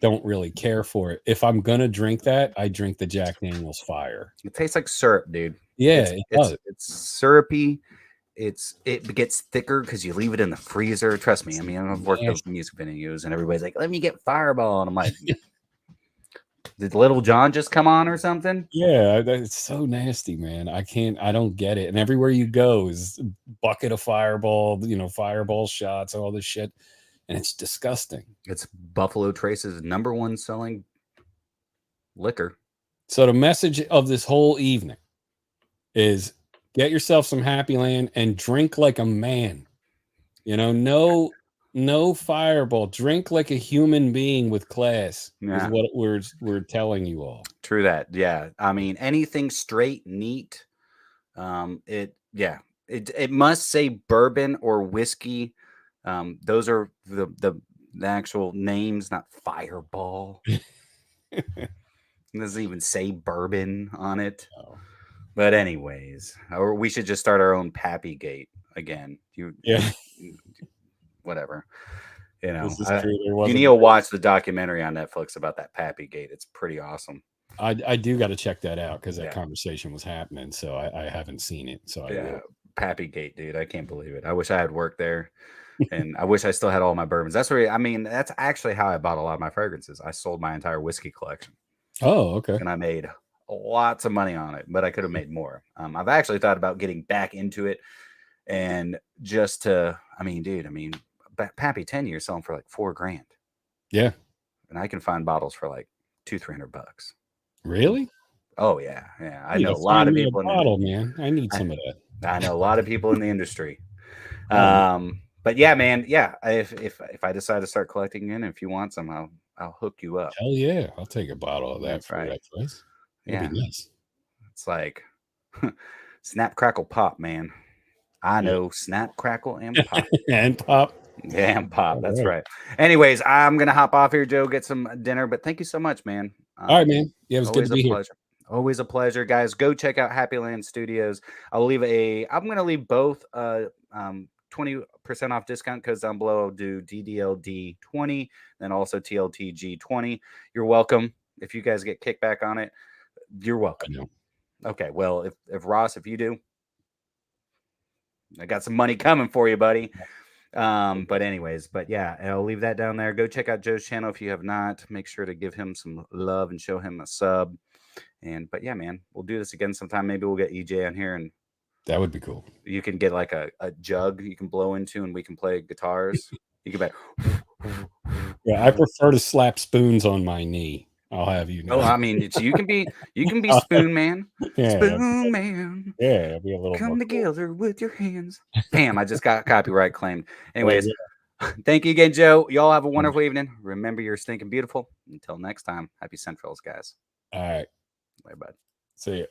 Don't really care for it. If I'm gonna drink that, I drink the Jack Daniel's Fire. It tastes like syrup, dude. Yeah, it's syrupy. it gets thicker because you leave it in the freezer. Trust me. I mean, I've worked with music venues, and everybody's like, "Let me get Fireball," and I'm like, "Did Little John just come on or something?" Yeah, it's so nasty, man. I don't get it. And everywhere you go is a bucket of Fireball, Fireball shots, all this shit, and it's disgusting. It's Buffalo Trace's #1 selling liquor. So the message of this whole evening is get yourself some Happyland and drink like a man. No Fireball. Drink like a human being with class is what we're telling you all. True that. Yeah. I mean, anything straight, neat. It must say bourbon or whiskey. Those are the actual names, not Fireball. It doesn't even say bourbon on it. Oh. But anyways, or we should just start our own Pappy Gate again. Whatever. You need to watch the documentary on Netflix about that Pappy Gate. It's pretty awesome. I do got to check that out because that conversation was happening. So I haven't seen it. So Pappy Gate, dude. I can't believe it. I wish I had worked there. And I wish I still had all my bourbons. That's actually how I bought a lot of my fragrances. I sold my entire whiskey collection. Oh, okay. And I made lots of money on it, but I could have made more. I've actually thought about getting back into it, and just to, Pappy 10 years selling for like $4,000. Yeah. And I can find bottles for like $200-300. Really? Oh yeah. Yeah. I know a lot of people in the bottle, man. I need some of that. I know a lot of people in the industry. But yeah, man. Yeah. If I decide to start collecting in, if you want some, I'll hook you up. Hell yeah. I'll take a bottle of that. That's right. That place. Yeah. Be nice. It's like snap, crackle, pop, man. I know snap, crackle, and pop. And pop. Yeah, and pop. That's right. Anyways, I'm going to hop off here, Joe, get some dinner. But thank you so much, man. All right, man. Yeah, it was good to be here. Always a pleasure, guys. Go check out Happyland Studios. I'm going to leave both 20% off discount because down below I'll do DDLD 20 and also TLTG 20. You're welcome. If you guys get kickback on it, you're welcome. Okay. Well, if Ross, if you do, I got some money coming for you, buddy. But yeah, I'll leave that down there. Go check out Joe's channel if you have not. Make sure to give him some love and show him a sub. But yeah, man, we'll do this again sometime. Maybe we'll get EJ on here, and that would be cool. You can get like a jug you can blow into, and we can play guitars. You can yeah, I prefer to slap spoons on my knee. I'll have you know. Oh, I mean, you can be spoon man. Yeah, spoon man. Yeah, it'll be a little come together cool. With your hands. Bam, I just got copyright claimed. Anyways, thank you again, Joe. Y'all have a wonderful evening. Remember, you're stinking beautiful. Until next time, happy Centrals, guys. All right. Bye, bud. See ya.